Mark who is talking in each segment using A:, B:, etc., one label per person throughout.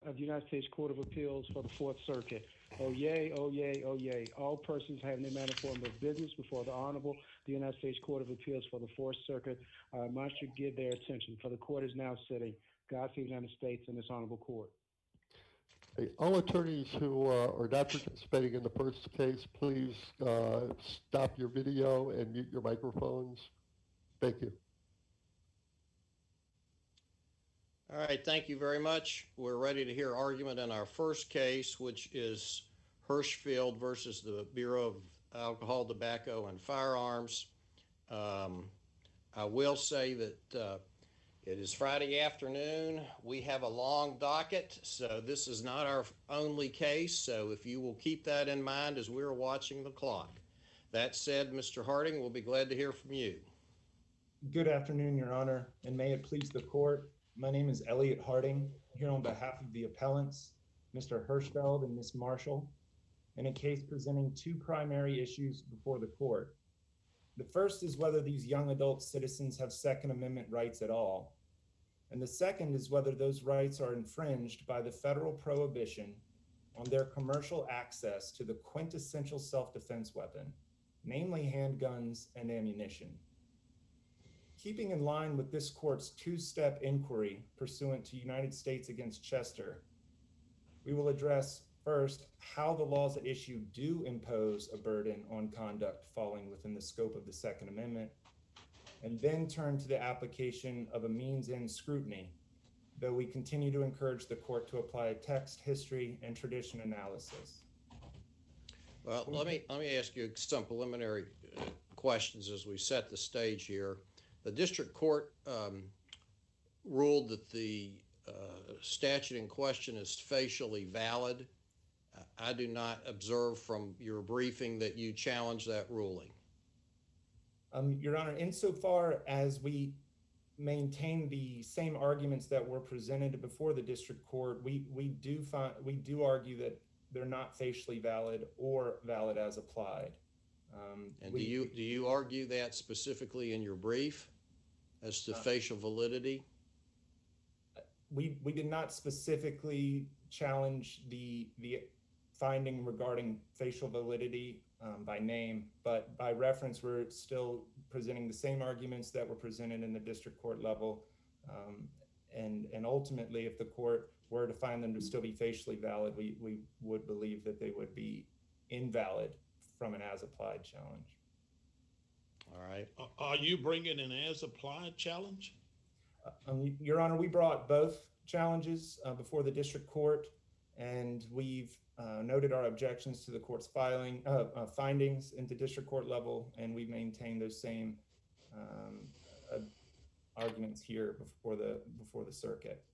A: of the United States Court of Appeals for the Fourth Circuit. Oh yay, oh yay, oh yay. All persons having any manner form of business before the Honorable the United States Court of Appeals for the Fourth Circuit must give their attention, for the court is now sitting. God save the United States and this honorable court.
B: Hey, all attorneys who are not participating in the first case, please stop your video and mute your microphones. Thank you.
C: All right, thank you very much. We're ready to hear argument in our first case, which is Hirschfeld versus the Bureau of Alcohol, Tobacco, and Firearms. I will say that it is Friday afternoon. We have a long docket, so this is not our only case, so if you will keep that in mind as we're watching the clock. That said, Mr. Harding, we'll be glad to hear from you.
D: Good afternoon, Your Honor, and may it please the court. My name is Elliot Harding, here on behalf of the appellants, Mr. Hirschfeld and Ms. Marshall, in a case presenting two primary issues before the court. The first is whether these young adult citizens have Second Amendment rights at all. And the second is whether those rights are infringed by the federal prohibition on their commercial access to the quintessential self-defense weapon, namely handguns and ammunition. Keeping in line with this court's two-step inquiry pursuant to United States against Chester, we will address first how the laws at issue do impose a burden on conduct falling within the scope of the Second Amendment, and then turn to the application of a means-end scrutiny, though we continue to encourage the court to apply text, history, and tradition analysis.
C: Well, let me ask you some preliminary questions as we set the stage here. The district court ruled that the statute in question is facially valid. I do not observe from your briefing that you challenge that ruling.
D: Your Honor, insofar as we maintain the same arguments that were presented before the district court, we do argue that they're not facially valid or valid as applied.
C: And do you argue that specifically in your brief as to facial validity?
D: We did not specifically challenge the finding regarding facial validity by name, but by reference, we're still presenting the same arguments that were presented in the district court level. And ultimately, if the court were to find them to still be facially valid, we would believe that they would be invalid from an as-applied challenge.
C: All right.
E: Are you bringing an as-applied challenge?
D: Your Honor, we brought both challenges before the district court, and we've noted our objections to the court's findings into district court level, and we maintain those same arguments here before the circuit.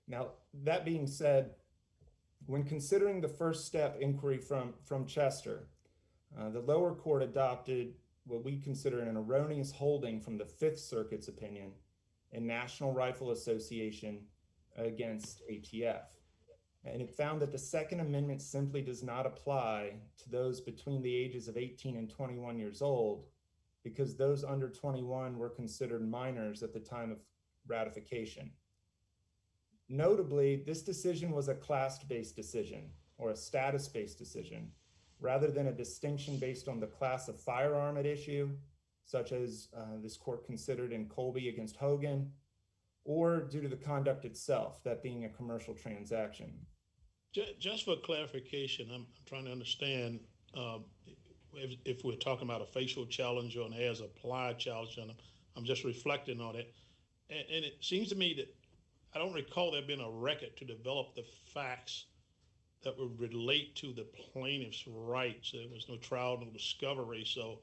D: Now, that being said, when considering the first step inquiry from Chester, the lower court adopted what we consider an erroneous holding from the Fifth Circuit's opinion in National Rifle Association against ATF. And it found that the Second Amendment simply does not apply to those between the ages of 18 and 21 years old, because those under 21 were considered minors at the time of ratification. Notably, this decision was a class-based decision or a status-based decision, rather than a distinction based on the class of firearm at issue, such as this court considered in Colby against Hogan, or due to the conduct itself, that being a commercial transaction.
E: Just for clarification, I'm trying to understand if we're talking about a facial challenge or an as-applied challenge, and I'm just reflecting on it. And it seems to me that I don't recall there being a record to develop the facts that would relate to the plaintiff's rights. There was no trial, no discovery. So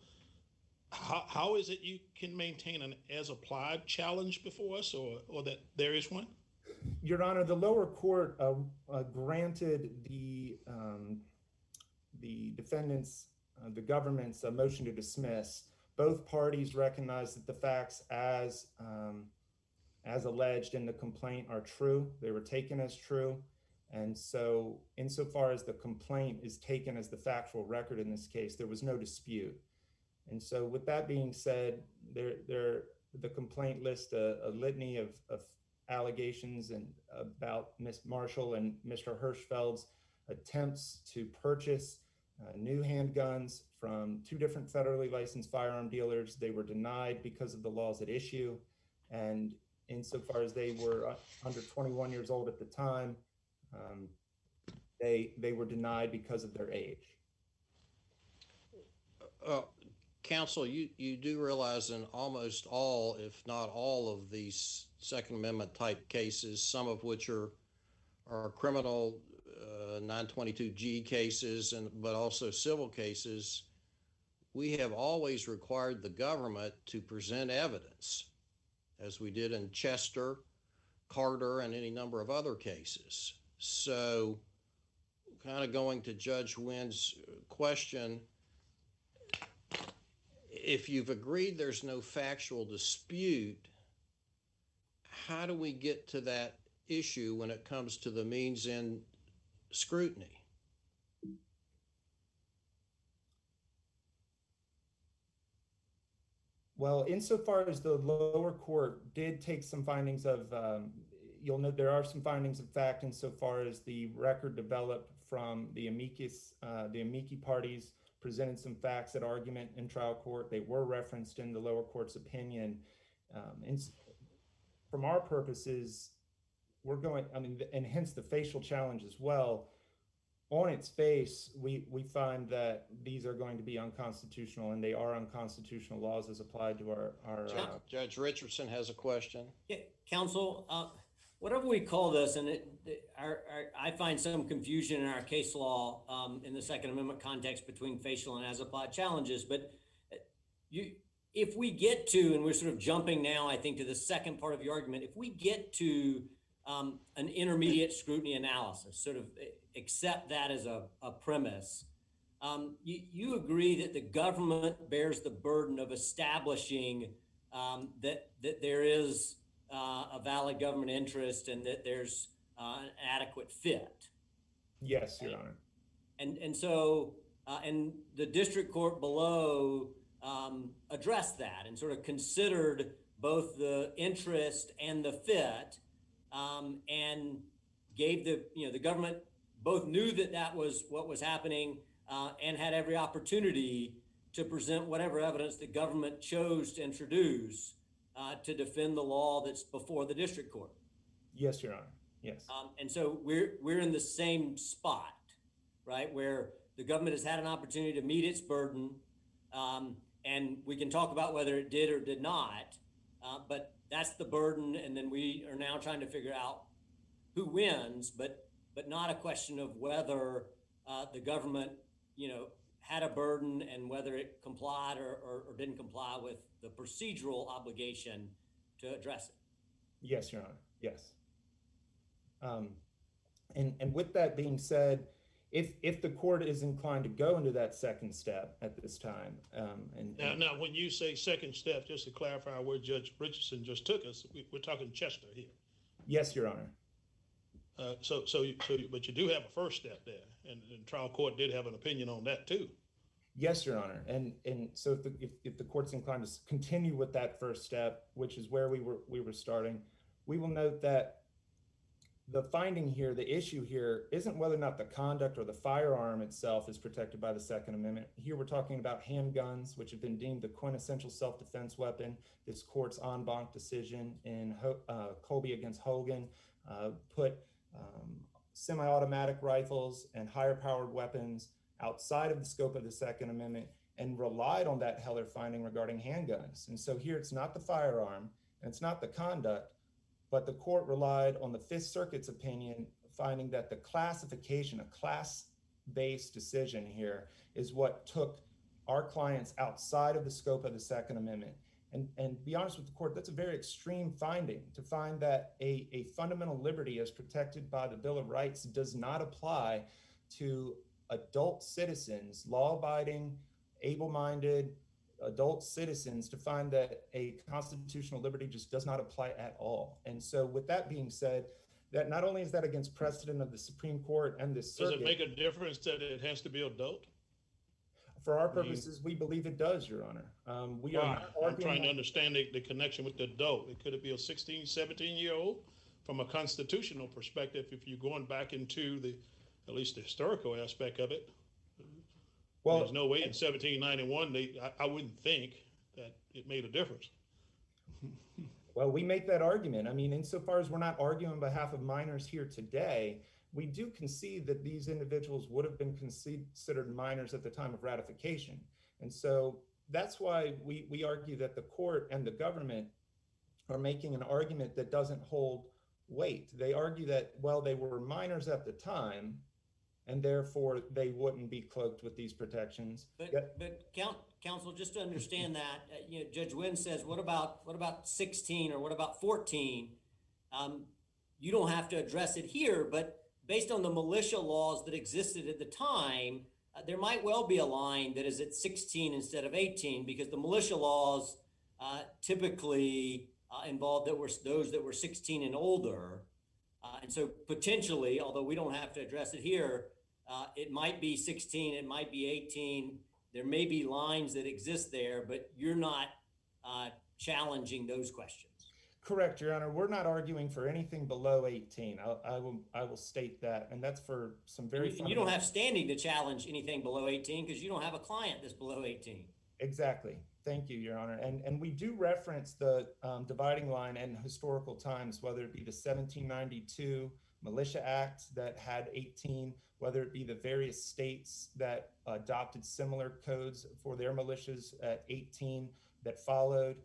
E: how is it you can maintain an as-applied challenge before us, or that there is one?
D: Your Honor, the lower court granted the defendants, the government's motion to dismiss. Both parties recognized that the facts as alleged in the complaint are true. They were taken as true. And so insofar as the complaint is taken as the factual record in this case, there was no dispute. And so with that being said, the complaint lists a litany of allegations and about Ms. Marshall and Mr. Hirschfeld's attempts to purchase new handguns from two different federally licensed firearm dealers. They were denied because of the laws at issue. And insofar as they were under 21 years old at the time, they were denied because of their age.
C: Counsel, you do realize in almost all, if not all of these Second Amendment type cases, some of which are criminal 922G cases, but also civil cases, we have always required the government to present evidence, as we did in Chester, Carter, and any number of other cases. So kind of going to Judge Wynn's question, if you've agreed there's no factual dispute, how do we get to that issue when it comes to the means in scrutiny?
D: Well, insofar as the lower court did take some findings of, you'll note there are some findings of fact insofar as the record developed from the amici parties presented some facts at argument in trial court. They were referenced in the lower court's opinion. And from our purposes, we're going, and hence the facial challenge as well. On its face, we find that these are going to be unconstitutional, and they are unconstitutional laws as applied to our
C: Judge Richardson has a question.
F: Yeah, counsel, whatever we call this, and I find some confusion in our case law in the Second Amendment context between facial and as applied challenges. But if we get to, and we're sort of jumping now, I think, to the second part of your argument, if we get to an intermediate scrutiny analysis, sort of accept that as a premise, you agree that the government bears the burden of establishing that there is a valid government interest and that there's an adequate fit.
D: Yes, Your Honor.
F: And so, and the district court below addressed that and sort of considered both the interest and the fit, and gave the government both knew that that was what was happening and had every opportunity to present whatever evidence the government chose to introduce to defend the law that's before the district court.
D: Yes, Your Honor. Yes.
F: And so we're in the same spot, right, where the government has had an opportunity to meet its burden, and we can talk about whether it did or did not, but that's the burden, and then we are now trying to figure out who wins, but not a question of whether the government, had a burden and whether it complied or didn't comply with the procedural obligation to address it.
D: Yes, Your Honor. Yes. And with that being said, if the court is inclined to go into that second step at this time,
E: now when you say second step, just to clarify where Judge Richardson just took us, we're talking Chester here.
D: Yes, Your Honor.
E: But you do have a first step there, and trial court did have an opinion on that too.
D: Yes, Your Honor. And so if the court's inclined to continue with that first step, which is where we were starting, we will note that the finding here, the issue here, isn't whether or not the conduct or the firearm itself is protected by the Second Amendment. Here we're talking about handguns, which have been deemed the quintessential self-defense weapon. This court's en banc decision in Colby against Hogan put semi-automatic rifles and higher-powered weapons outside of the scope of the Second Amendment and relied on that Heller finding regarding handguns. And so here it's not the firearm and it's not the conduct, but the court relied on the Fifth Circuit's opinion, finding that the classification, a class-based decision here, is what took our clients outside of the scope of the Second Amendment. And be honest with the court, that's a very extreme finding, to find that a fundamental liberty as protected by the Bill of Rights does not apply to adult citizens, law-abiding, able-minded adult citizens, to find that a constitutional liberty just does not apply at all. And so with that being said, that not only is that against precedent of the Supreme Court and this circuit—
E: Does it make a difference that it has to be adult?
D: For our purposes, we believe it does, Your Honor.
E: I'm trying to understand the connection with the adult. Could it be a 16, 17-year-old from a constitutional perspective, if you're going back into at least the historical aspect of it,
D: Well,
E: there's no way in 1791 I wouldn't think that it made a difference.
D: Well, we make that argument. I mean, insofar as we're not arguing on behalf of minors here today, we do concede that these individuals would have been considered minors at the time of ratification. And so that's why we argue that the court and the government are making an argument that doesn't hold weight. They argue that, well, they were minors at the time, and therefore they wouldn't be cloaked with these protections.
F: But counsel, just to understand that, Judge Wynn says, what about 16 or what about 14? You don't have to address it here, but based on the militia laws that existed at the time, there might well be a line that is at 16 instead of 18, because the militia laws typically involved those that were 16 and older. And so potentially, although we don't have to address it here, it might be 16, it might be 18. There may be lines that exist there, but you're not challenging those questions.
D: Correct, Your Honor. We're not arguing for anything below 18. I will state that, and that's for some very.
F: And you don't have standing to challenge anything below 18 because you don't have a client that's below 18.
D: Exactly. Thank you, Your Honor. And we do reference the dividing line and historical times, whether it be the 1792 Militia Act that had 18, whether it be the various states that adopted similar codes for their militias at 18 that followed.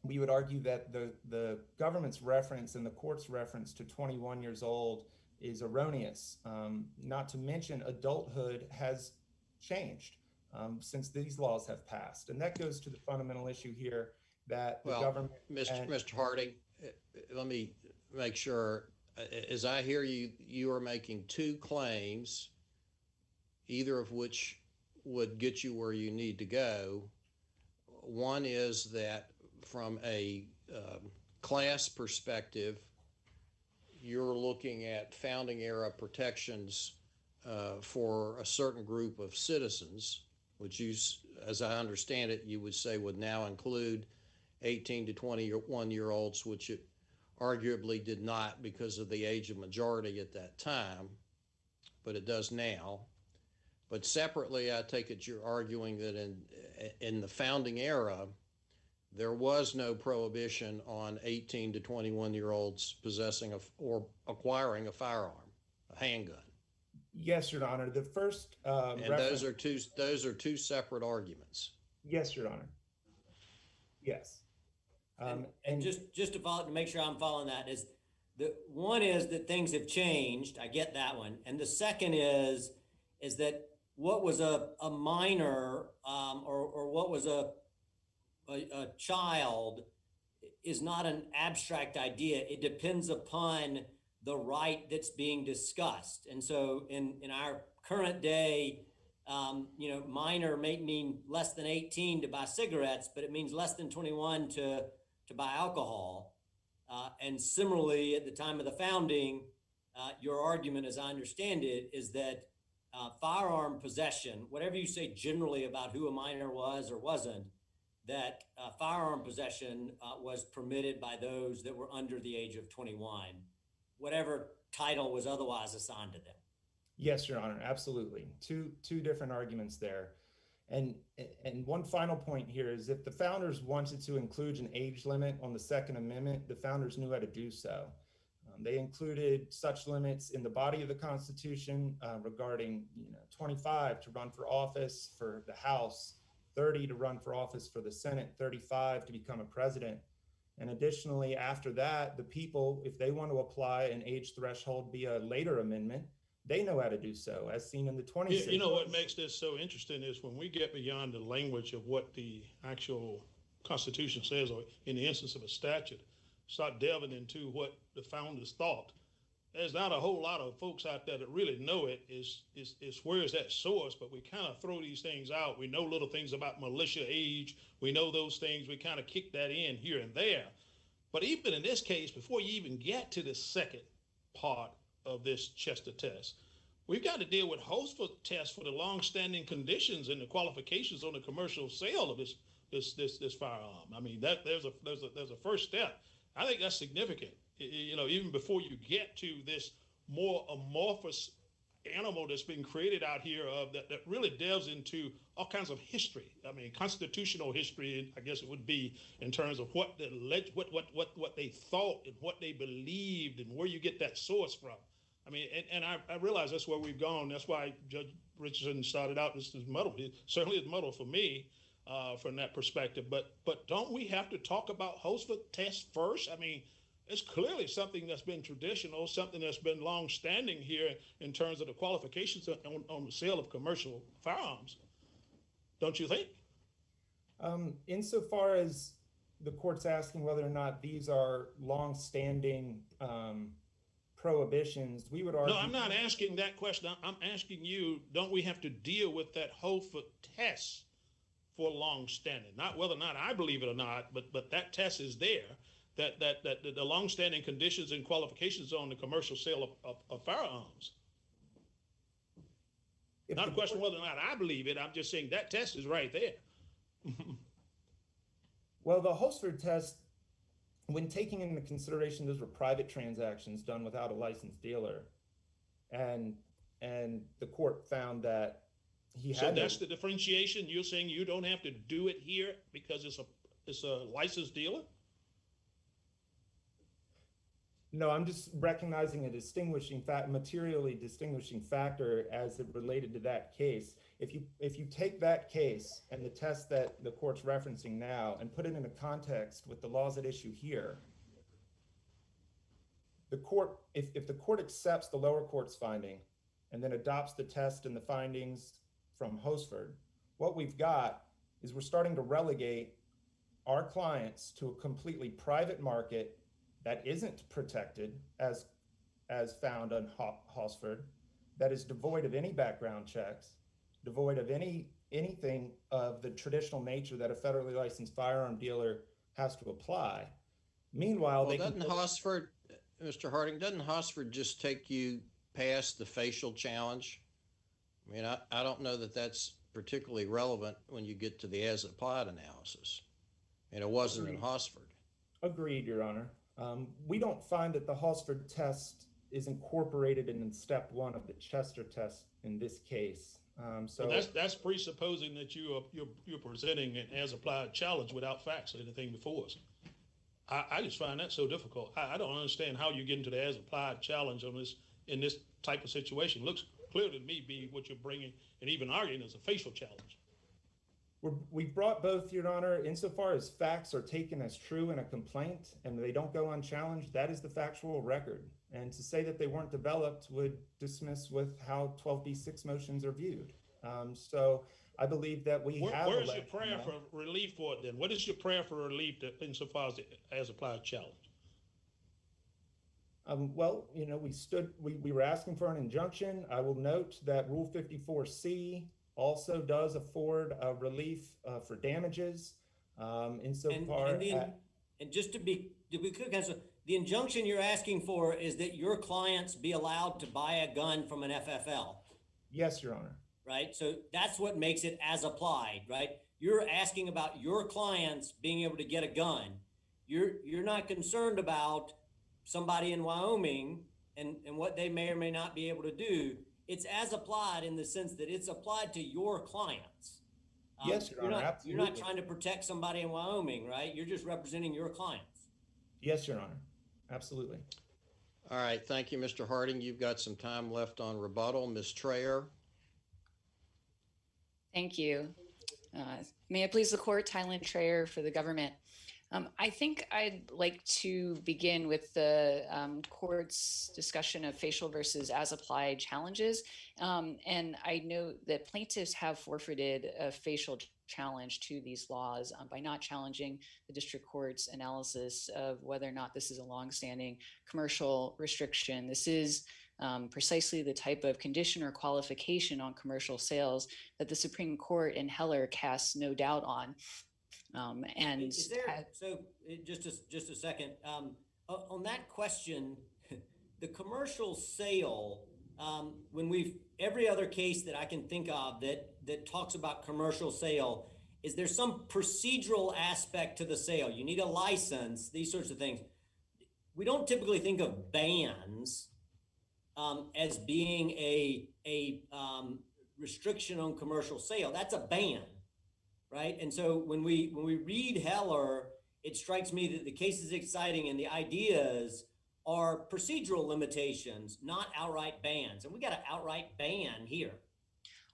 D: We would argue that the government's reference and the court's reference to 21 years old is erroneous. Not to mention adulthood has changed since these laws have passed. And that goes to the fundamental issue here that the government—
C: Mr. Harding, let me make sure, as I hear you, you are making two claims, either of which would get you where you need to go. One is that from a class perspective, you're looking at founding era protections for a certain group of citizens, which you, as I understand it, you would say would now include 18 to 21-year-olds, which it arguably did not because of the age of majority at that time, but it does now. But separately, I take it you're arguing that in the founding era, there was no prohibition on 18 to 21-year-olds possessing or acquiring a firearm, a handgun.
D: Yes, Your Honor. The first
C: and those are two separate arguments.
D: Yes, Your Honor. Yes.
F: And just to follow, to make sure I'm following that, is the one is that things have changed. I get that one. And the second is that what was a minor or what was a child is not an abstract idea. It depends upon the right that's being discussed. And so in our current day, minor may mean less than 18 to buy cigarettes, but it means less than 21 to buy alcohol. And similarly, at the time of the founding, your argument, as I understand it, is that firearm possession, whatever you say generally about who a minor was or wasn't, that firearm possession was permitted by those that were under the age of 21, whatever title was otherwise assigned to them.
D: Yes, Your Honor, absolutely. Two different arguments there. And one final point here is if the founders wanted to include an age limit on the Second Amendment, the founders knew how to do so. They included such limits in the body of the Constitution regarding 25 to run for office for the House, 30 to run for office for the Senate, 35 to become a president. And additionally, after that, the people, if they want to apply an age threshold via a later amendment, they know how to do so, as seen in the 26.
E: You know what makes this so interesting is when we get beyond the language of what the actual Constitution says, or in the instance of a statute, start delving into what the founders thought. There's not a whole lot of folks out there that really know it is where is that source, but we kind of throw these things out. We know little things about militia age. We know those things. We kind of kick that in here and there. But even in this case, before you even get to the second part of this Chester test, we've got to deal with host tests for the long-standing conditions and the qualifications on the commercial sale of this firearm. I mean, that there's a first step. I think that's significant. even before you get to this more amorphous animal that's been created out here that really delves into all kinds of history. I mean, constitutional history, I guess it would be, in terms of what they thought and what they believed and where you get that source from. I mean, and I realize that's where we've gone. That's why Judge Richardson started out, this is muddled. It certainly is muddled for me from that perspective. But don't we have to talk about Horsford test first? I mean, it's clearly something that's been traditional, something that's been long-standing here in terms of the qualifications on the sale of commercial firearms. Don't you think?
D: Insofar as the court's asking whether or not these are long-standing prohibitions, we would argue—
E: No, I'm not asking that question. I'm asking you, don't we have to deal with that Horsford test for long-standing? Not whether or not I believe it or not, but that test is there. That the long-standing conditions and qualifications on the commercial sale of firearms. Not a question whether or not I believe it. I'm just saying that test is right there.
D: Well, the Horsford test, when taking into consideration those were private transactions done without a licensed dealer, and the court found that he had—
E: So that's the differentiation. You're saying you don't have to do it here because it's a licensed dealer?
D: No, I'm just recognizing a materially distinguishing factor as it related to that case. If you take that case and the test that the court's referencing now and put it in a context with the laws at issue here, the court, if the court accepts the lower court's finding and then adopts the test and the findings from Horsford, what we've got is we're starting to relegate our clients to a completely private market that isn't protected as found on Horsford, that is devoid of any background checks, devoid of anything of the traditional nature that a federally licensed firearm dealer has to apply. Meanwhile,
C: well, doesn't Horsford, Mr. Harding, doesn't Horsford just take you past the facial challenge? I mean, I don't know that that's particularly relevant when you get to the as-applied analysis. And it wasn't in Horsford.
D: Agreed, Your Honor. We don't find that the Horsford test is incorporated in step one of the Chester test in this case. So
E: that's presupposing that you're presenting an as-applied challenge without facts or anything before us. I just find that so difficult. I don't understand how you get into the as-applied challenge on this in this type of situation. It looks clear to me be what you're bringing and even arguing as a facial challenge.
D: We've brought both, Your Honor, insofar as facts are taken as true in a complaint and they don't go unchallenged, that is the factual record. And to say that they weren't developed would dismiss with how 12b6 motions are viewed. So I believe that we have—
E: Where's your prayer for relief for it then? What is your prayer for relief insofar as applied challenge?
D: Well, we were asking for an injunction. I will note that Rule 54C also does afford relief for damages insofar as—
F: And just to be clear, so the injunction you're asking for is that your clients be allowed to buy a gun from an FFL.
D: Yes, Your Honor.
F: Right? So that's what makes it as applied, right? You're asking about your clients being able to get a gun. You're not concerned about somebody in Wyoming and what they may or may not be able to do. It's as applied in the sense that it's applied to your clients.
D: Yes, Your Honor, absolutely.
F: You're not trying to protect somebody in Wyoming, right? You're just representing your clients.
D: Yes, Your Honor, absolutely.
C: All right, thank you, Mr. Harding. You've got some time left on rebuttal. Ms. Trayer.
G: Thank you. May it please the court, Tylen Trayer for the government. I think I'd like to begin with the court's discussion of facial versus as-applied challenges. And I know that plaintiffs have forfeited a facial challenge to these laws by not challenging the district court's analysis of whether or not this is a longstanding commercial restriction. This is precisely the type of condition or qualification on commercial sales that the Supreme Court in Heller casts no doubt on.
F: Just a second. On that question, the commercial sale, every other case that I can think of that talks about commercial sale, is there some procedural aspect to the sale? You need a license, these sorts of things. we don't typically think of bans as being a restriction on commercial sale. That's a ban, right? And so when we read Heller, it strikes me that the case is exciting and the ideas are procedural limitations, not outright bans. And we got an outright ban here.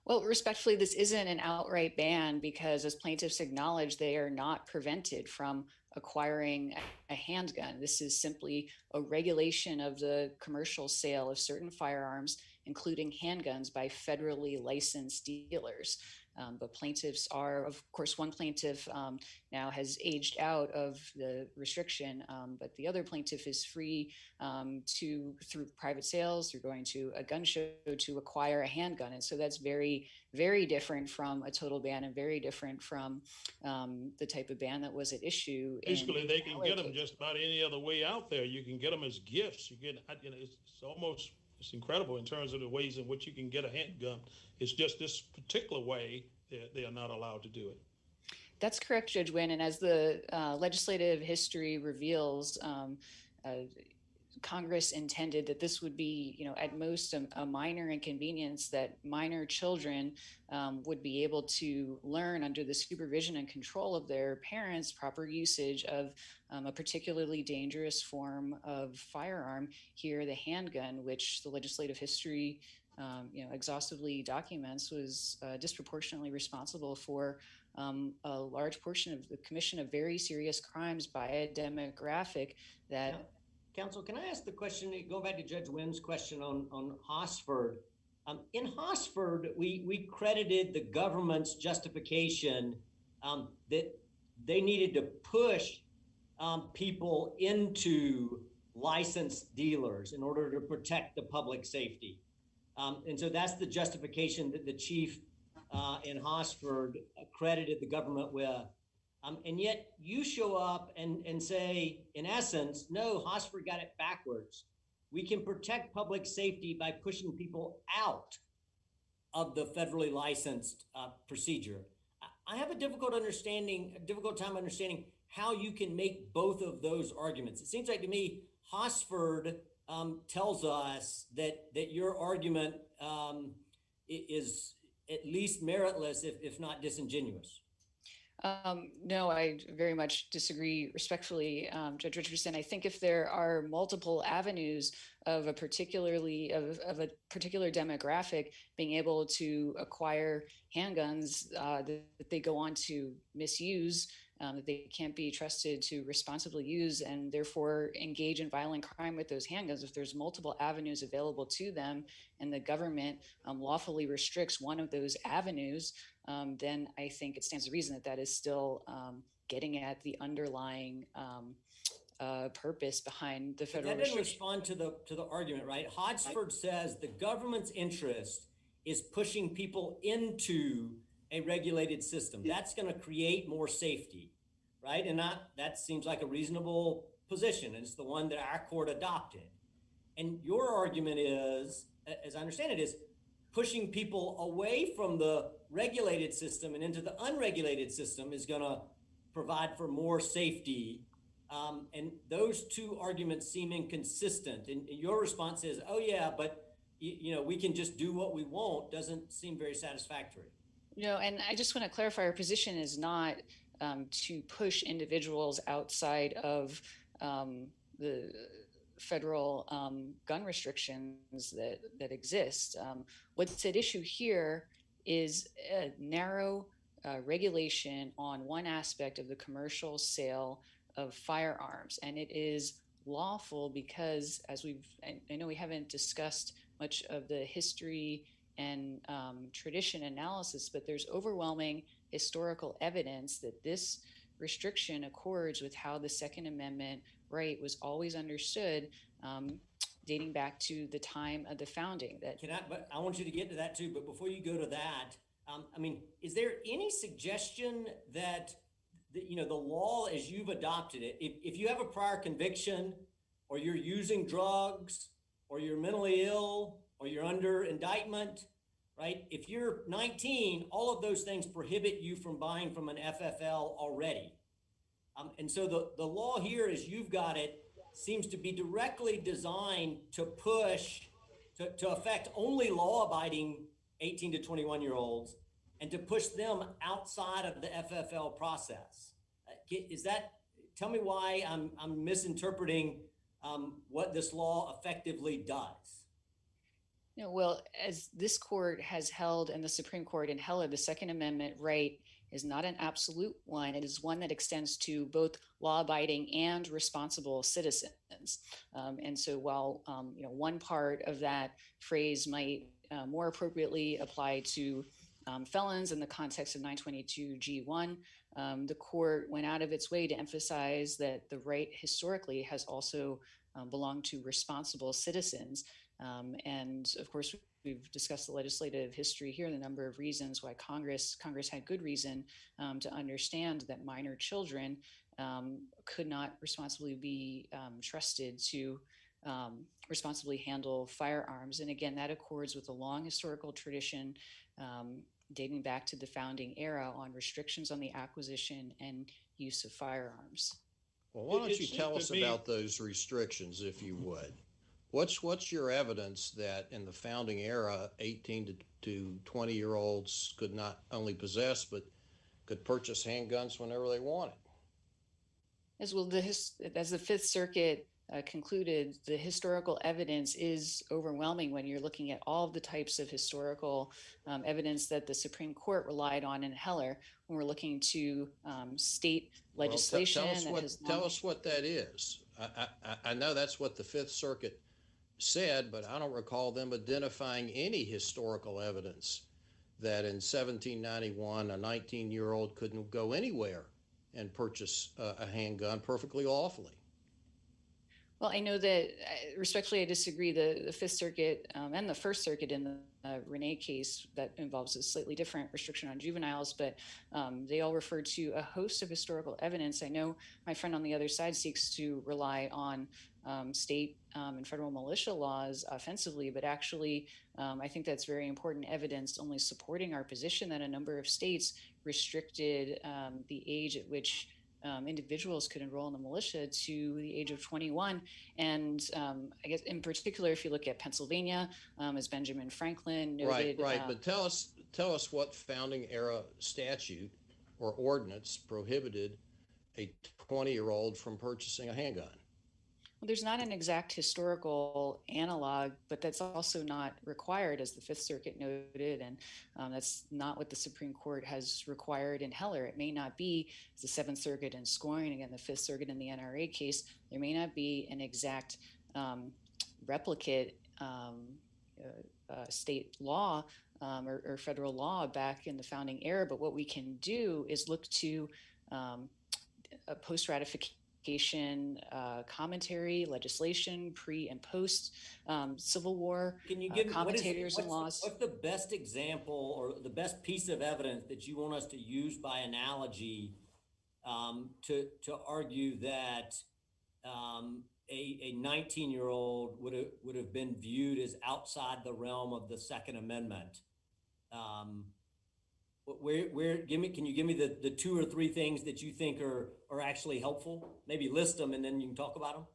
G: Well, respectfully, this isn't an outright ban because, as plaintiffs acknowledge, they are not prevented from acquiring a handgun. This is simply a regulation of the commercial sale of certain firearms, including handguns, by federally licensed dealers. But plaintiffs are, of course, one plaintiff now has aged out of the restriction, but the other plaintiff is free through private sales, through going to a gun show, to acquire a handgun. And so that's very, very different from a total ban and very different from the type of ban that was at issue.
E: Basically, they can get them just about any other way out there. You can get them as gifts. You get, it's incredible in terms of the ways in which you can get a handgun. It's just this particular way they are not allowed to do it.
G: That's correct, Judge Wynn. And as the legislative history reveals, Congress intended that this would be, at most a minor inconvenience, that minor children would be able to learn under the supervision and control of their parents proper usage of a particularly dangerous form of firearm, here the handgun, which the legislative history exhaustively documents was disproportionately responsible for a large portion of the commission of very serious crimes by a demographic that...
F: Counsel, can I ask the question, going back to Judge Wynn's question on Hosford? In Hosford, we credited the government's justification that they needed to push people into licensed dealers in order to protect the public safety. And so that's the justification that the chief in Hosford credited the government with. And yet you show up and say, in essence, no, Hosford got it backwards. We can protect public safety by pushing people out of the federally licensed procedure. I have a difficult time understanding how you can make both of those arguments. It seems like to me, Hosford tells us that your argument is at least meritless, if not disingenuous.
G: No, I very much disagree respectfully, Judge Richardson. I think if there are multiple avenues of a particular demographic being able to acquire handguns that they go on to misuse, that they can't be trusted to responsibly use and therefore engage in violent crime with those handguns, if there's multiple avenues available to them and the government lawfully restricts one of those avenues, then I think it stands to reason that is still getting at the underlying purpose behind the federal
F: That doesn't
G: restriction.
F: respond to the argument, right? Hosford says the government's interest is pushing people into a regulated system. That's going to create more safety, right? And that seems like a reasonable position. And it's the one that our court adopted. And your argument is, as I understand it, is pushing people away from the regulated system and into the unregulated system is going to provide for more safety. And those two arguments seem inconsistent. And your response is, oh yeah, but we can just do what we want, doesn't seem very satisfactory.
G: No, and I just want to clarify, our position is not to push individuals outside of the federal gun restrictions that exist. What's at issue here is a narrow regulation on one aspect of the commercial sale of firearms. And it is lawful because, as I know we haven't discussed much of the history and tradition analysis, but there's overwhelming historical evidence that this restriction accords with how the Second Amendment right was always understood, dating back to the time of the founding.
F: But I want you to get to that too, but before you go to that, is there any suggestion that the law as you've adopted it, if you have a prior conviction or you're using drugs or you're mentally ill or you're under indictment, right? If you're 19, all of those things prohibit you from buying from an FFL already. And so the law here, as you've got it, seems to be directly designed to push, to affect only law-abiding 18 to 21-year-olds and to push them outside of the FFL process. Tell me why I'm misinterpreting what this law effectively does.
G: Well, as this court has held and the Supreme Court in Heller, the Second Amendment right is not an absolute one. It is one that extends to both law-abiding and responsible citizens. And so while one part of that phrase might more appropriately apply to felons in the context of 922G1, the court went out of its way to emphasize that the right historically has also belonged to responsible citizens. And of course, we've discussed the legislative history here and the number of reasons why Congress had good reason to understand that minor children could not responsibly be trusted to responsibly handle firearms. And again, that accords with a long historical tradition dating back to the founding era on restrictions on the acquisition and use of firearms.
C: Well, why don't you tell us about those restrictions, if you would? What's your evidence that in the founding era, 18 to 20-year-olds could not only possess, but could purchase handguns whenever they wanted?
G: As well, as the Fifth Circuit concluded, the historical evidence is overwhelming when you're looking at all of the types of historical evidence that the Supreme Court relied on in Heller when we're looking to state legislation.
C: Tell us what that is. I know that's what the Fifth Circuit said, but I don't recall them identifying any historical evidence that in 1791 a 19-year-old couldn't go anywhere and purchase a handgun perfectly lawfully.
G: Well, I know that respectfully, I disagree. The Fifth Circuit and the First Circuit in the Renee case that involves a slightly different restriction on juveniles, but they all refer to a host of historical evidence. I know my friend on the other side seeks to rely on state and federal militia laws offensively, but actually, I think that's very important evidence only supporting our position that a number of states restricted the age at which individuals could enroll in the militia to the age of 21. And I guess in particular, if you look at Pennsylvania, as Benjamin Franklin noted.
C: Right. But tell us what founding era statute or ordinance prohibited a 20-year-old from purchasing a handgun.
G: Well, there's not an exact historical analog, but that's also not required, as the Fifth Circuit noted, and that's not what the Supreme Court has required in Heller. It may not be the Seventh Circuit in scoring, again, the Fifth Circuit in the NRA case. There may not be an exact replicate state law or federal law back in the founding era, but what we can do is look to a post-ratification commentary, legislation, pre and post Civil War commentators and laws.
F: What's the best example or the best piece of evidence that you want us to use by analogy to argue that a 19-year-old would have been viewed as outside the realm of the Second Amendment? Can you give me the two or three things that you think are actually helpful? Maybe list them and then you can talk about them.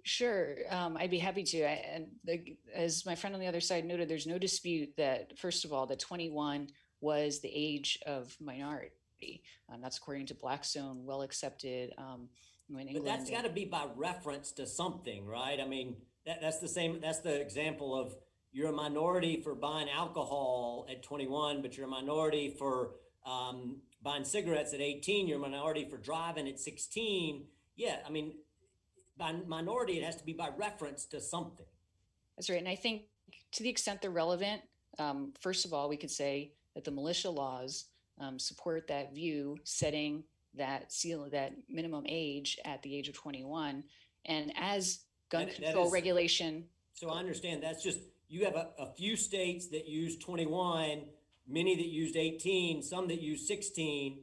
G: Sure, I'd be happy to. As my friend on the other side noted, there's no dispute that, first of all, that 21 was the age of minority. That's according to Blackstone, well accepted in England.
F: But that's got to be by reference to something, right? I mean, that's the same. That's the example of you're a minority for buying alcohol at 21, but you're a minority for buying cigarettes at 18. You're a minority for driving at 16. Yeah, I mean, by minority, it has to be by reference to something.
G: That's right. And I think to the extent they're relevant, first of all, we could say that the militia laws support that view, setting that minimum age at the age of 21. And as gun control regulation.
F: So I understand that's just, you have a few states that use 21, many that used 18, some that use 16.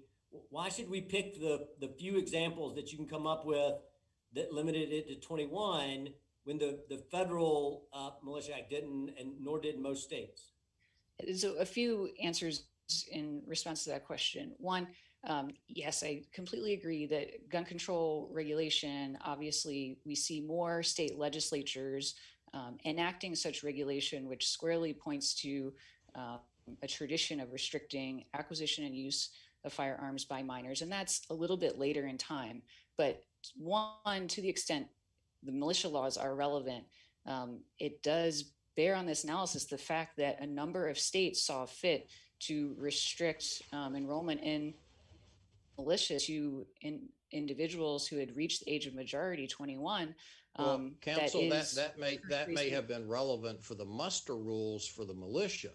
F: Why should we pick the few examples that you can come up with that limited it to 21 when the federal Militia Act didn't, and nor did most states?
G: So a few answers in response to that question. One, Yes, I completely agree that gun control regulation, obviously, we see more state legislatures enacting such regulation, which squarely points to a tradition of restricting acquisition and use of firearms by minors. And that's a little bit later in time. But one, to the extent the militia laws are relevant, it does bear on this analysis the fact that a number of states saw fit to restrict enrollment in militia to individuals who had reached the age of majority, 21.
C: Well, counsel,
G: is
C: that may have been relevant for the muster rules for the militia,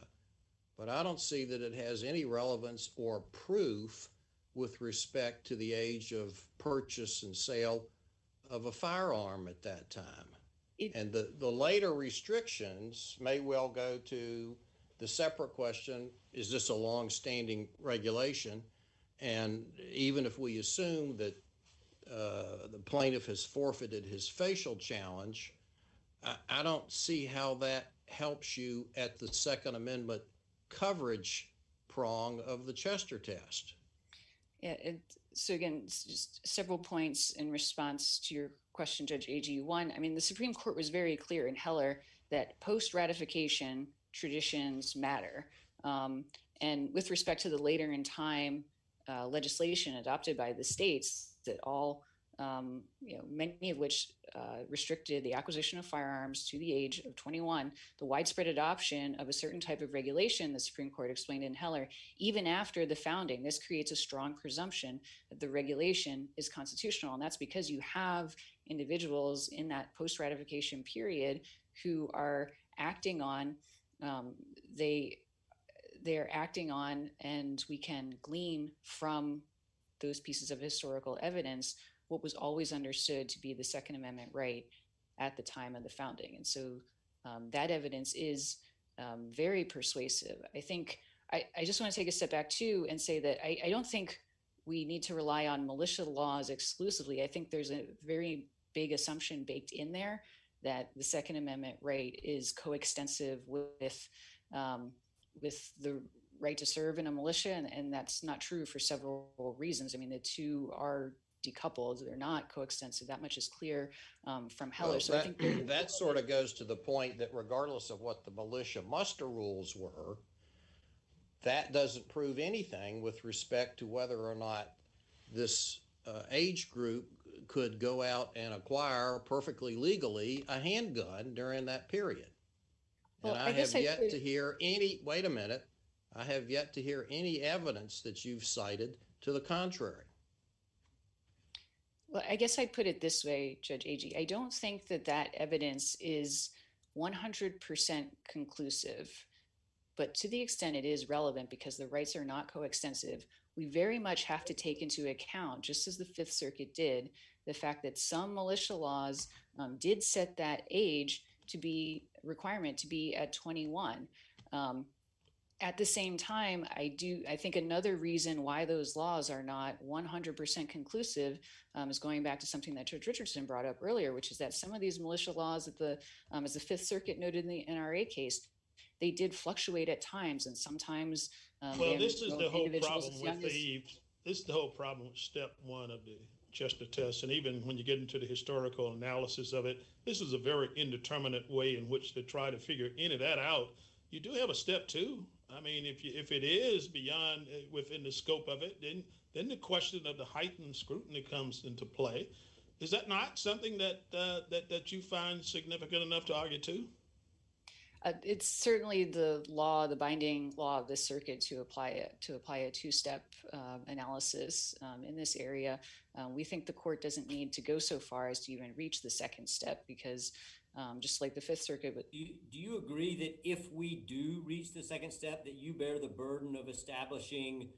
C: but I don't see that it has any relevance or proof with respect to the age of purchase and sale of a firearm at that time. And the later restrictions may well go to the separate question, is this a long-standing regulation? And even if we assume that the plaintiff has forfeited his facial challenge, I don't see how that helps you at the Second Amendment coverage prong of the Chester test.
G: Yeah, so again, just several points in response to your question, Judge Agee. One, I mean, the Supreme Court was very clear in Heller that post-ratification traditions matter. And with respect to the later in time legislation adopted by the states that all, many of which restricted the acquisition of firearms to the age of 21, the widespread adoption of a certain type of regulation, the Supreme Court explained in Heller, even after the founding, this creates a strong presumption that the regulation is constitutional. And that's because you have individuals in that post-ratification period who are acting on, they're acting on, and we can glean from those pieces of historical evidence what was always understood to be the Second Amendment right at the time of the founding. And so that evidence is very persuasive. I think I just want to take a step back too and say that I don't think we need to rely on militia laws exclusively. I think there's a very big assumption baked in there that the Second Amendment right is coextensive with the right to serve in a militia, and that's not true for several reasons. I mean, the two are decoupled; they're not coextensive. That much is clear from Heller.
C: Well,
G: so I think
C: that sort of goes to the point that regardless of what the militia muster rules were, that doesn't prove anything with respect to whether or not this age group could go out and acquire perfectly legally a handgun during that period.
G: Well,
C: and I have yet to hear any, wait a minute, I have yet to hear any evidence that you've cited to the contrary.
G: Well, I guess I'd put it this way, Judge Agee. I don't think that that evidence is 100% conclusive, but to the extent it is relevant because the rights are not coextensive, we very much have to take into account, just as the Fifth Circuit did, the fact that some militia laws did set that age to be requirement to be at 21. At the same time, I think another reason why those laws are not 100% conclusive is going back to something that Judge Richardson brought up earlier, which is that some of these militia laws at as the Fifth Circuit noted in the NRA case, they did fluctuate at times, and sometimes.
E: Well, this is the whole problem with this is the whole problem with step one of the Chester test, and even when you get into the historical analysis of it, this is a very indeterminate way in which to try to figure any of that out. You do have a step two. I mean, if it is beyond within the scope of it, then the question of the heightened scrutiny comes into play. Is that not something that you find significant enough to argue to?
G: It's certainly the binding law of the circuit to apply a two-step analysis in this area. We think the court doesn't need to go so far as to even reach the second step because just like the Fifth Circuit. But
F: do you agree that if we do reach the second step, that you bear the burden of establishing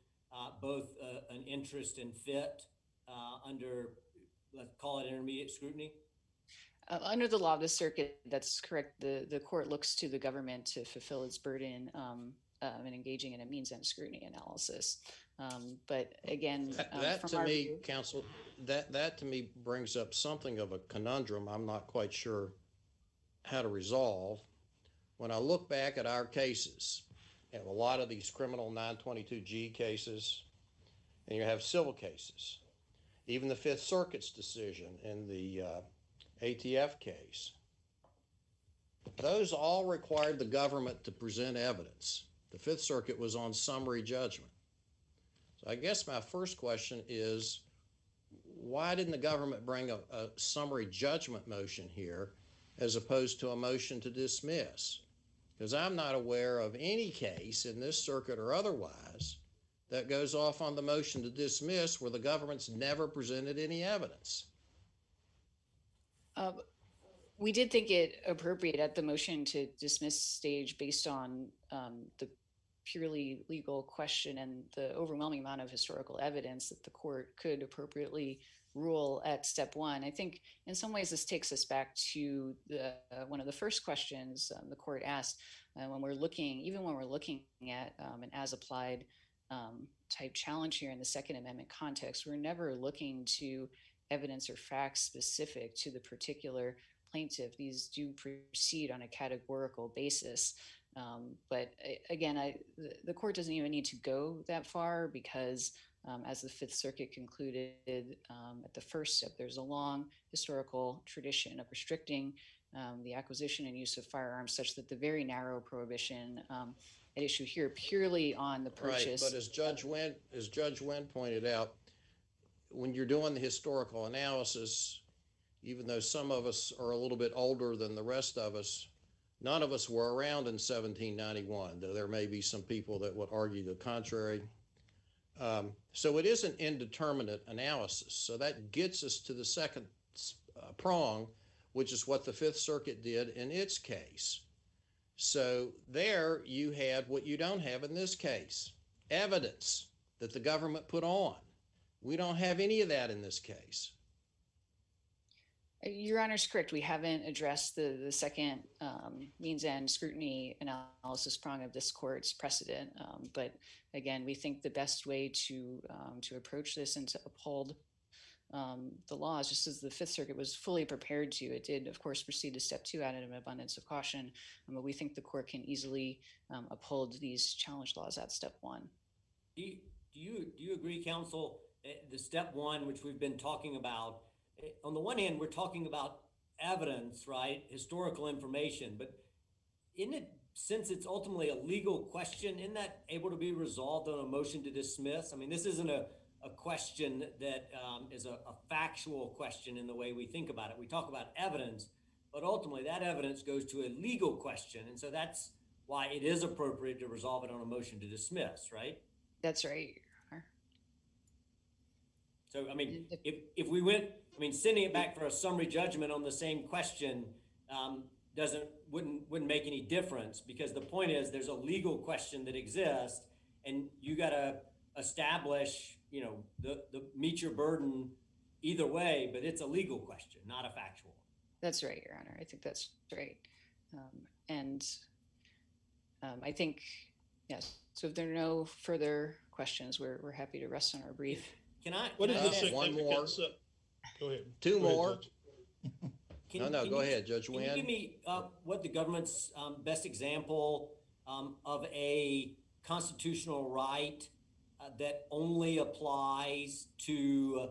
F: both an interest and fit under, let's call it intermediate scrutiny?
G: Under the law of the circuit, that's correct. The court looks to the government to fulfill its burden in engaging in a means and scrutiny analysis. But again,
C: that to me, counsel, that to me brings up something of a conundrum I'm not quite sure how to resolve. When I look back at our cases, and a lot of these criminal 922G cases, and you have civil cases. Even the Fifth Circuit's decision in the ATF case, those all required the government to present evidence. The Fifth Circuit was on summary judgment. So I guess my first question is, why didn't the government bring a summary judgment motion here as opposed to a motion to dismiss? Because I'm not aware of any case in this circuit or otherwise that goes off on the motion to dismiss where the government's never presented any evidence.
G: We did think it appropriate at the motion to dismiss stage based on the purely legal question and the overwhelming amount of historical evidence that the court could appropriately rule at step one. I think in some ways this takes us back to one of the first questions the court asked when we're looking at an as-applied type challenge here in the Second Amendment context. We're never looking to evidence or facts specific to the particular plaintiff. These do proceed on a categorical basis. But again, the court doesn't even need to go that far because as the Fifth Circuit concluded at the first step, there's a long historical tradition of restricting the acquisition and use of firearms such that the very narrow prohibition at issue here purely on the purchase.
C: Right, but as Judge Wynn pointed out, when you're doing the historical analysis, even though some of us are a little bit older than the rest of us, none of us were around in 1791, though there may be some people that would argue the contrary. So it is an indeterminate analysis. So that gets us to the second prong, which is what the Fifth Circuit did in its case. So there you had what you don't have in this case, evidence that the government put on. We don't have any of that in this case.
G: Your Honor's correct. We haven't addressed the second means and scrutiny analysis prong of this court's precedent. But again, we think the best way to approach this and to uphold the laws, just as the Fifth Circuit was fully prepared to, it did, of course, proceed to step two out of an abundance of caution. But we think the court can easily uphold these challenge laws at step one.
F: Do you agree, counsel? The step one, which we've been talking about, on the one hand, we're talking about evidence, right? Historical information, but since it's ultimately a legal question, isn't that able to be resolved on a motion to dismiss? I mean, this isn't a question that is a factual question in the way we think about it. We talk about evidence, but ultimately that evidence goes to a legal question. And so that's why it is appropriate to resolve it on a motion to dismiss, right?
G: That's right.
F: So, I mean, if we went, sending it back for a summary judgment on the same question wouldn't make any difference, because the point is there's a legal question that exists and you got to establish, the meet your burden either way, but it's a legal question, not a factual.
G: That's right, Your Honor. I think that's right. I think, yes. So if there are no further questions, we're happy to rest on our brief.
E: What is the
C: one more?
E: Go ahead.
C: Two
E: Go ahead,
C: more.
E: Judge.
C: Go ahead, Judge Wynn.
F: Can you give me what the government's best example of a constitutional right that only applies to,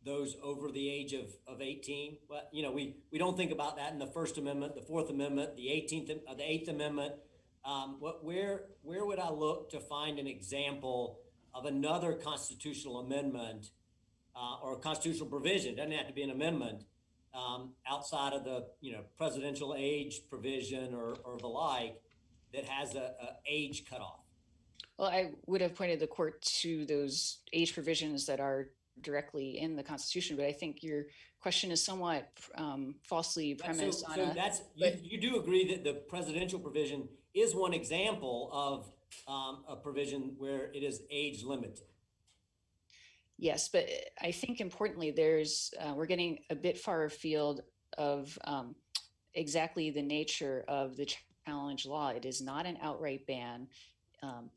F: those over the age of 18? Well, we don't think about that in the First Amendment, the Fourth Amendment, the 8th Amendment. Where would I look to find an example of another constitutional amendment or a constitutional provision? It doesn't have to be an amendment outside of the presidential age provision or the like that has a age cutoff.
G: Well, I would have pointed the court to those age provisions that are directly in the Constitution, but I think your question is somewhat falsely premised
F: you do agree that the presidential provision is one example of a provision where it is age limited.
G: Yes, but I think importantly, we're getting a bit far afield of exactly the nature of the challenge law. It is not an outright ban.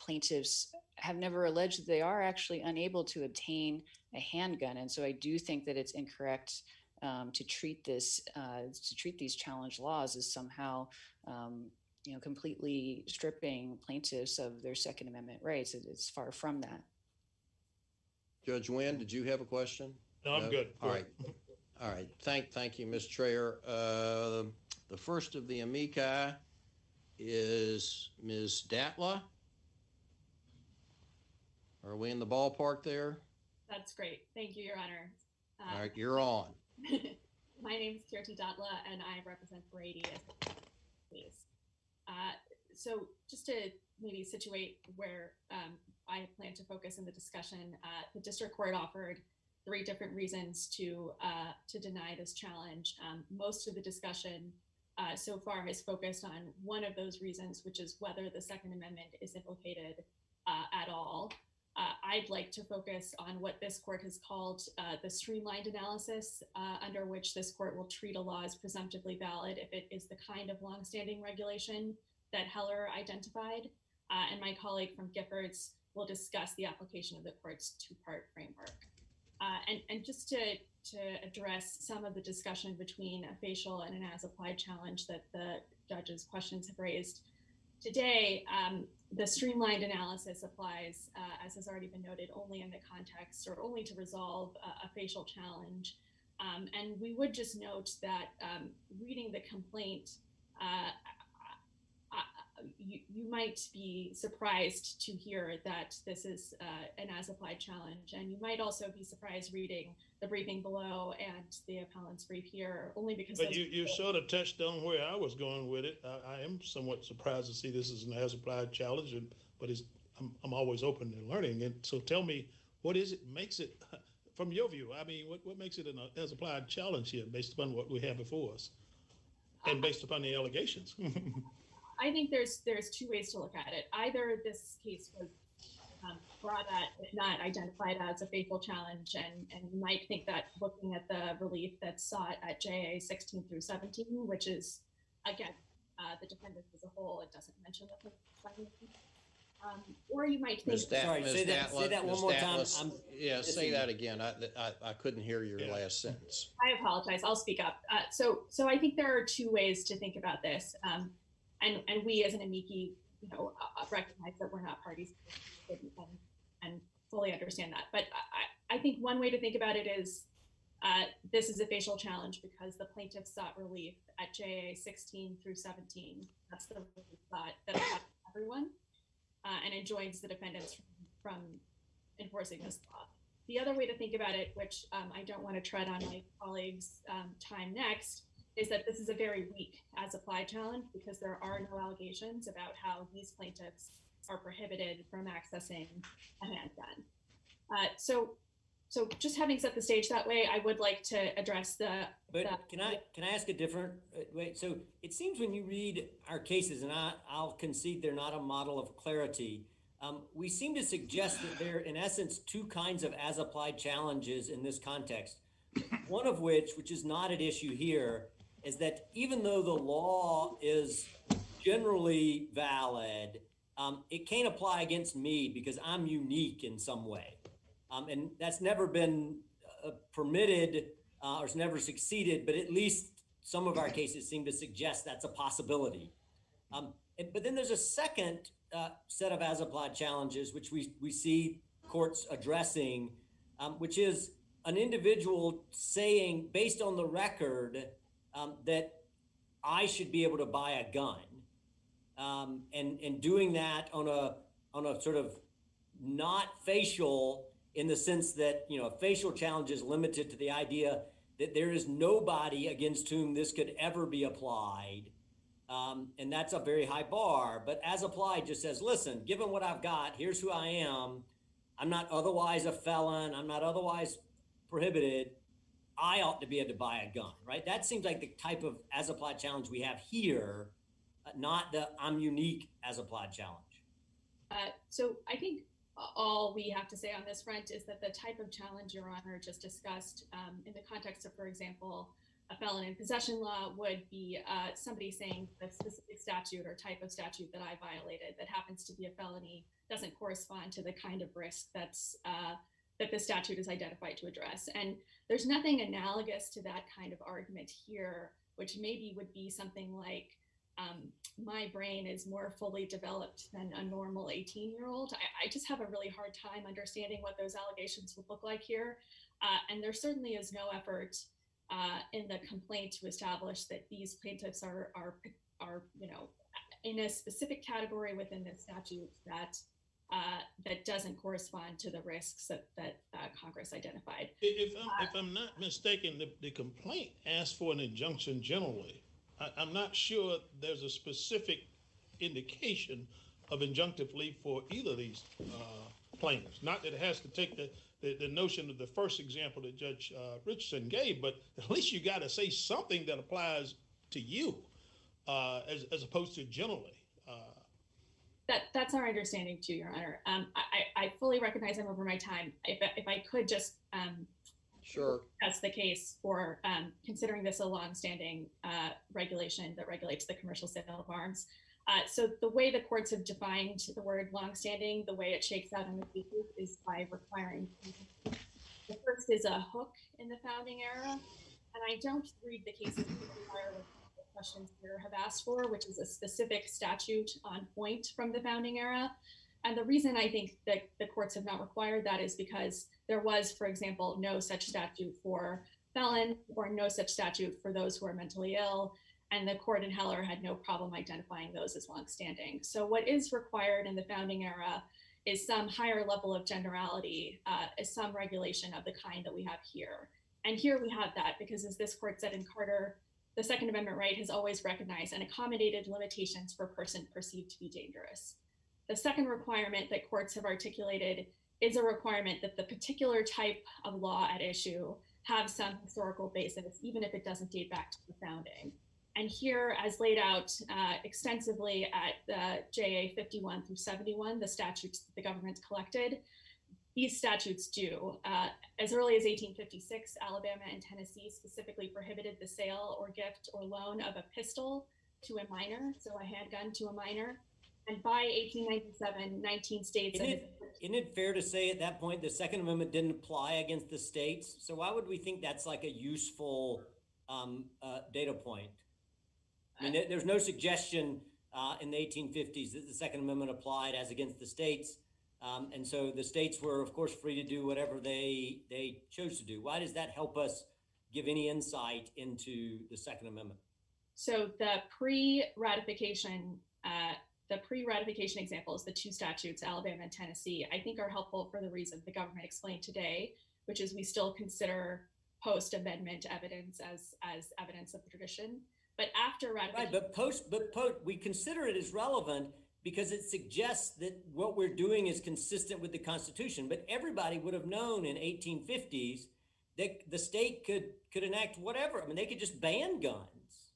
G: Plaintiffs have never alleged that they are actually unable to obtain a handgun, and so I do think that it's incorrect to treat these challenge laws as somehow completely stripping plaintiffs of their Second Amendment rights. It's far from that.
C: Judge Wynn, did you have a question?
E: No, I'm good.
C: All right. All right. Thank you, Ms. Trayer. The first of the amici is Ms. Datla. Are we in the ballpark there?
H: That's great. Thank you, Your Honor.
C: All right, you're on.
H: My name is Kirti Datla, and I represent Brady as a case. So just to maybe situate where I plan to focus in the discussion, the district court offered 3 different reasons to deny this challenge. Most of the discussion so far has focused on one of those reasons, which is whether the Second Amendment is implicated at all. I'd like to focus on what this court has called the streamlined analysis, under which this court will treat a law as presumptively valid if it is the kind of longstanding regulation that Heller identified. And my colleague from Giffords will discuss the application of the court's 2-part framework. And just to address some of the discussion between a facial and an as-applied challenge that the judge's questions have raised today, the streamlined analysis applies, as has already been noted, only in the context or only to resolve a facial challenge. And we would just note that reading the complaint, you might be surprised to hear that this is an as-applied challenge. And you might also be surprised reading the briefing below and the appellant's brief here, only because—
E: But you sort of touched on where I was going with it. I am somewhat surprised to see this as an as-applied challenge, but I'm always open to learning. And so tell me, what is it makes it, from your view, I mean, what makes it an as-applied challenge here based upon what we have before us and based upon the allegations?
H: I think there's 2 ways to look at it. Either this case was brought at, not identified as a facial challenge, and you might think that looking at the relief that's sought at JA 16 through 17, which is, again, the defendants as a whole, it doesn't mention the or you might think—
F: Sorry, say that one more time.
C: Say that again. I couldn't hear your last sentence.
H: I apologize. I'll speak up. So I think there are 2 ways to think about this. And we as an amici, recognize that we're not parties and fully understand that. But I think one way to think about it is this is a facial challenge because the plaintiff sought relief at JA 16 through 17. That's the relief sought that applies to everyone and enjoins the defendants from enforcing this law. The other way to think about it, which I don't want to tread on my colleagues' time next, is that this is a very weak as-applied challenge because there are no allegations about how these plaintiffs are prohibited from accessing a handgun. So just having set the stage that way, I would like to address the—
F: But can I ask a different way? So it seems when you read our cases, and I'll concede they're not a model of clarity, we seem to suggest that there are, in essence, 2 kinds of as-applied challenges in this context. One of which is not at issue here, is that even though the law is generally valid, it can't apply against me because I'm unique in some way. And that's never been permitted or it's never succeeded, but at least some of our cases seem to suggest that's a possibility. But then there's a second set of as-applied challenges, which we see courts addressing, which is an individual saying, based on the record, that I should be able to buy a gun, and doing that on a sort of not facial, in the sense that a facial challenge is limited to the idea that there is nobody against whom this could ever be applied, and that's a very high bar. But as applied just says, listen, given what I've got, here's who I am. I'm not otherwise a felon. I'm not otherwise prohibited. I ought to be able to buy a gun, right? That seems like the type of as-applied challenge we have here, not the I'm unique as-applied challenge.
H: So I think all we have to say on this front is that the type of challenge Your Honor just discussed in the context of, for example, a felon in possession law would be somebody saying the specific statute or type of statute that I violated that happens to be a felony doesn't correspond to the kind of risk that's that the statute is identified to address. And there's nothing analogous to that kind of argument here, which maybe would be something like my brain is more fully developed than a normal 18-year-old. I just have a really hard time understanding what those allegations would look like here. And there certainly is no effort in the complaint to establish that these plaintiffs are in a specific category within the statute that doesn't correspond to the risks that Congress identified.
E: If I'm not mistaken, the complaint asks for an injunction generally. I'm not sure there's a specific indication of injunctive relief for either of these plaintiffs. Not that it has to take the notion of the first example that Judge Richardson gave, but at least you got to say something that applies to you as opposed to generally.
H: That's our understanding too, Your Honor. I fully recognize I'm over my time. If I could just
C: Sure.
H: That's the case for considering this a longstanding regulation that regulates the commercial sale of arms. So the way the courts have defined the word longstanding, the way it shakes out in the cases is by requiring. The first is a hook in the founding era, and I don't read the cases to require what the questions here have asked for, which is a specific statute on point from the founding era. And the reason I think that the courts have not required that is because there was, for example, no such statute for felons or no such statute for those who are mentally ill. And the court in Heller had no problem identifying those as longstanding. So what is required in the founding era is some higher level of generality, is some regulation of the kind that we have here. And here we have that because, as this court said in Carter, the Second Amendment right has always recognized and accommodated limitations for a person perceived to be dangerous. The second requirement that courts have articulated is a requirement that the particular type of law at issue have some historical basis, even if it doesn't date back to the founding. And here, as laid out extensively at JA 51 through 71, the statutes that the government collected, these statutes do. As early as 1856, Alabama and Tennessee specifically prohibited the sale or gift or loan of a pistol to a minor, so a handgun to a minor. And by 1897, 19 states.
F: Isn't it fair to say at that point the Second Amendment didn't apply against the states? So why would we think that's like a useful data point? I mean, there's no suggestion in the 1850s that the Second Amendment applied as against the states. And so the states were, of course, free to do whatever they chose to do. Why does that help us give any insight into the Second Amendment?
H: So the pre-ratification examples, the two statutes, Alabama and Tennessee, I think are helpful for the reason the government explained today, which is we still consider post-amendment evidence as evidence of the tradition. But after ratification,
F: right? But we consider it as relevant because it suggests that what we're doing is consistent with the Constitution. But everybody would have known in 1850s that the state could enact whatever. I mean, they could just ban guns,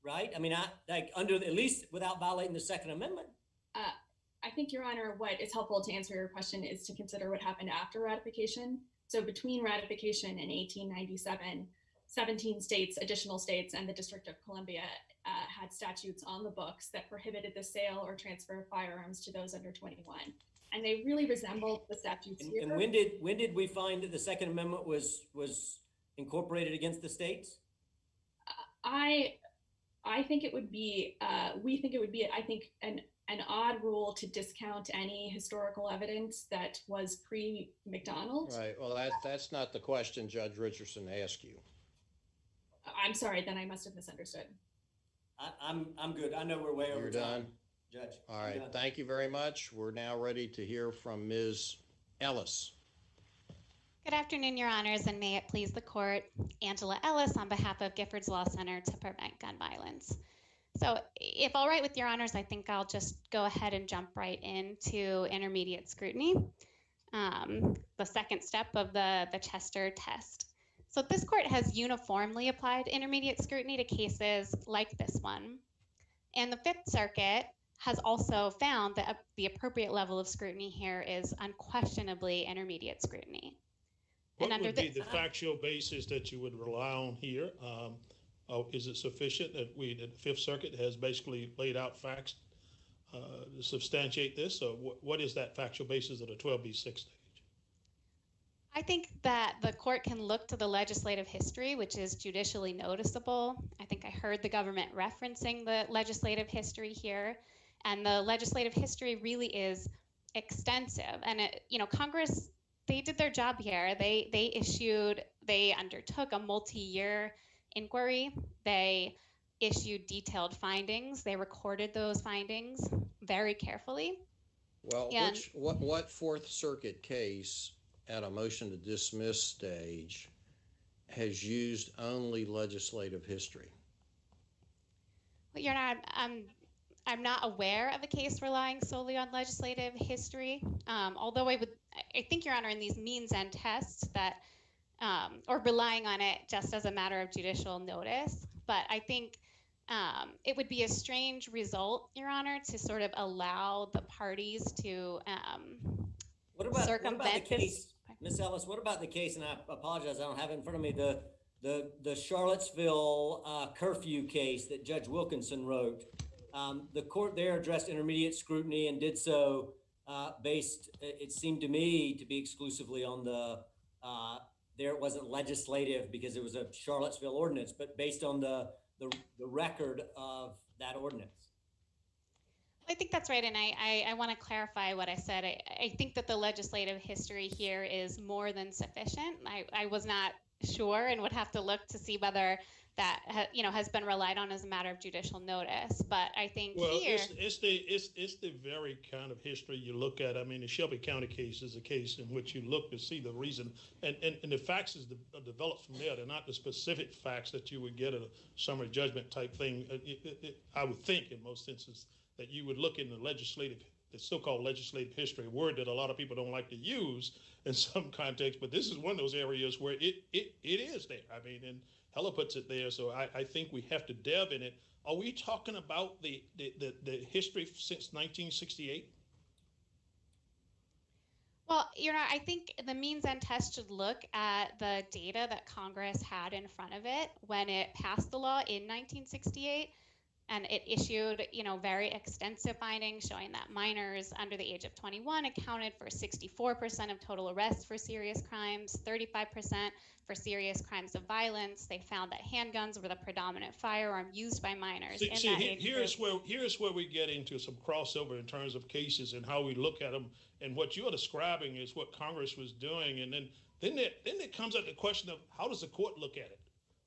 F: right? I mean, at least without violating the Second Amendment.
H: I think, Your Honor, what is helpful to answer your question is to consider what happened after ratification. So between ratification in 1897, 17 states, additional states, and the District of Columbia had statutes on the books that prohibited the sale or transfer of firearms to those under 21. And they really resembled the statutes here.
F: And when did we find that the Second Amendment was incorporated against the states?
H: I think it would be, we think it would be, I think, an odd rule to discount any historical evidence that was pre-McDonald.
C: Right. Well, that's not the question Judge Richardson asked you.
H: I'm sorry, then I must have misunderstood.
F: I'm good. I know we're way over
C: You're
F: time.
C: done?
F: Judge.
C: All right. Thank you very much. We're now ready to hear from Ms. Ellis.
I: Good afternoon, Your Honors, and may it please the court. Angela Ellis on behalf of Giffords Law Center to Prevent Gun Violence. So if all right with Your Honors, I think I'll just go ahead and jump right into intermediate scrutiny, the second step of the Chester test. So this court has uniformly applied intermediate scrutiny to cases like this one. And the Fifth Circuit has also found that the appropriate level of scrutiny here is unquestionably intermediate scrutiny.
E: What would be the factual basis that you would rely on here? Is it sufficient that the Fifth Circuit has basically laid out facts to substantiate this? Or what is that factual basis of the 12B6 stage?
I: I think that the court can look to the legislative history, which is judicially noticeable. I think I heard the government referencing the legislative history here, and the legislative history really is extensive. And Congress, they did their job here. They undertook a multi-year inquiry. They issued detailed findings. They recorded those findings very carefully.
C: Well,
I: And
C: what Fourth Circuit case at a motion to dismiss stage has used only legislative history?
I: Well, I'm not aware of a case relying solely on legislative history. Although I think, Your Honor, in these means and tests that, or relying on it just as a matter of judicial notice. But I think it would be a strange result, Your Honor, to sort of allow the parties to circumvent
F: the case, Ms. Ellis? What about the case? And I apologize, I don't have it in front of me. The Charlottesville curfew case that Judge Wilkinson wrote. The court there addressed intermediate scrutiny and did so based, it seemed to me, to be exclusively on there it wasn't legislative because it was a Charlottesville ordinance, but based on the record of that ordinance.
I: I think that's right, and I want to clarify what I said. I think that the legislative history here is more than sufficient. I was not sure and would have to look to see whether that has been relied on as a matter of judicial notice. But I think here
E: it's the very kind of history you look at. I mean, the Shelby County case is a case in which you look to see the reason, and the facts is developed from there. They're not the specific facts that you would get at a summary judgment type thing. I would think in most instances that you would look in the so-called legislative history, a word that a lot of people don't like to use in some context, but this is one of those areas where it is there. I mean, and Hella puts it there, so I think we have to delve in it. Are we talking about the history since 1968?
I: Well, I think the means and test should look at the data that Congress had in front of it when it passed the law in 1968. And it issued, very extensive findings showing that minors under the age of 21 accounted for 64% of total arrests for serious crimes, 35% for serious crimes of violence. They found that handguns were the predominant firearm used by minors.
E: Here's where we get into some crossover in terms of cases and how we look at them. And what you're describing is what Congress was doing. And then it comes up the question of how does the court look at it?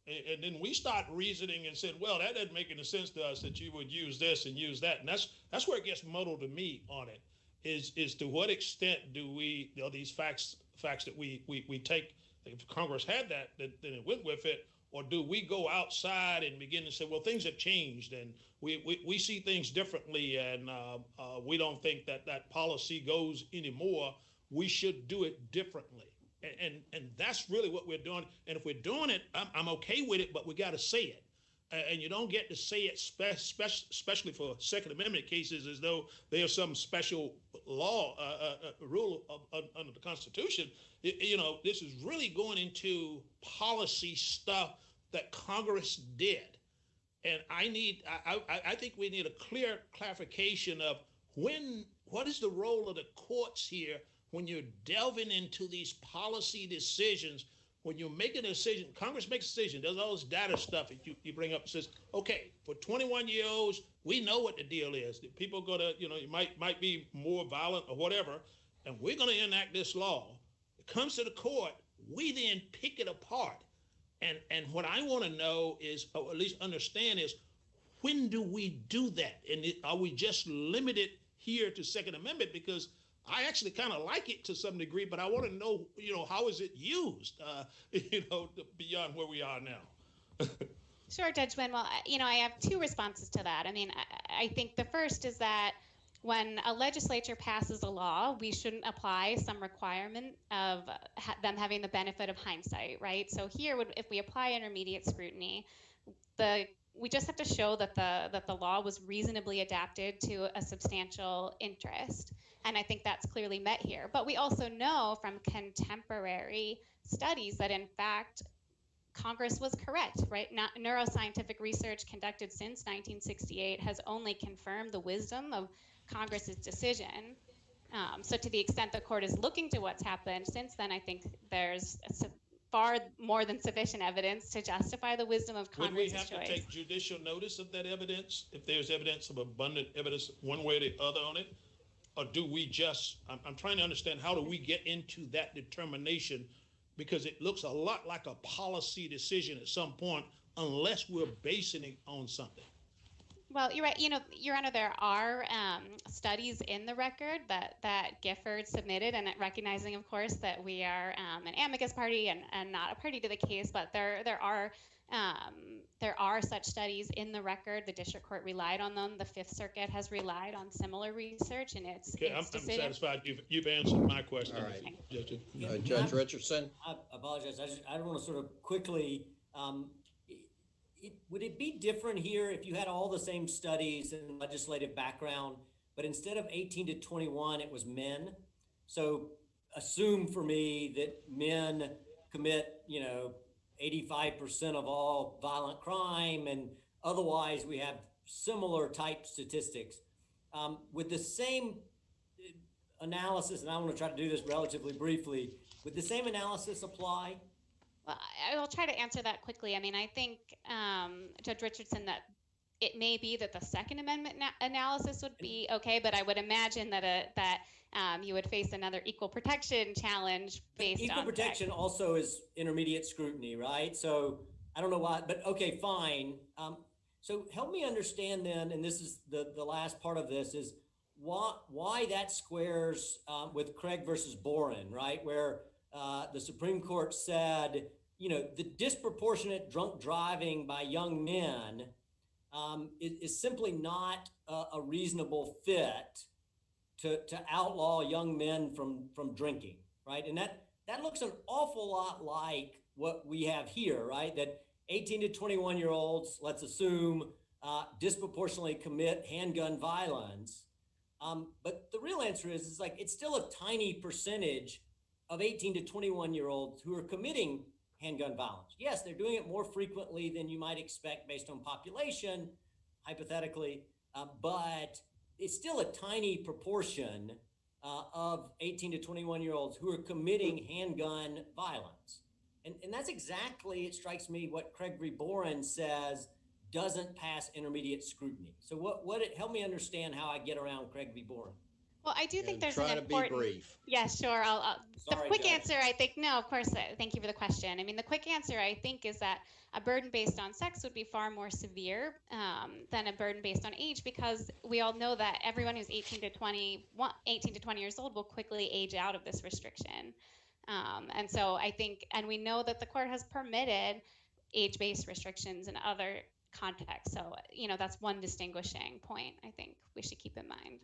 E: And then we start reasoning and said, well, that doesn't make any sense to us that you would use this and use that. And that's where it gets muddled to me on it, is to what extent do we, these facts that we take, if Congress had that, then it went with it, or do we go outside and begin to say, well, things have changed and we see things differently and we don't think that policy goes anymore. We should do it differently. And that's really what we're doing. And if we're doing it, I'm okay with it, but we got to say it. And you don't get to say it, especially for Second Amendment cases, as though there's some special law rule under the Constitution. This is really going into policy stuff that Congress did. And I think we need a clear clarification of what is the role of the courts here when you're delving into these policy decisions. When you're making a decision, Congress makes a decision, there's all this data stuff that you bring up and says, okay, for 21-year-olds, we know what the deal is. That people go to, you might be more violent or whatever, and we're going to enact this law. It comes to the court, we then pick it apart. And what I want to know is, or at least understand is, when do we do that? And are we just limited here to Second Amendment? Because I actually kind of like it to some degree, but I want to know, how is it used, beyond where we are now.
I: Sure, Judge Wynn. Well, I have two responses to that. I mean, I think the first is that when a legislature passes a law, we shouldn't apply some requirement of them having the benefit of hindsight, right? So here, if we apply intermediate scrutiny, we just have to show that the law was reasonably adapted to a substantial interest. And I think that's clearly met here. But we also know from contemporary studies that, in fact, Congress was correct, right? Neuroscientific research conducted since 1968 has only confirmed the wisdom of Congress's decision. So to the extent the court is looking to what's happened since then, I think there's far more than sufficient evidence to justify the wisdom of Congress's choice.
E: Would we have to take judicial notice of that evidence if there's evidence of abundant evidence one way or the other on it? Or do we just, I'm trying to understand, how do we get into that determination? Because it looks a lot like a policy decision at some point, unless we're basing it on something.
I: Well, you're right. You know, Your Honor, there are studies in the record that Gifford submitted, and recognizing, of course, that we are an amicus party and not a party to the case, but there are such studies in the record. The district court relied on them. The Fifth Circuit has relied on similar research in its
E: Okay, I'm
I: decision.
E: satisfied you've answered my question.
C: All right.
E: Judge,
C: Judge Richardson?
F: I apologize. I don't want to sort of quickly, would it be different here if you had all the same studies and legislative background, but instead of 18 to 21, it was men? So assume for me that men commit, 85% of all violent crime, and otherwise we have similar type statistics. With the same analysis, and I want to try to do this relatively briefly, would the same analysis apply?
I: Well, I will try to answer that quickly. I mean, I think, Judge Richardson, that it may be that the Second Amendment analysis would be okay, but I would imagine that you would face another equal protection challenge based on
F: equal protection also is intermediate scrutiny, right? So I don't know why, but okay, fine. So help me understand then, and this is the last part of this, is why that squares with Craig versus Boren, right? Where the Supreme Court said, the disproportionate drunk driving by young men is simply not a reasonable fit to outlaw young men from drinking, right? And that looks an awful lot like what we have here, right? That 18 to 21-year-olds, let's assume, disproportionately commit handgun violence. But the real answer is like, it's still a tiny percentage of 18 to 21-year-olds who are committing handgun violence. Yes, they're doing it more frequently than you might expect based on population, hypothetically, but it's still a tiny proportion of 18 to 21-year-olds who are committing handgun violence. And that's exactly, it strikes me, what Craig v. Boren says doesn't pass intermediate scrutiny. So help me understand how I get around Craig v. Boren.
I: Well, I do think there's an important.
C: Try to be brief.
I: Yeah, sure. The
F: Sorry,
I: quick
F: Judge.
I: answer, I think, no, of course. Thank you for the question. I mean, the quick answer, I think, is that a burden based on sex would be far more severe than a burden based on age, because we all know that everyone who's 18 to 20 years old will quickly age out of this restriction. And so I think, and we know that the court has permitted age-based restrictions in other contexts. So, that's one distinguishing point I think we should keep in mind.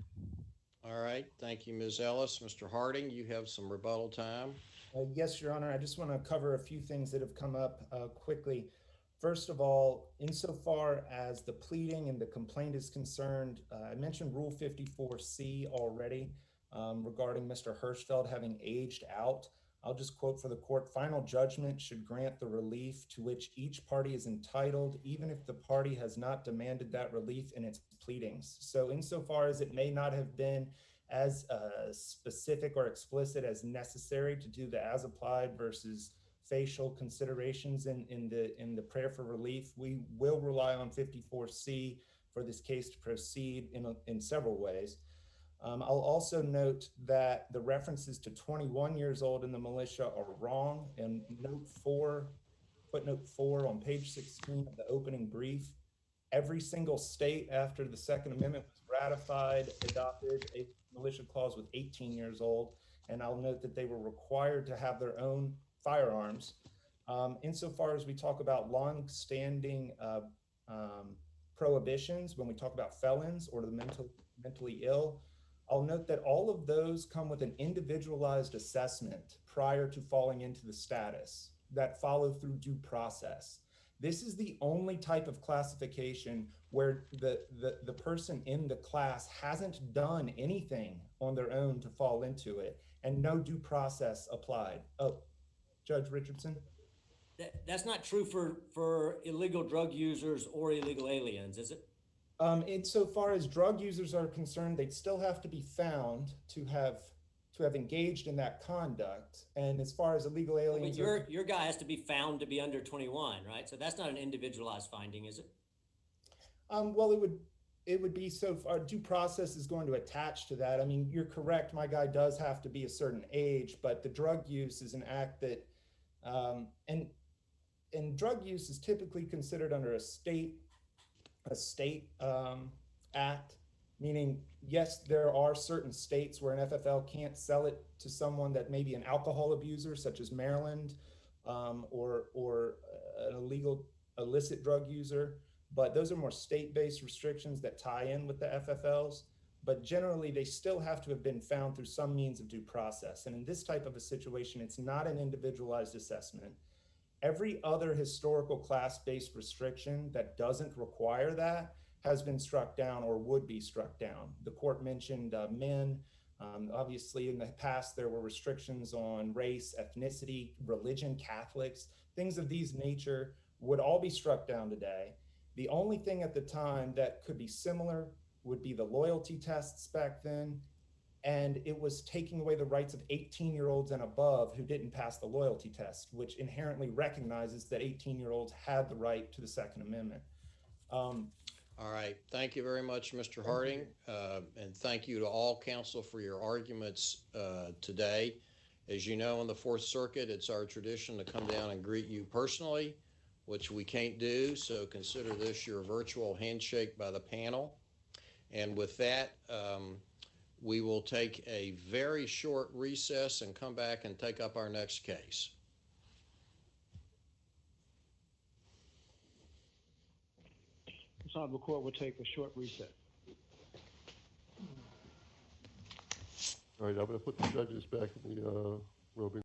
C: All right. Thank you, Ms. Ellis. Mr. Harding, you have some rebuttal time.
D: Yes, Your Honor. I just want to cover a few things that have come up quickly. First of all, insofar as the pleading and the complaint is concerned, I mentioned Rule 54C already regarding Mr. Hirschfeld having aged out. I'll just quote for the court: final judgment should grant the relief to which each party is entitled, even if the party has not demanded that relief in its pleadings. So insofar as it may not have been as specific or explicit as necessary to do the as applied versus facial considerations in the prayer for relief, we will rely on 54C for this case to proceed in several ways. I'll also note that the references to 21 years old in the militia are wrong. And footnote 4 on page 16 of the opening brief, every single state after the Second Amendment was ratified adopted a militia clause with 18 years old. And I'll note that they were required to have their own firearms. Insofar as we talk about long-standing prohibitions, when we talk about felons or the mentally ill, I'll note that all of those come with an individualized assessment prior to falling into the status that follow through due process. This is the only type of classification where the person in the class hasn't done anything on their own to fall into it, and no due process applied. Oh, Judge Richardson?
F: That's not true for illegal drug users or illegal aliens, is it?
D: Insofar as drug users are concerned, they'd still have to be found to have engaged in that conduct. And as far as illegal aliens,
F: but your guy has to be found to be under 21, right? So that's not an individualized finding, is it?
D: Well, it would be, so our due process is going to attach to that. I mean, you're correct. My guy does have to be a certain age, but the drug use is an act that, and drug use is typically considered under a state act, meaning, yes, there are certain states where an FFL can't sell it to someone that may be an alcohol abuser, such as Maryland, or an illegal illicit drug user. But those are more state-based restrictions that tie in with the FFLs. But generally, they still have to have been found through some means of due process. And in this type of a situation, it's not an individualized assessment. Every other historical class-based restriction that doesn't require that has been struck down or would be struck down. The court mentioned men. Obviously, in the past, there were restrictions on race, ethnicity, religion, Catholics, things of these nature would all be struck down today. The only thing at the time that could be similar would be the loyalty tests back then. And it was taking away the rights of 18-year-olds and above who didn't pass the loyalty test, which inherently recognizes that 18-year-olds had the right to the Second Amendment.
C: All right. Thank you very much, Mr. Harding. And thank you to all counsel for your arguments today. As you know, in the Fourth Circuit, it's our tradition to come down and greet you personally, which we can't do. So consider this your virtual handshake by the panel. And with that, we will take a very short recess and come back and take up our next case.
A: This honorable court will take a short recess.
B: All right, I'm going to put the judges back in the roving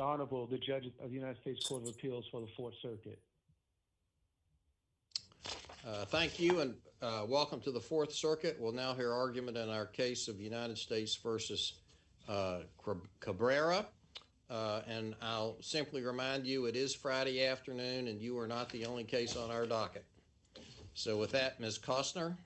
A: Honorable, the judges of the United States Court of Appeals for the Fourth Circuit.
C: Thank you, and welcome to the Fourth Circuit. We'll now hear argument in our case of United States versus Cabrera. And I'll simply remind you, it is Friday afternoon, and you are not the only case on our docket. So with that, Ms. Costner.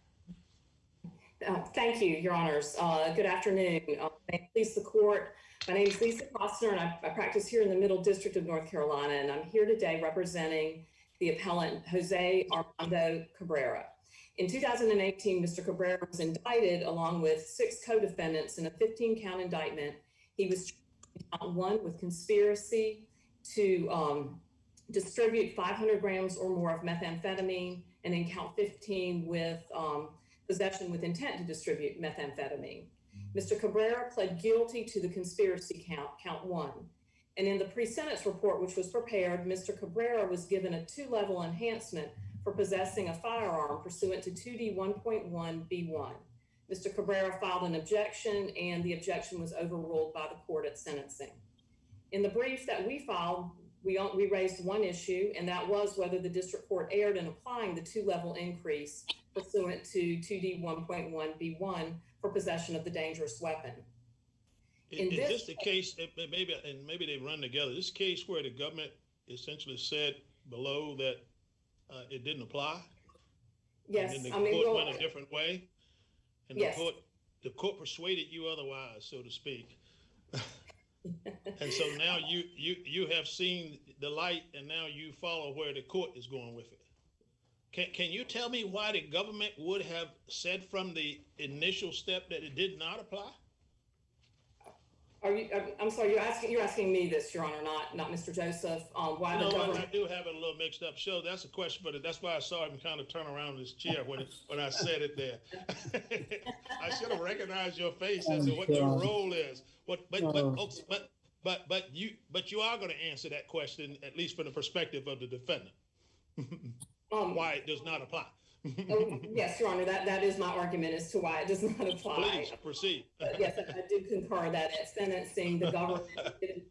J: Thank you, Your Honors. Good afternoon. May it please the court. My name is Lisa Costner, and I practice here in the Middle District of North Carolina, and I'm here today representing the appellant Jose Armando Cabrera. In 2018, Mr. Cabrera was indicted along with 6 co-defendants in a 15-count indictment. He was charged in count 1 with conspiracy to distribute 500 grams or more of methamphetamine, and in count 15 with possession with intent to distribute methamphetamine. Mr. Cabrera pled guilty to the conspiracy count 1. And in the pre-sentence report, which was prepared, Mr. Cabrera was given a 2-level enhancement for possessing a firearm pursuant to 2D 1.1B1. Mr. Cabrera filed an objection, and the objection was overruled by the court at sentencing. In the brief that we filed, we raised one issue, and that was whether the district court erred in applying the 2-level increase pursuant to 2D 1.1B1 for possession of the dangerous weapon.
E: Is this the case, maybe they run together, this case where the government essentially said below that it didn't apply?
J: Yes.
E: And then the court went a different way? And
J: yes.
E: the court persuaded you otherwise, so to speak. And so now you have seen the light, and now you follow where the court is going with it. Can you tell me why the government would have said from the initial step that it did not apply?
J: I'm sorry, you're asking me this, Your Honor, not Mr. Joseph. Why the government?
E: I do have it a little mixed up. So that's a question, but that's why I saw him kind of turn around in his chair when I said it there. I should have recognized your face as to what your role is. But you are going to answer that question, at least from the perspective of the defendant. Why it does not apply.
J: Yes, Your Honor, that is my argument as to why it does not apply.
E: Please proceed.
J: Yes, I do concur that at sentencing, the government didn't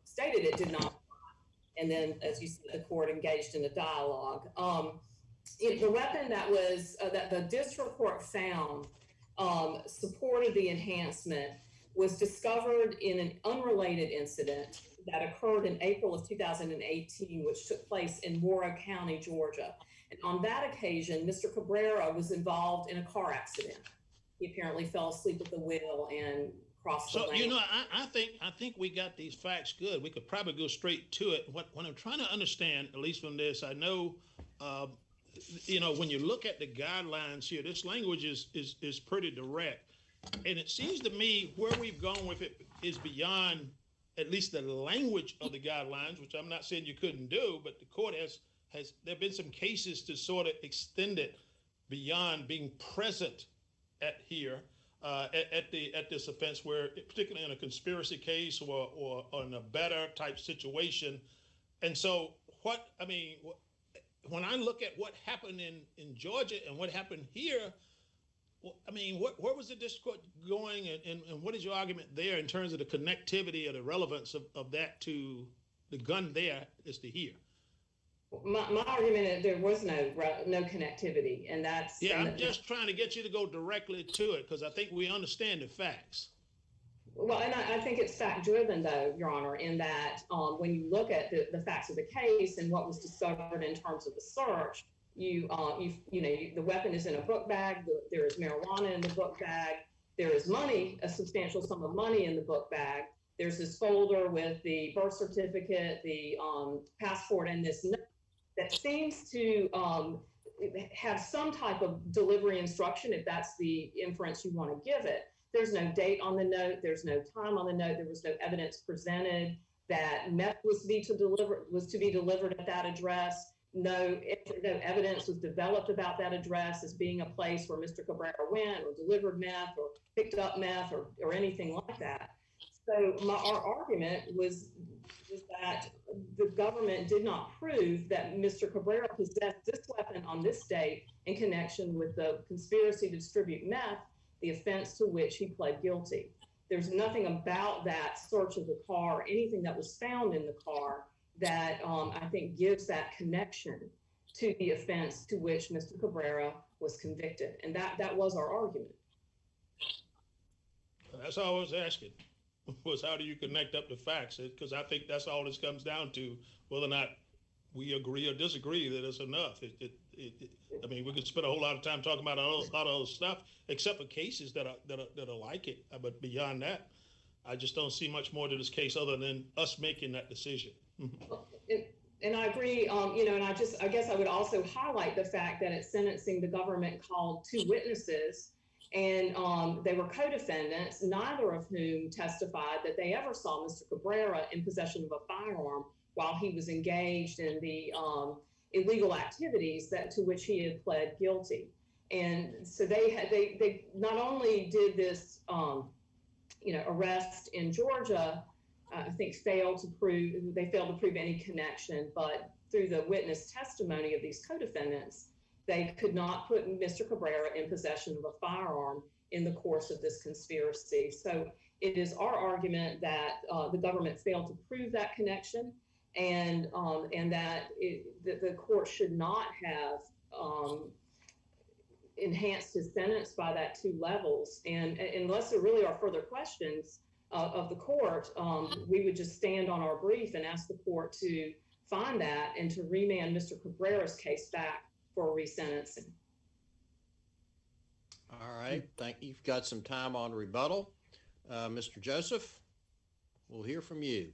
J: stated it did not apply. And then, as you said, the court engaged in a dialogue. The weapon that was that the district court found supported the enhancement was discovered in an unrelated incident that occurred in April of 2018, which took place in Morrow County, Georgia. And on that occasion, Mr. Cabrera was involved in a car accident. He apparently fell asleep at the wheel and crossed the lane.
E: So, you know, I think we got these facts good. We could probably go straight to it. What I'm trying to understand, at least from this, I know, you know, when you look at the guidelines here, this language is pretty direct. And it seems to me where we've gone with it is beyond at least the language of the guidelines, which I'm not saying you couldn't do, but the court has there have been some cases to sort of extend it beyond being present at here at this offense, where particularly in a conspiracy case or in a better type situation. And so when I look at what happened in Georgia and what happened here, I mean, where was the district court going, and what is your argument there in terms of the connectivity or the relevance of that to the gun there as to here?
J: My argument is there was no connectivity, and that's...
E: Yeah, I'm just trying to get you to go directly to it, because I think we understand the facts.
J: Well, and I think it's fact-driven, though, Your Honor, in that when you look at the facts of the case and what was discovered in terms of the search, the weapon is in a book bag. There is marijuana in the book bag. There is money, a substantial sum of money in the book bag. There's this folder with the birth certificate, the passport, and this note that seems to have some type of delivery instruction, if that's the inference you want to give it. There's no date on the note. There's no time on the note. There was no evidence presented that meth was to be delivered at that address. No evidence was developed about that address as being a place where Mr. Cabrera went or delivered meth or picked up meth or anything like that. So our argument was that the government did not prove that Mr. Cabrera possessed this weapon on this date in connection with the conspiracy to distribute meth, the offense to which he pled guilty. There's nothing about that search of the car, anything that was found in the car that I think gives that connection to the offense to which Mr. Cabrera was convicted. And that was our argument.
E: That's all I was asking, was how do you connect up the facts? Because I think that's all this comes down to, whether or not we agree or disagree that it's enough. I mean, we could spend a whole lot of time talking about a lot of other stuff, except for cases that are like it. But beyond that, I just don't see much more to this case other than us making that decision.
J: And I agree, and I guess I would also highlight the fact that at sentencing, the government called 2 witnesses, and they were co-defendants, neither of whom testified that they ever saw Mr. Cabrera in possession of a firearm while he was engaged in the illegal activities to which he had pled guilty. And so they not only did this, arrest in Georgia, I think failed to prove any connection, but through the witness testimony of these co-defendants, they could not put Mr. Cabrera in possession of a firearm in the course of this conspiracy. So it is our argument that the government failed to prove that connection, and that the court should not have enhanced his sentence by that 2 levels. And unless there really are further questions of the court, we would just stand on our brief and ask the court to find that and to remand Mr. Cabrera's case back for resentencing.
C: All right, thank you. You've got some time on rebuttal. Mr. Joseph, we'll hear from you.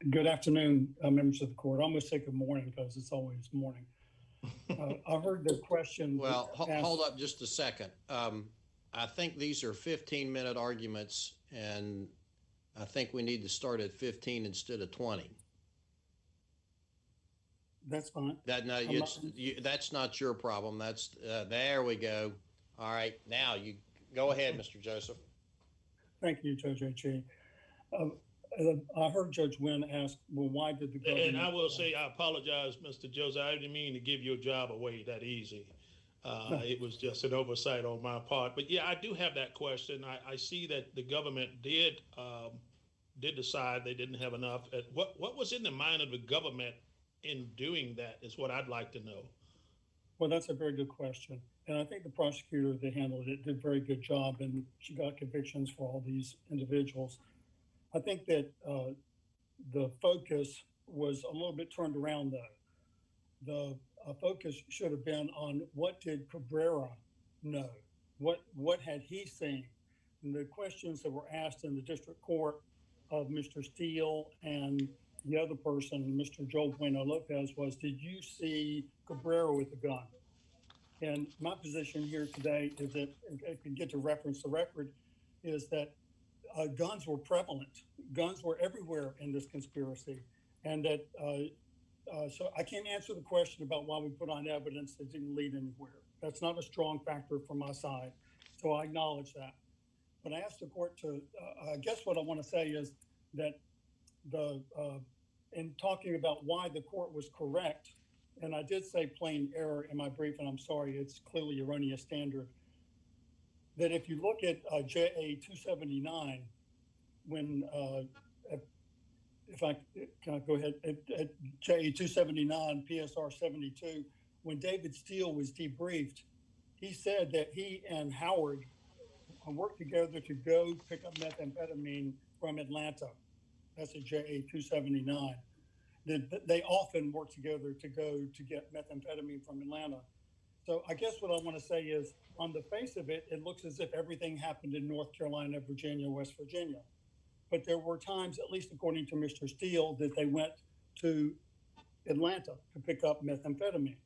K: Good afternoon, members of the court. I almost say good morning because it's always morning. I heard the question.
C: Well, hold up just a second. I think these are 15-minute arguments, and I think we need to start at 15 instead of 20.
K: That's fine.
C: That's not your problem. That's there we go. All right, now you go ahead, Mr. Joseph.
K: Thank you, Judge H.E. I heard Judge Wynn ask, well, why did the government...
E: And I will say, I apologize, Mr. Joseph. I didn't mean to give your job away that easy. It was just an oversight on my part. But yeah, I do have that question. I see that the government did decide they didn't have enough. What was in the mind of the government in doing that is what I'd like to know.
K: Well, that's a very good question. And I think the prosecutor that handled it did a very good job, and she got convictions for all these individuals. I think that the focus was a little bit turned around, though. The focus should have been on what did Cabrera know? What had he seen? And the questions that were asked in the district court of Mr. Steele and the other person, Mr. Joel Bueno Lopez, was, did you see Cabrera with a gun? And my position here today is that, if I can get to reference the record, is that guns were prevalent. Guns were everywhere in this conspiracy. And that, so I can't answer the question about why we put on evidence that didn't lead anywhere. That's not a strong factor from my side. So I acknowledge that. But I asked the court to, I guess what I want to say is that in talking about why the court was correct, and I did say plain error in my brief, and I'm sorry, it's clearly erroneous standard, that if you look at JA 279, when, if I can I go ahead, at JA 279, PSR 72, when David Steele was debriefed, he said that he and Howard worked together to go pick up methamphetamine from Atlanta. That's at JA 279. They often work together to go to get methamphetamine from Atlanta. So I guess what I want to say is, on the face of it, it looks as if everything happened in North Carolina, Virginia, West Virginia. But there were times, at least according to Mr. Steele, that they went to Atlanta to pick up methamphetamine.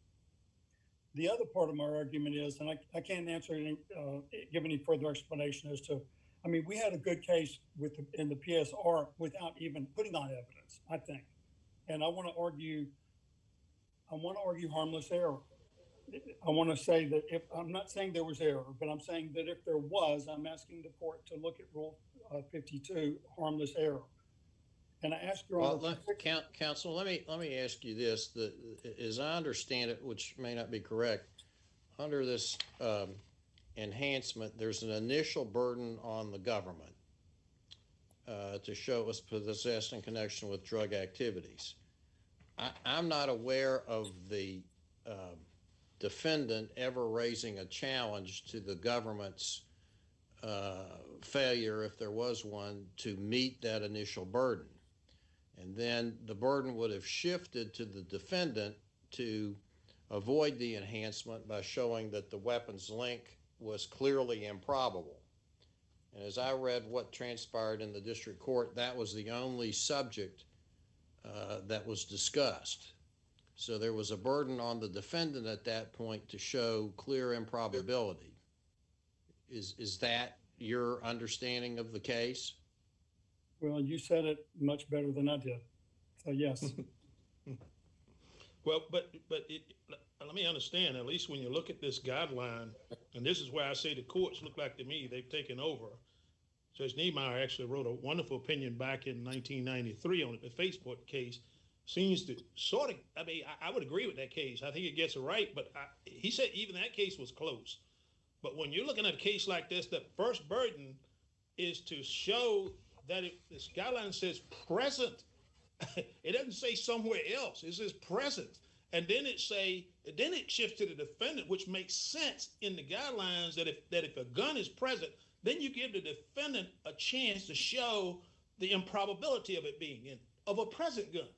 K: The other part of my argument is, and I can't answer any, give any further explanation as to, I mean, we had a good case in the PSR without even putting on evidence, I think. And I want to argue harmless error. I want to say that if, I'm not saying there was error, but I'm saying that if there was, I'm asking the court to look at Rule 52, harmless error. And I ask your Honor,
C: counsel, let me ask you this: as I understand it, which may not be correct, under this enhancement, there's an initial burden on the government to show it was possessed in connection with drug activities. I'm not aware of the defendant ever raising a challenge to the government's failure, if there was one, to meet that initial burden. And then the burden would have shifted to the defendant to avoid the enhancement by showing that the weapons link was clearly improbable. And as I read what transpired in the district court, that was the only subject that was discussed. So there was a burden on the defendant at that point to show clear improbability. Is that your understanding of the case?
K: Well, you said it much better than I did. So yes.
E: Well, but let me understand, at least when you look at this guideline, and this is where I say the courts look like to me, they've taken over. Judge Niemeyer actually wrote a wonderful opinion back in 1993 on the Facebook case. Seems to sort of, I mean, I would agree with that case. I think it gets it right, but he said even that case was close. But when you're looking at a case like this, the first burden is to show that this guideline says present. It doesn't say somewhere else. It says present. And then it shifts to the defendant, which makes sense in the guidelines that if a gun is present, then you give the defendant a chance to show the improbability of it being of a present gun.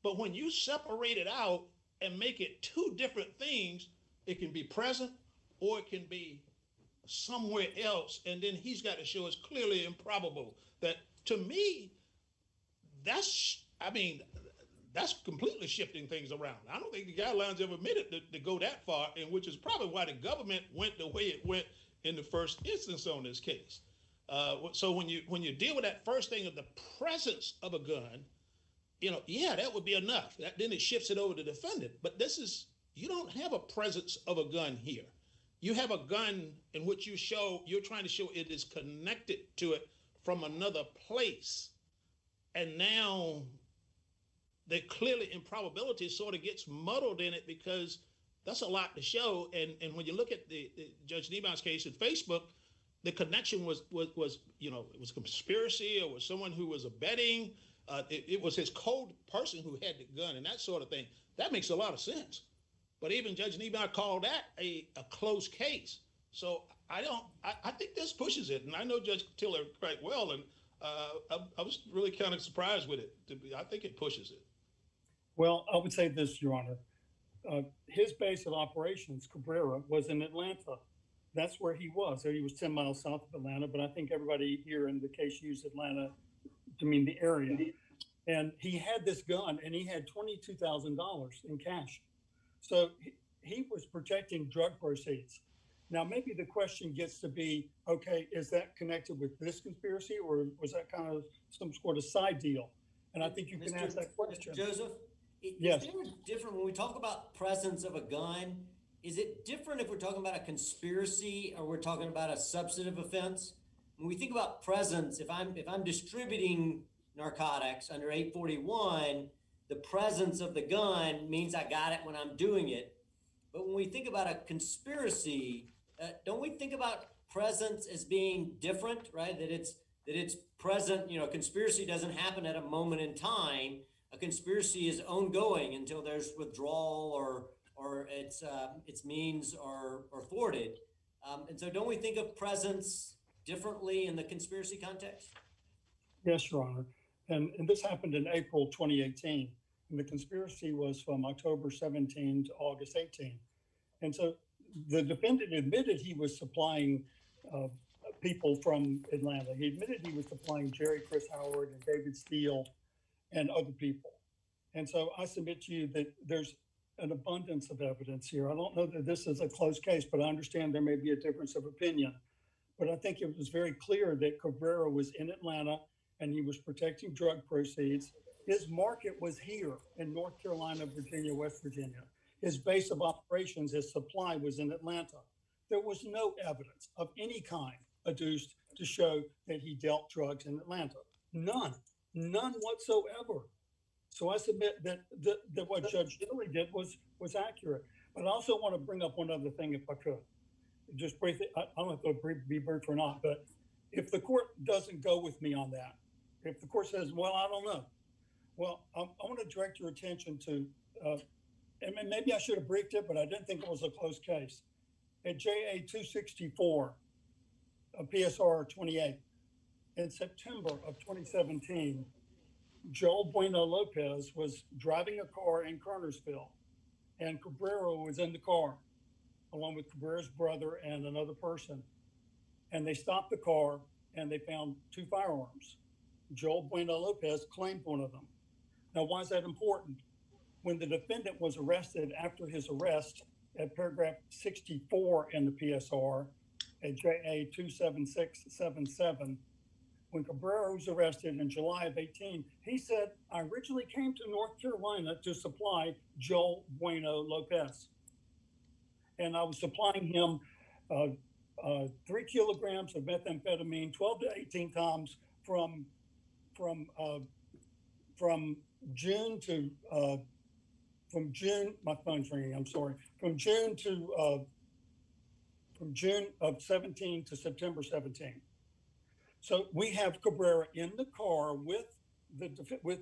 E: But when you separate it out and make it two different things, it can be present or it can be somewhere else. And then he's got to show it's clearly improbable. That, to me, that's completely shifting things around. I don't think the guidelines ever made it to go that far, and which is probably why the government went the way it went in the first instance on this case. So when you deal with that first thing of the presence of a gun, that would be enough. Then it shifts it over to the defendant. But you don't have a presence of a gun here. You have a gun in which you're trying to show it is connected to it from another place. And now the clearly improbability sort of gets muddled in it because that's a lot to show. And when you look at the Judge Niemeyer's case in Facebook, the connection was it was a conspiracy, or was someone who was abetting. It was his co-person who had the gun and that sort of thing. That makes a lot of sense. But even Judge Niemeyer called that a close case. So I think this pushes it. And I know Judge Tiller quite well, and I was really kind of surprised with it. I think it pushes it.
K: Well, I would say this, Your Honor. His base of operations, Cabrera, was in Atlanta. That's where he was. So he was 10 miles south of Atlanta, but I think everybody here in the case used Atlanta to mean the area. And he had this gun, and he had $22,000 in cash. So he was protecting drug proceeds. Now, maybe the question gets to be, okay, is that connected with this conspiracy, or was that kind of some sort of side deal? And I think you can ask that question.
F: Mr. Joseph,
K: yes.
F: Is there a different, when we talk about presence of a gun, is it different if we're talking about a conspiracy or we're talking about a substantive offense? When we think about presence, if I'm distributing narcotics under 841, the presence of the gun means I got it when I'm doing it. But when we think about a conspiracy, don't we think about presence as being different, right? That it's present. Conspiracy doesn't happen at a moment in time. A conspiracy is ongoing until there's withdrawal or its means are thwarted. And so, don't we think of presence differently in the conspiracy context?
K: Yes, Your Honor. And this happened in April 2018. And the conspiracy was from October 17 to August 18. And so the defendant admitted he was supplying people from Atlanta. He admitted he was supplying Jerry Chris Howard and David Steele and other people. And so I submit to you that there's an abundance of evidence here. I don't know that this is a close case, but I understand there may be a difference of opinion. But I think it was very clear that Cabrera was in Atlanta and he was protecting drug proceeds. His market was here in North Carolina, Virginia, West Virginia. His base of operations, his supply was in Atlanta. There was no evidence of any kind adduced to show that he dealt drugs in Atlanta. None whatsoever. So I submit that what Judge Dilley did was accurate. But I also want to bring up one other thing, if I could. Just briefly, I don't know if it'll be brief or not, but if the court doesn't go with me on that, If the court says, well, I don't know. Well, I want to direct your attention to, and maybe I should have briefed it, but I didn't think it was a close case. At JA 264, PSR 28, in September of 2017, Joel Bueno Lopez was driving a car in Kernersville, and Cabrera was in the car, along with Cabrera's brother and another person. And they stopped the car, and they found 2 firearms. Joel Bueno Lopez claimed one of them. Now, why is that important? When the defendant was arrested after his arrest, at paragraph 64 in the PSR, at JA 27677, when Cabrera was arrested in July of 18, he said, I originally came to North Carolina to supply Joel Bueno Lopez. And I was supplying him 3 kilograms of methamphetamine, 12 to 18 times from June to from June. My phone's ringing. I'm sorry. From June of 17 to September 17. So we have Cabrera in the car with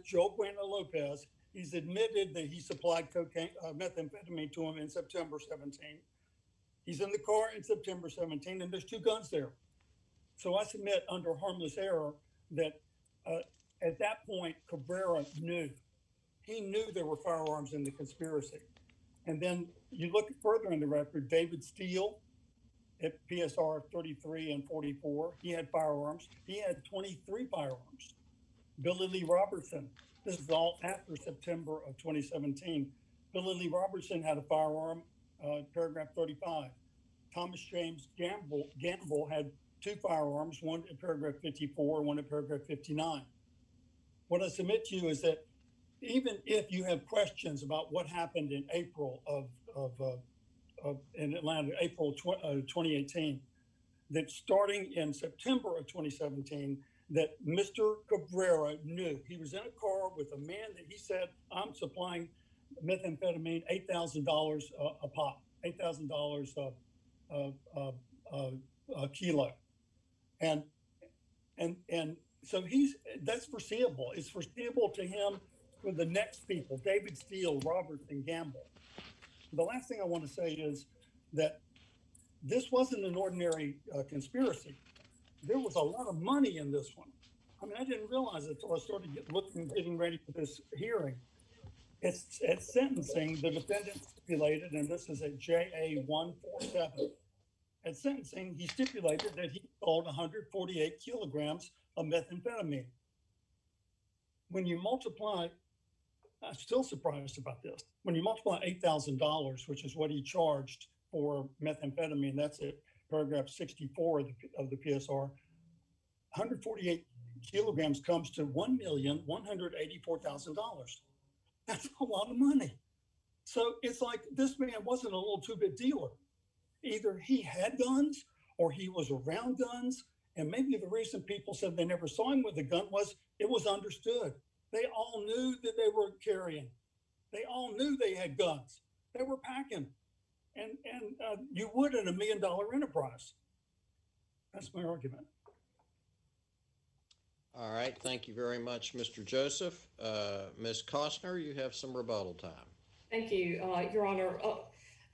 K: Joel Bueno Lopez. He's admitted that he supplied cocaine, methamphetamine to him in September 17. He's in the car in September 17, and there's 2 guns there. So I submit under harmless error that at that point, Cabrera knew. He knew there were firearms in the conspiracy. And then you look further in the record, David Steele at PSR 33 and 44, he had firearms. He had 23 firearms. Billy Lee Robertson, this is all after September of 2017. Billy Lee Robertson had a firearm, paragraph 35. Thomas James Gamble had 2 firearms, one at paragraph 54, one at paragraph 59. What I submit to you is that even if you have questions about what happened in April in Atlanta, April 2018, that starting in September of 2017, that Mr. Cabrera knew. He was in a car with a man that he said, I'm supplying methamphetamine, $8,000 a pop, $8,000 a kilo. And so that's foreseeable. It's foreseeable to him for the next people, David Steele, Roberts, and Gamble. The last thing I want to say is that this wasn't an ordinary conspiracy. There was a lot of money in this one. I mean, I didn't realize it until I started getting ready for this hearing. It's at sentencing, the defendant stipulated, and this is at JA 147. At sentencing, he stipulated that he sold 148 kilograms of methamphetamine. When you multiply, I'm still surprised about this. When you multiply $8,000, which is what he charged for methamphetamine, that's at paragraph 64 of the PSR, 148 kilograms comes to $1,184,000. That's a lot of money. So it's like this man wasn't a little two-bit dealer. Either he had guns or he was around guns. And maybe the reason people said they never saw him with a gun was it was understood. They all knew that they were carrying. They all knew they had guns. They were packing. And you would in $1 million enterprise. That's my argument.
C: All right. Thank you very much, Mr. Joseph. Ms. Costner, you have some rebuttal time.
J: Thank you, Your Honor.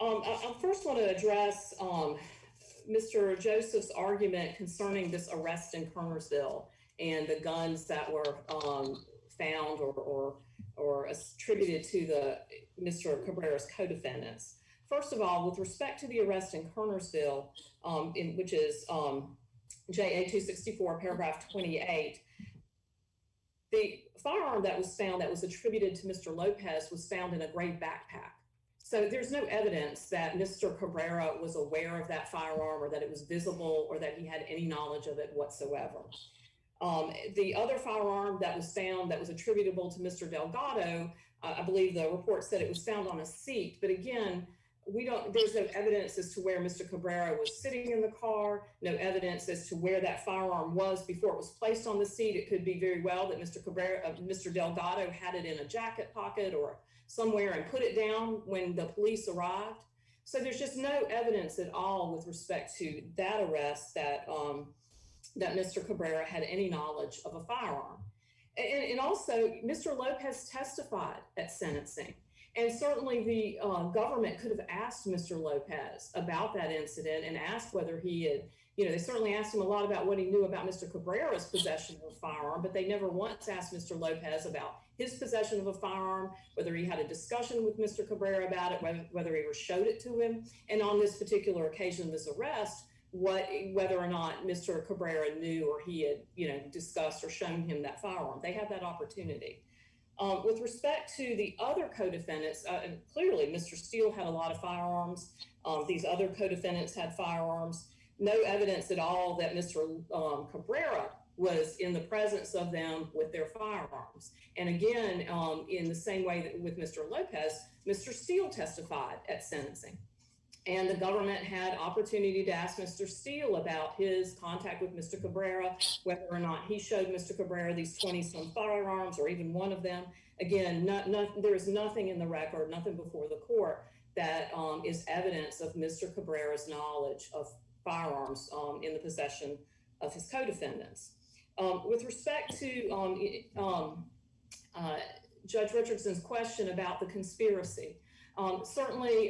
J: I first want to address Mr. Joseph's argument concerning this arrest in Kernersville and the guns that were found or attributed to Mr. Cabrera's co-defendants. First of all, with respect to the arrest in Kernersville, which is JA 264, paragraph 28, the firearm that was found that was attributed to Mr. Lopez was found in a gray backpack. So there's no evidence that Mr. Cabrera was aware of that firearm or that it was visible or that he had any knowledge of it whatsoever. The other firearm that was found that was attributable to Mr. Delgado, I believe the report said it was found on a seat, but again, there's no evidence as to where Mr. Cabrera was sitting in the car, no evidence as to where that firearm was before it was placed on the seat. It could be very well that Mr. Delgado had it in a jacket pocket or somewhere and put it down when the police arrived. So there's just no evidence at all with respect to that arrest that Mr. Cabrera had any knowledge of a firearm. And also, Mr. Lopez testified at sentencing. And certainly the government could have asked Mr. Lopez about that incident and asked whether he had, they certainly asked him a lot about what he knew about Mr. Cabrera's possession of a firearm, but they never once asked Mr. Lopez about his possession of a firearm, whether he had a discussion with Mr. Cabrera about it, whether he ever showed it to him. And on this particular occasion, this arrest, whether or not Mr. Cabrera knew or he had, discussed or shown him that firearm. They had that opportunity. With respect to the other co-defendants, clearly Mr. Steele had a lot of firearms. These other co-defendants had firearms. No evidence at all that Mr. Cabrera was in the presence of them with their firearms. And again, in the same way that with Mr. Lopez, Mr. Steele testified at sentencing. And the government had opportunity to ask Mr. Steele about his contact with Mr. Cabrera, whether or not he showed Mr. Cabrera these 20-some firearms or even one of them. Again, there is nothing in the record, nothing before the court that is evidence of Mr. Cabrera's knowledge of firearms in the possession of his co-defendants. With respect to Judge Richardson's question about the conspiracy, certainly,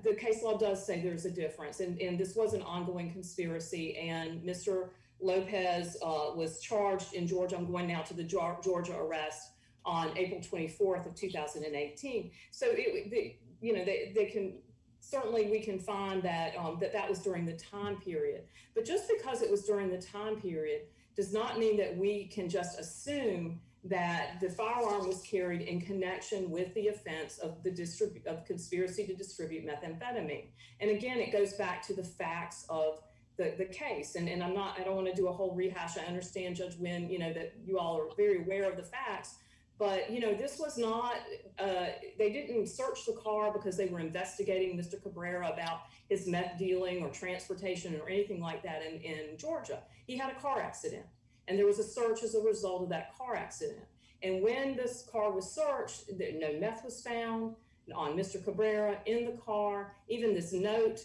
J: the case law does say there's a difference, and this was an ongoing conspiracy, and Mr. Lopez was charged in Georgia. I'm going now to the Georgia arrest on April 24th of 2018. So, they can, certainly we can find that, that was during the time period, but just because it was during the time period does not mean that we can just assume that the firearm was carried in connection with the offense of conspiracy to distribute methamphetamine. And again, it goes back to the facts of the case. And I don't want to do a whole rehash. I understand, Judge Wynn, that you all are very aware of the facts, but this was not, they didn't search the car because they were investigating Mr. Cabrera about his meth dealing or transportation or anything like that in Georgia. He had a car accident. And there was a search as a result of that car accident. And when this car was searched, no meth was found on Mr. Cabrera in the car. Even this note,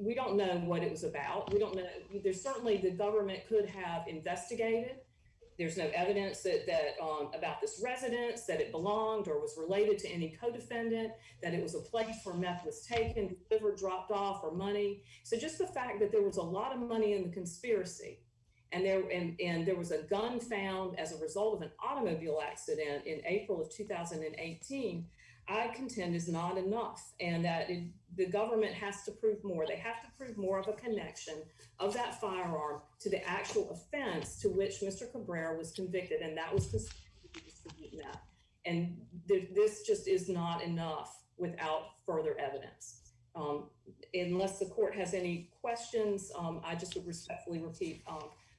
J: we don't know what it was about. We don't know. There's certainly the government could have investigated. There's no evidence that about this residence, that it belonged or was related to any co-defendant, that it was a place where meth was taken, delivered, dropped off, or money. So just the fact that there was a lot of money in the conspiracy, and there was a gun found as a result of an automobile accident in April of 2018, I contend is not enough, and that the government has to prove more. They have to prove more of a connection of that firearm to the actual offense to which Mr. Cabrera was convicted, and that was conspiracy to distribute meth. And this just is not enough without further evidence. Unless the court has any questions, I just would respectfully repeat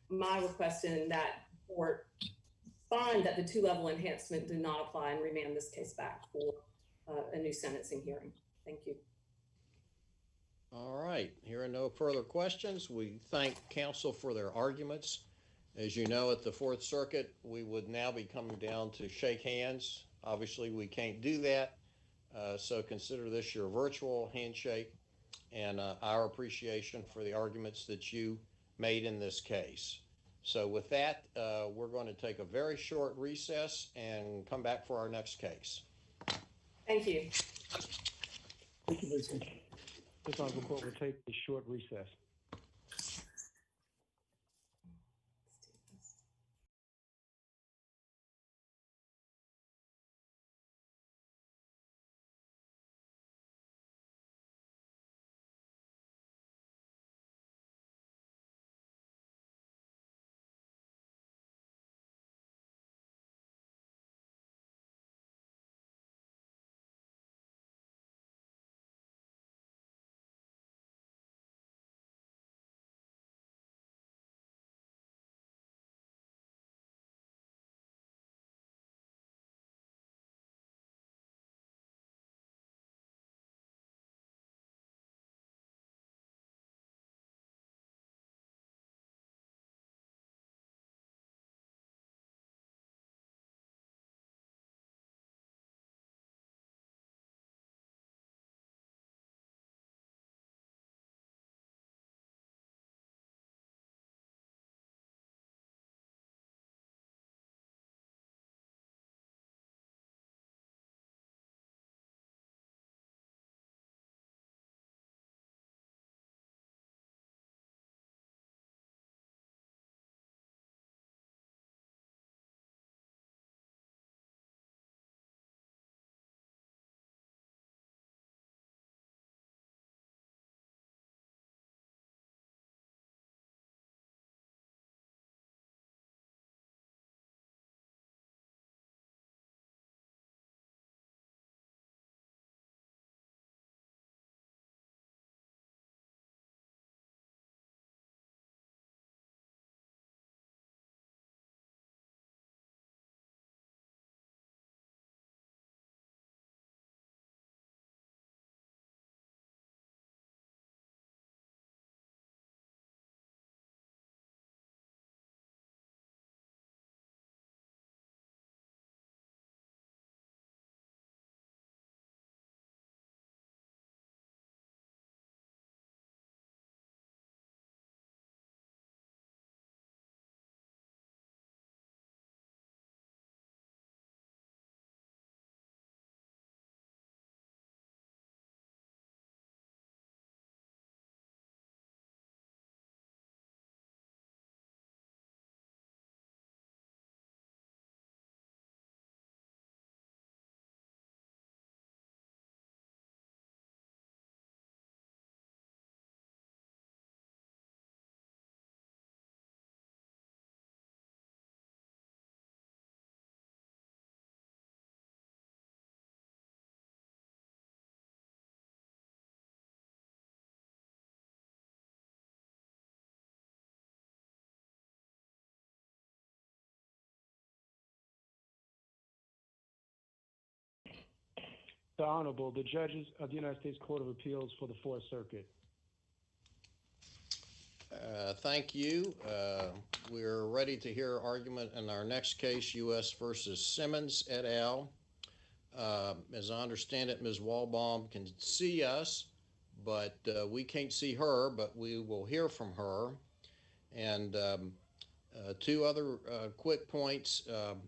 J: my request in that court find that the 2-level enhancement did not apply and remand this case back for a new sentencing hearing. Thank you.
C: All right, hearing no further questions, we thank counsel for their arguments. As you know, at the Fourth Circuit, we would now be coming down to shake hands. Obviously, we can't do that, so consider this your virtual handshake and our appreciation for the arguments that you made in this case. So with that, we're going to take a very short recess and come back for our next case.
J: Thank you.
K: Thank you, Lisa.
A: This honorable court will take a short recess. The Honorable, the judges of the United States Court of Appeals for the Fourth Circuit.
C: Thank you. We're ready to hear argument in our next case, U.S. versus Simmons et al. As I understand it, Ms. Walbaum can see us, but we can't see her, but we will hear from her. And two other quick points.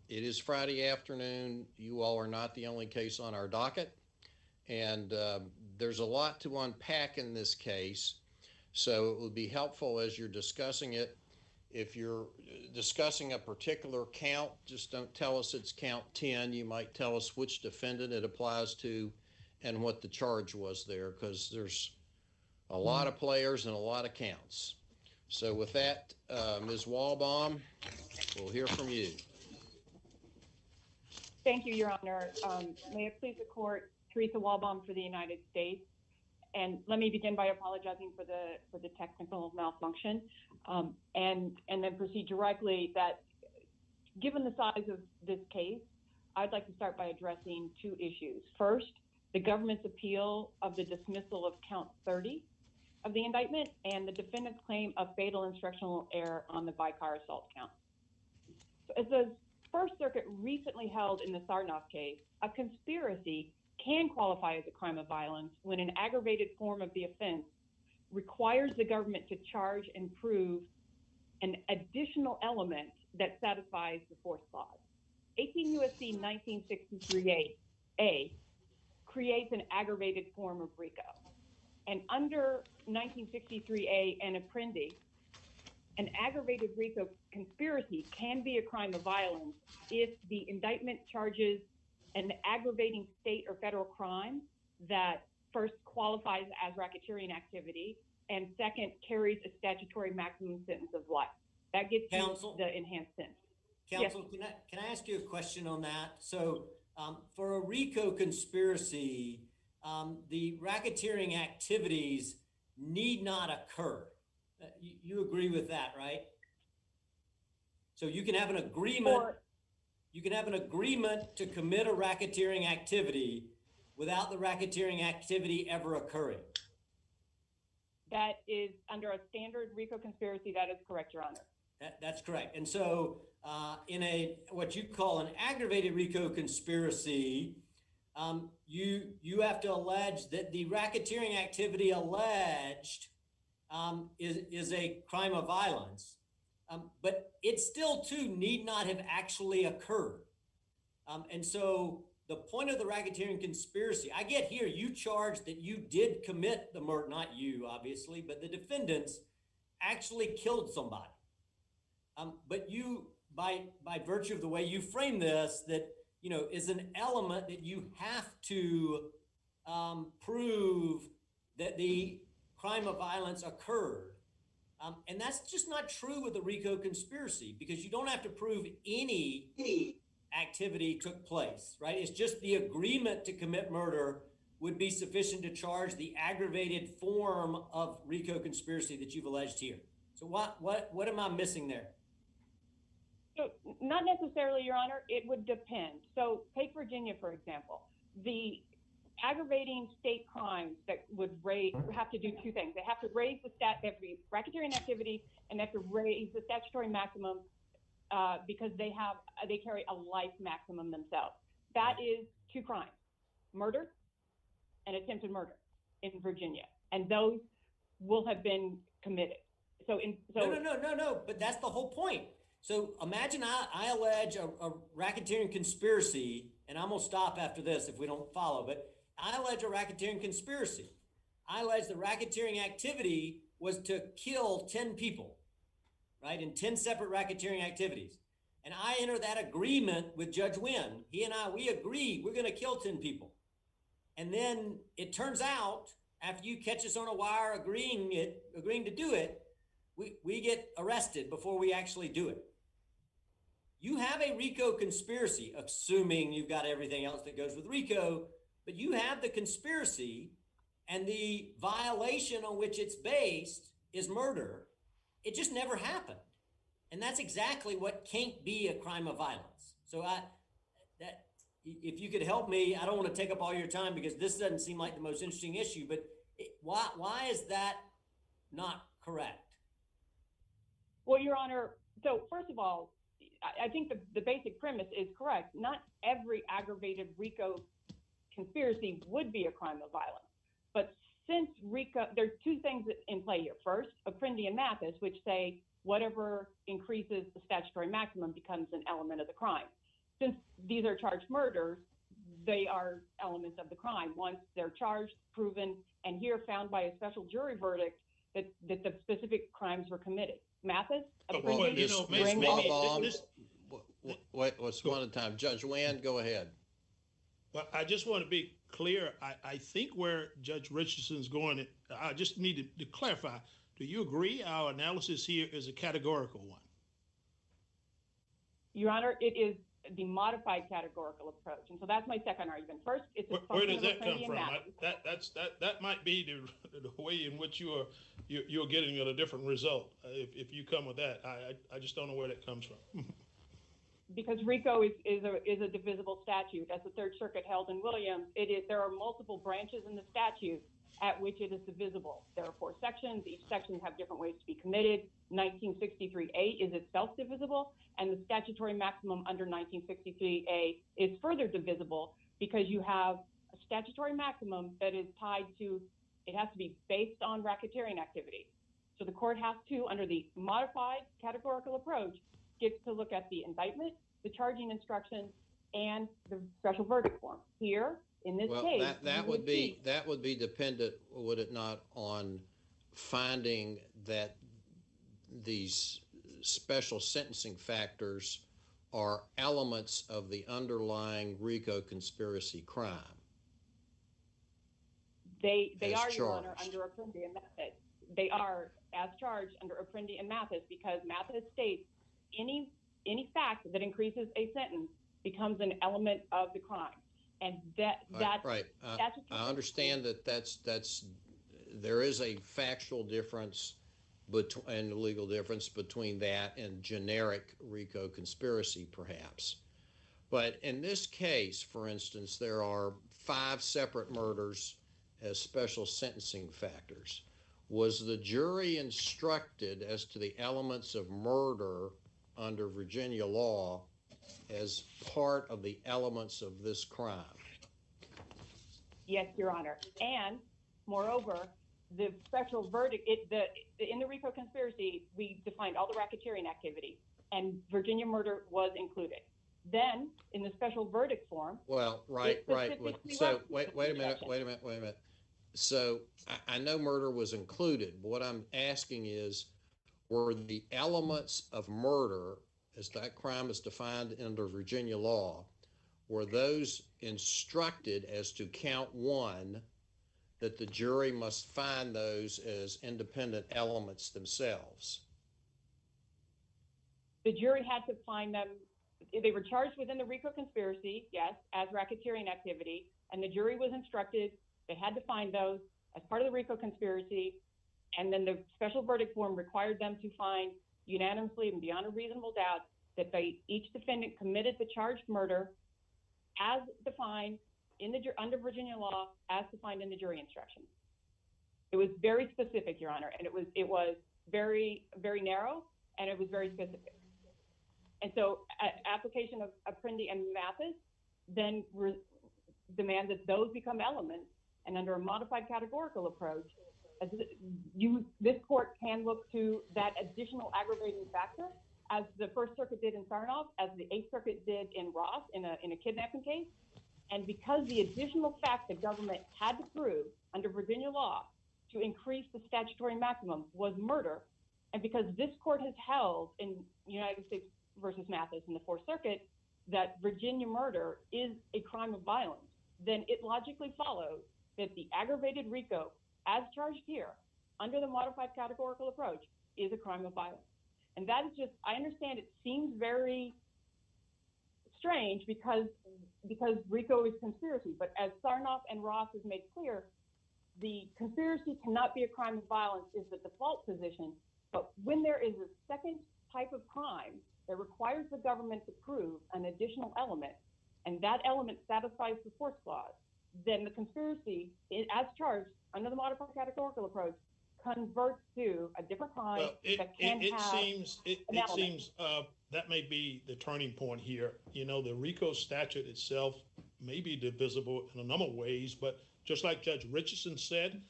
C: It is Friday afternoon. You all are not the only case on our docket. And there's a lot to unpack in this case. So it would be helpful as you're discussing it, if you're discussing a particular count, just don't tell us it's count 10. You might tell us which defendant it applies to and what the charge was there, because there's a lot of players and a lot of counts. So with that, Ms. Walbaum, we'll hear from you.
L: Thank you, Your Honor. May it please the court, Teresa Walbaum for the United States. And let me begin by apologizing for the technical malfunction, and then proceed directly that given the size of this case, I'd like to start by addressing two issues. First, the government's appeal of the dismissal of count 30 of the indictment and the defendant's claim of fatal instructional error on the by-car assault count. As the First Circuit recently held in the Sarnoff case, a conspiracy can qualify as a crime of violence when an aggravated form of the offense requires the government to charge and prove an additional element that satisfies the fourth clause. 18 U.S.C. 1963A creates an aggravated form of RICO. And under 1963A and Apprendi, an aggravated RICO conspiracy can be a crime of violence if the indictment charges an aggravating state or federal crime that first qualifies as racketeering activity and second carries a statutory maximum sentence of life. That gets you the enhanced sentence.
F: Counsel, yes. Can I ask you a question on that? So for a RICO conspiracy, the racketeering activities need not occur. You agree with that, right? So you can have an agreement. You can have an agreement to commit a racketeering activity without the racketeering activity ever occurring.
L: That is under a standard RICO conspiracy. That is correct, Your Honor.
F: That's correct. And so in what you call an aggravated RICO conspiracy, you have to allege that the racketeering activity alleged is a crime of violence. But it still, too, need not have actually occurred. And so the point of the racketeering conspiracy, I get here, you charge that you did commit the murder, not you, obviously, but the defendants actually killed somebody. But you, by virtue of the way you frame this, that, you know, is an element that you have to prove that the crime of violence occurred. And that's just not true with the RICO conspiracy, because you don't have to prove any activity took place, right? It's just the agreement to commit murder would be sufficient to charge the aggravated form of RICO conspiracy that you've alleged here. So what am I missing there?
L: So not necessarily, Your Honor. It would depend. So take Virginia, for example. The aggravating state crimes that would have to do two things. They have to raise they have to be racketeering activity, and they have to raise the statutory maximum because they carry a life maximum themselves. That is two crimes: murder and attempted murder in Virginia, and those will have been committed. No.
F: But that's the whole point. So imagine I allege a racketeering conspiracy, and I'm gonna stop after this if we don't follow, but I allege a racketeering conspiracy. I allege the racketeering activity was to kill 10 people, right? In 10 separate racketeering activities. And I enter that agreement with Judge Wynn. He and we agree we're gonna kill 10 people. And then it turns out, after you catch us on a wire agreeing to do it, we get arrested before we actually do it. You have a RICO conspiracy, assuming you've got everything else that goes with RICO, but you have the conspiracy, and the violation on which it's based is murder. It just never happened. And that's exactly what can't be a crime of violence. So if you could help me, I don't want to take up all your time because this doesn't seem like the most interesting issue, but why is that not correct?
L: Well, Your Honor, so first of all, I think the basic premise is correct. Not every aggravated RICO conspiracy would be a crime of violence. But since RICO, there's two things in play here. First, Apprendi and Mathis, which say whatever increases the statutory maximum becomes an element of the crime. Since these are charged murders, they are elements of the crime once they're charged, proven, and here found by a special jury verdict that the specific crimes were committed. Mathis, Apprendi,
C: what's one at a time? Judge Wynn, go ahead.
E: Well, I just want to be clear. I think where Judge Richardson's going, I just need to clarify. Do you agree our analysis here is a categorical one?
L: Your Honor, it is the modified categorical approach. And so that's my second argument. First, it's a
E: where does that come from?
C: That
E: might be the way in which you're getting at a different result. If you come with that, I just don't know where that comes from.
L: Because RICO is a divisible statute. As the Third Circuit held in Williams, there are multiple branches in the statute at which it is divisible. There are 4 sections. Each section have different ways to be committed. 1963A is itself divisible, and the statutory maximum under 1963A is further divisible because you have a statutory maximum that is tied to, it has to be based on racketeering activity. So the court has to, under the modified categorical approach, gets to look at the indictment, the charging instructions, and the special verdict form. Here, in this case,
C: that would be dependent, would it not, on finding that these special sentencing factors are elements of the underlying RICO conspiracy crime?
L: They are, Your Honor, under Apprendi and Mathis. They are as charged under Apprendi and Mathis because Mathis states any fact that increases a sentence becomes an element of the crime, and that's
C: right. I understand that there is a factual difference and legal difference between that and generic RICO conspiracy, perhaps. But in this case, for instance, there are 5 separate murders as special sentencing factors. Was the jury instructed as to the elements of murder under Virginia law as part of the elements of this crime?
L: Yes, Your Honor. And moreover, the special verdict, in the RICO conspiracy, we defined all the racketeering activity, and Virginia murder was included. Then, in the special verdict form...
C: Well, right. So, wait a minute. So, I know murder was included, but what I'm asking is, were the elements of murder, as that crime is defined under Virginia law, were those instructed as to count 1 that the jury must find those as independent elements themselves?
L: The jury had to find them. They were charged within the RICO conspiracy, yes, as racketeering activity, and the jury was instructed they had to find those as part of the RICO conspiracy, and then the special verdict form required them to find unanimously and beyond a reasonable doubt that each defendant committed the charged murder as defined under Virginia law, as defined in the jury instructions. It was very specific, Your Honor, and it was very, very narrow, and it was very specific. And so, application of Apprendi and Mathis then demands that those become elements, and under a modified categorical approach, this court can look to that additional aggravating factor, as the First Circuit did in Sarnoff, as the Eighth Circuit did in Ross in a kidnapping case. And because the additional fact the government had to prove under Virginia law to increase the statutory maximum was murder, and because this court has held in United States versus Mathis in the Fourth Circuit that Virginia murder is a crime of violence, then it logically follows that the aggravated RICO, as charged here, under the modified categorical approach, is a crime of violence. And that is just, I understand it seems very strange because RICO is conspiracy, but as Sarnoff and Ross has made clear, the conspiracy cannot be a crime of violence is the default position, but when there is a second type of crime that requires the government to prove an additional element, and that element satisfies the force clause, then the conspiracy, as charged under the modified categorical approach, converts to a different crime
E: Well,
L: that can
E: it
L: have
E: seems
L: an element.
E: that may be the turning point here. You know, the RICO statute itself may be divisible in a number of ways, but just like Judge Richardson said,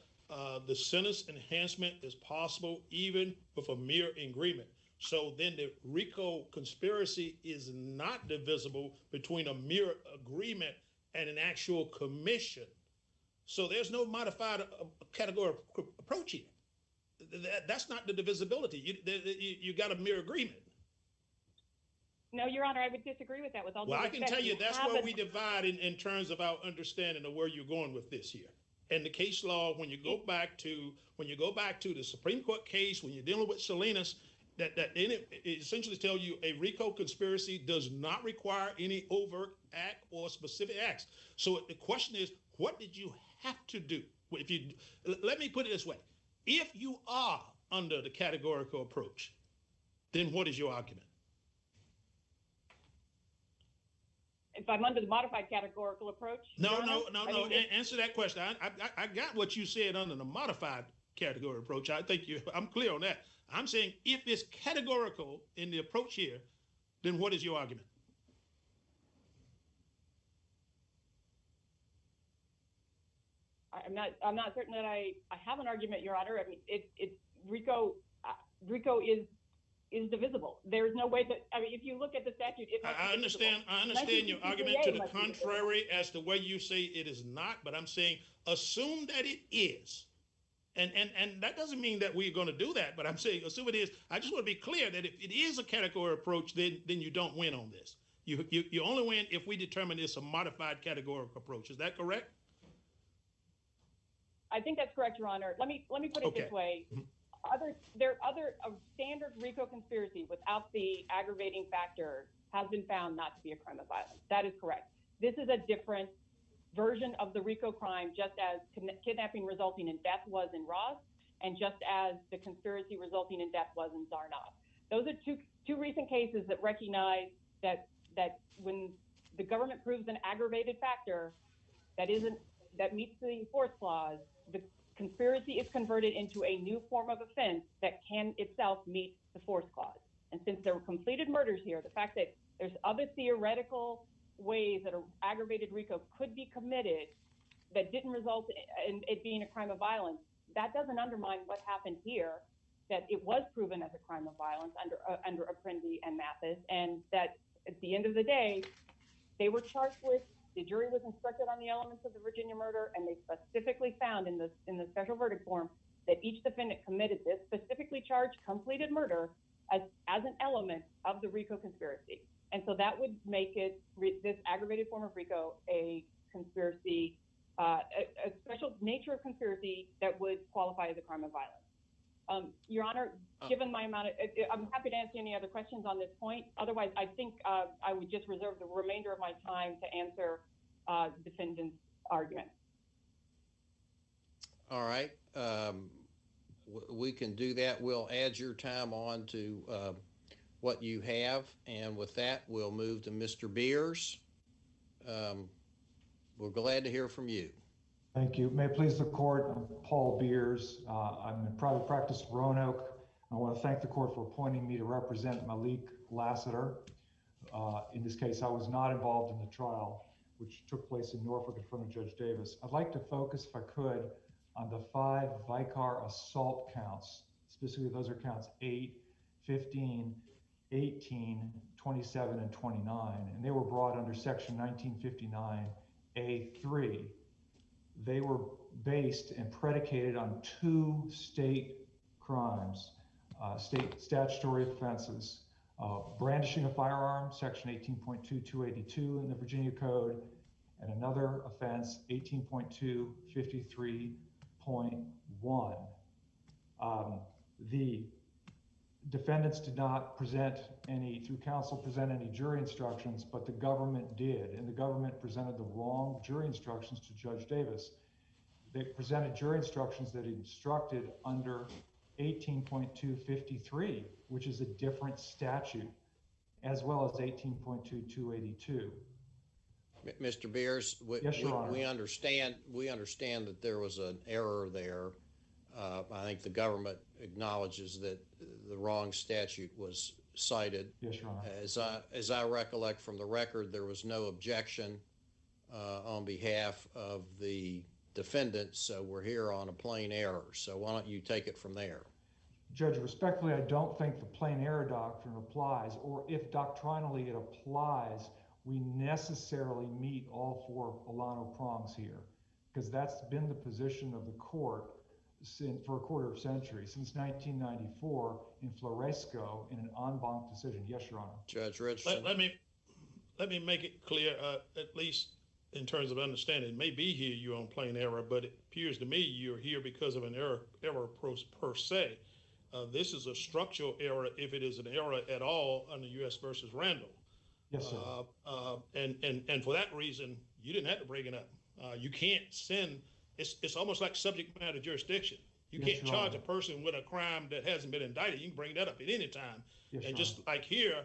E: the sentence enhancement is possible even with a mere agreement. So then the RICO conspiracy is not divisible between a mere agreement and an actual commission. So there's no modified categorical approach here. That's not the divisibility. You got a mere agreement.
L: No, Your Honor, I would disagree with that. With all due
E: Well, I
L: respect,
E: can tell you that's where we divide in terms of our understanding of where you're going with this here. And the case law, when you go back to the Supreme Court case, when you're dealing with Salinas, that in it essentially tells you a RICO conspiracy does not require any overt act or specific acts. So the question is, what did you have to do? If you let me put it this way. If you are under the categorical approach, then what is your argument?
L: If I'm under the modified categorical approach?
E: No. Answer that question. I got what you said under the modified categorical approach. I think I'm clear on that. I'm saying if it's categorical in the approach here, then what is your argument?
L: I'm not certain that I have an argument, Your Honor. I mean, RICO is divisible. There's no way that, I mean, if you look at the statute,
E: I understand your argument to the contrary as to where you say it is not, but I'm saying assume that it is. And that doesn't mean that we're going to do that, but I'm saying assume it is. I just want to be clear that if it is a categorical approach, then you don't win on this. You only win if we determine it's a modified categorical approach. Is that correct?
L: I think that's correct, Your Honor. Let me put it this way. A standard RICO conspiracy without the aggravating factor has been found not to be a crime of violence. That is correct. This is a different version of the RICO crime, just as kidnapping resulting in death was in Ross, and just as the conspiracy resulting in death was in Zarnoff. Those are two recent cases that recognize that when the government proves an aggravated factor that meets the force clause, the conspiracy is converted into a new form of offense that can itself meet the force clause. And since there were completed murders here, the fact that there's other theoretical ways that an aggravated RICO could be committed that didn't result in it being a crime of violence, that doesn't undermine what happened here, that it was proven as a crime of violence under Apprendi and Mathis, and that at the end of the day, they were charged with, the jury was instructed on the elements of the Virginia murder, and they specifically found in the special verdict form that each defendant committed this specifically charged completed murder as an element of the RICO conspiracy. And so that would make it, this aggravated form of RICO, a conspiracy, a special nature of conspiracy that would qualify as a crime of violence. Your Honor, given my amount of, I'm happy to answer any other questions on this point. Otherwise, I think I would just reserve the remainder of my time to answer the defendant's argument.
C: All right. We can do that. We'll add your time on to what you have. And with that, we'll move to Mr. Beers. We're glad to hear from you.
M: Thank you. May it please the court, I'm Paul Beers. I'm in private practice of Roanoke. I want to thank the court for appointing me to represent Malik Lassiter. In this case, I was not involved in the trial, which took place in Norfolk in front of Judge Davis. I'd like to focus, if I could, on the 5 Vicar assault counts. Specifically, those are counts 8, 15, 18, 27, and 29. And they were brought under section 1959A3. They were based and predicated on 2 state crimes, state statutory offenses. Brandishing a firearm, section 18.2282 in the Virginia Code, and another offense, 18.253.1. The defendants did not present any, through counsel, present any jury instructions, but the government did, and the government presented the wrong jury instructions to Judge Davis. They presented jury instructions that instructed under 18.253, which is a different statute, as well as 18.2282.
C: Mr. Beers,
M: Yes, Your Honor.
C: we understand that there was an error there. I think the government acknowledges that the wrong statute was cited.
M: Yes, Your Honor.
C: As I recollect from the record, there was no objection on behalf of the defendant, so we're here on a plain error. So why don't you take it from there?
M: Judge, respectfully, I don't think the plain error doctrine applies, or if doctrinally it applies, we necessarily meet all four Olano prongs here, because that's been the position of the court for a quarter of a century, since 1994 in Floresco in an en banc decision. Yes, Your Honor.
C: Judge Richardson.
E: Let me make it clear, at least in terms of understanding. It may be here you're on plain error, but it appears to me you're here because of an error per se. This is a structural error if it is an error at all under U.S. versus Randall.
M: Yes, sir.
E: And for that reason, you didn't have to bring it up. You can't send. It's almost like subject matter jurisdiction. You
M: Yes,
E: can't
M: Your
E: charge
M: Honor.
E: a person with a crime that hasn't been indicted. You can bring that up at any time.
M: Yes,
E: And
M: Your
E: just like here,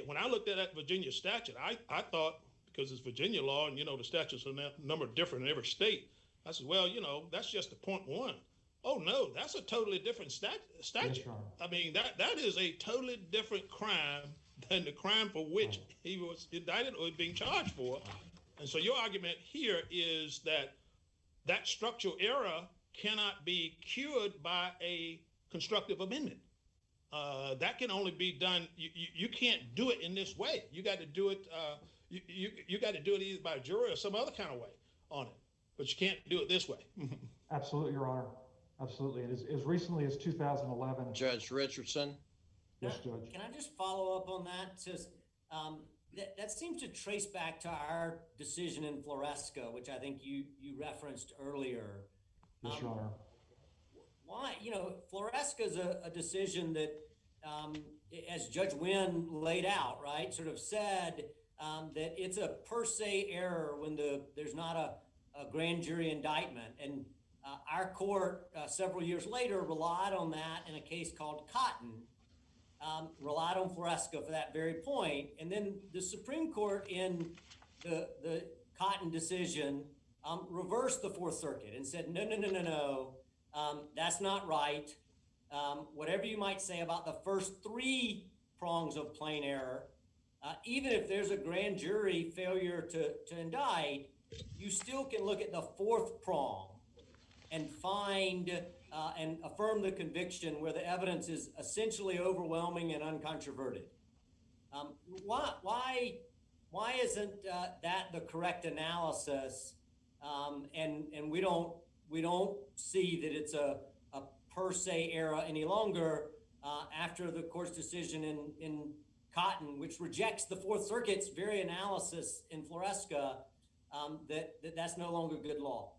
E: when I looked at that Virginia statute, I thought, because it's Virginia law and, the statutes are number different in every state, I said, well, that's just a .1. Oh, no, that's a totally different statute.
M: Yes, Your Honor.
E: I mean, that is a totally different crime than the crime for which he was indicted or being charged for. And so your argument here is that structural error cannot be cured by a constructive amendment. That can only be done. You can't do it in this way. You got to do it. You got to do it either by jury or some other kind of way on it. But you can't do it this way.
M: Absolutely, Your Honor. Absolutely. It is as recently as 2011.
C: Judge Richardson.
M: Yes, Judge.
F: Can I just follow up on that? Says that seems to trace back to our decision in Floresco, which I think you referenced earlier.
M: Yes, Your Honor.
F: Why, Floresco is a decision that, as Judge Wynn laid out, right, sort of said that it's a per se error when there's not a grand jury indictment. And our court, several years later, relied on that in a case called Cotton, relied on Floresco for that very point. And then the Supreme Court in the Cotton decision reversed the Fourth Circuit and said, no, that's not right. Whatever you might say about the first three prongs of plain error, even if there's a grand jury failure to indict, you still can look at the fourth prong and find and affirm the conviction where the evidence is essentially overwhelming and uncontroverted. Why isn't that the correct analysis? And we don't see that it's a per se error any longer after the court's decision in Cotton, which rejects the Fourth Circuit's very analysis in Floresca, that's no longer good law.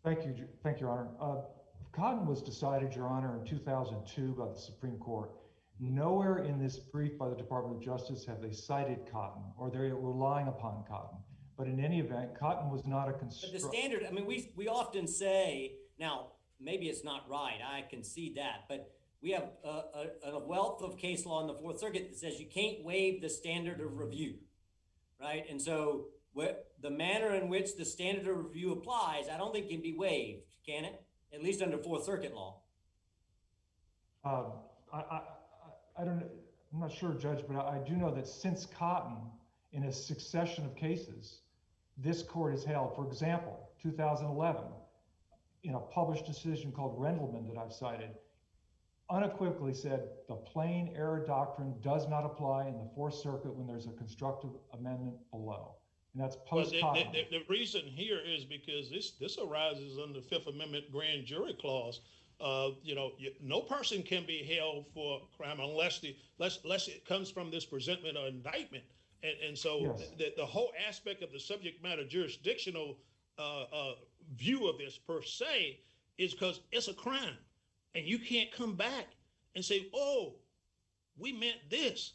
M: Thank you, Your Honor. Cotton was decided, Your Honor, in 2002 by the Supreme Court. Nowhere in this brief by the Department of Justice have they cited Cotton, or they're relying upon Cotton. But in any event, Cotton was not a
F: But the standard, I mean, we often say, now, maybe it's not right, I concede that, but we have a wealth of case law in the Fourth Circuit that says you can't waive the standard of review, right? And so the manner in which the standard of review applies, I don't think can be waived, can it? At least under Fourth Circuit law.
M: I don't know, I'm not sure, Judge, but I do know that since Cotton, in a succession of cases, this court has held, for example, 2011, in a published decision called Rendelman that I've cited, unequivocally said the plain error doctrine does not apply in the Fourth Circuit when there's a constructive amendment below. And that's post-Cotton.
E: The reason here is because this arises under the Fifth Amendment grand jury clause. No person can be held for crime unless it comes from this presentment or indictment. And so yes. the whole aspect of the subject matter jurisdictional view of this per se is because it's a crime. And you can't come back and say, oh, we meant this.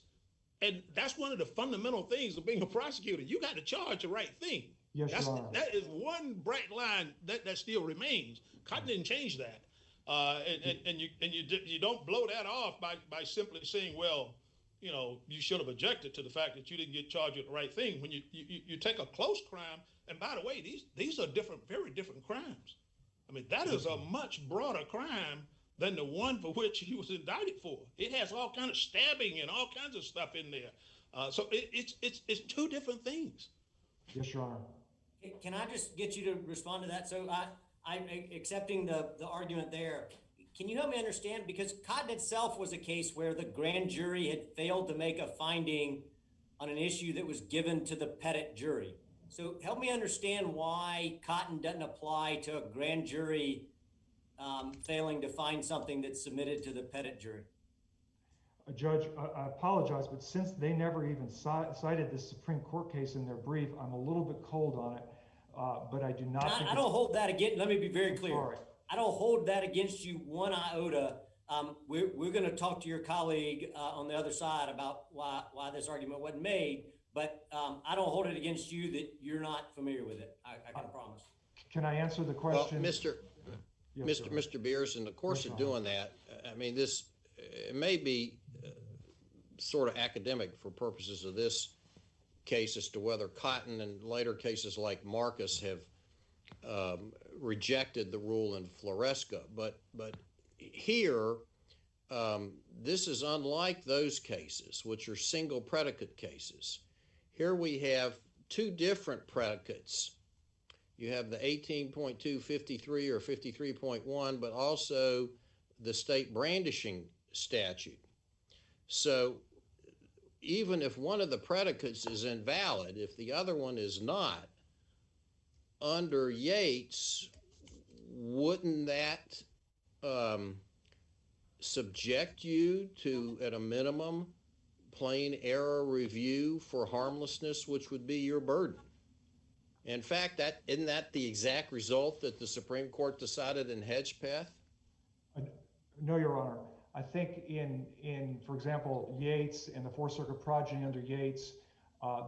E: And that's one of the fundamental things of being a prosecutor. You got to charge the right thing.
M: Yes,
E: that is one bright line that still remains. Cotton didn't change that. And you don't blow that off by simply saying, well, you know, you should have objected to the fact that you didn't get charged with the right thing. When you take a close crime, and by the way, these are very different crimes. I mean, that is a much broader crime than the one for which he was indicted for. It has all kinds of stabbing and all kinds of stuff in there. So it's two different things.
M: Yes, Your Honor.
F: Can I just get you to respond to that? So I'm accepting the argument there. Can you help me understand? Because Cotton itself was a case where the grand jury had failed to make a finding on an issue that was given to the petit jury. So help me understand why Cotton doesn't apply to a grand jury failing to find something that's submitted to the petit jury.
M: Judge, I apologize, but since they never even cited this Supreme Court case in their brief, I'm a little bit cold on it, but I do not think
F: I don't hold that against, let me be very clear.
M: Sorry.
F: I don't hold that against you one iota. We're going to talk to your colleague on the other side about why this argument wasn't made, but I don't hold it against you that you're not familiar with it. I can promise.
M: Can I answer the question?
C: Well,
M: Yes,
C: Mr. Beers, in the course of doing that, I mean, it may be sort of academic for purposes of this case as to whether Cotton and later cases like Marcus have rejected the rule in Floresca, but here this is unlike those cases, which are single predicate cases. Here we have two different predicates. You have the 18.253 or 53.1, but also the state brandishing statute. So even if one of the predicates is invalid, if the other one is not, under Yates, wouldn't that subject you to, at a minimum, plain error review for harmlessness, which would be your burden? In fact, isn't that the exact result that the Supreme Court decided in Hedgepeth?
M: No, Your Honor. I think in for example, Yates and the Fourth Circuit progeny under Yates,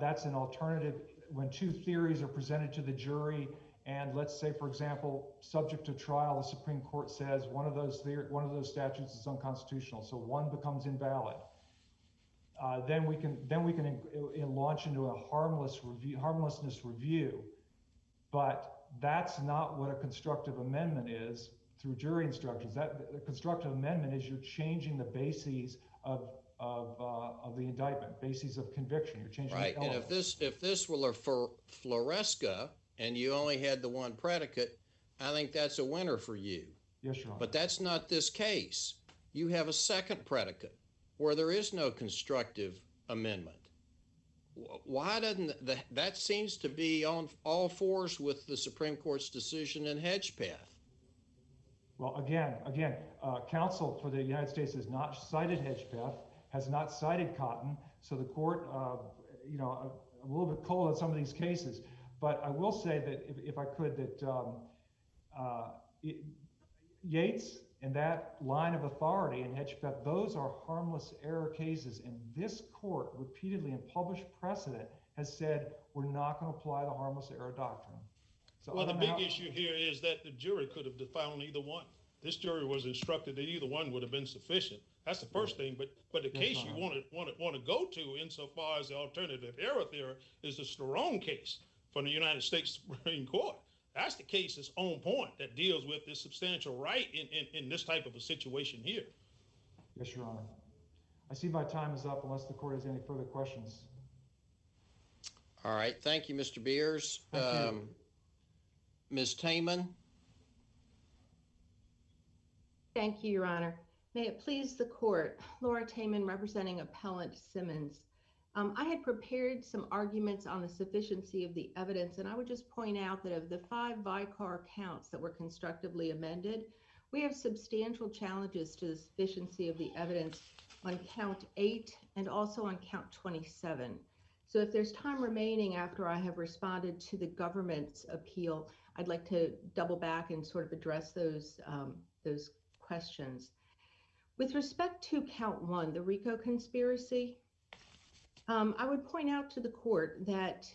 M: that's an alternative when two theories are presented to the jury. And let's say, for example, subject to trial, the Supreme Court says one of those statutes is unconstitutional, so one becomes invalid. Then we can launch into a harmlessness review, but that's not what a constructive amendment is through jury instructions. That the constructive amendment is you're changing the bases of the indictment, bases of conviction. You're changing
C: right. And if this were for Floresca and you only had the one predicate, I think that's a winner for you.
M: Yes, Your Honor.
C: But that's not this case. You have a second predicate where there is no constructive amendment. Why doesn't that seems to be on all fours with the Supreme Court's decision in Hedgepeth?
M: Well, again, counsel for the United States has not cited Hedgepeth, has not cited Cotton, so the court, I'm a little bit cold on some of these cases. But I will say that if I could, that Yates and that line of authority in Hedgepeth, those are harmless error cases. And this court repeatedly in published precedent has said we're not going to apply the harmless error doctrine. So
E: well, the big issue here is that the jury could have found either one. This jury was instructed that either one would have been sufficient. That's the first thing. But the case you want to go to insofar as the alternative error theory is the Sterone case from the United States Supreme Court. That's the case that's on point that deals with this substantial right in this type of a situation here.
M: Yes, Your Honor. I see my time is up unless the court has any further questions.
C: All right. Thank you, Mr. Beers. Ms. Taman.
N: Thank you, Your Honor. May it please the court, Laura Taman representing Appellant Simmons. I had prepared some arguments on the sufficiency of the evidence, and I would just point out that of the 5 Vicar counts that were constructively amended, we have substantial challenges to the sufficiency of the evidence on count 8 and also on count 27. So if there's time remaining after I have responded to the government's appeal, I'd like to double back and sort of address those questions. With respect to count 1, the RICO conspiracy, I would point out to the court that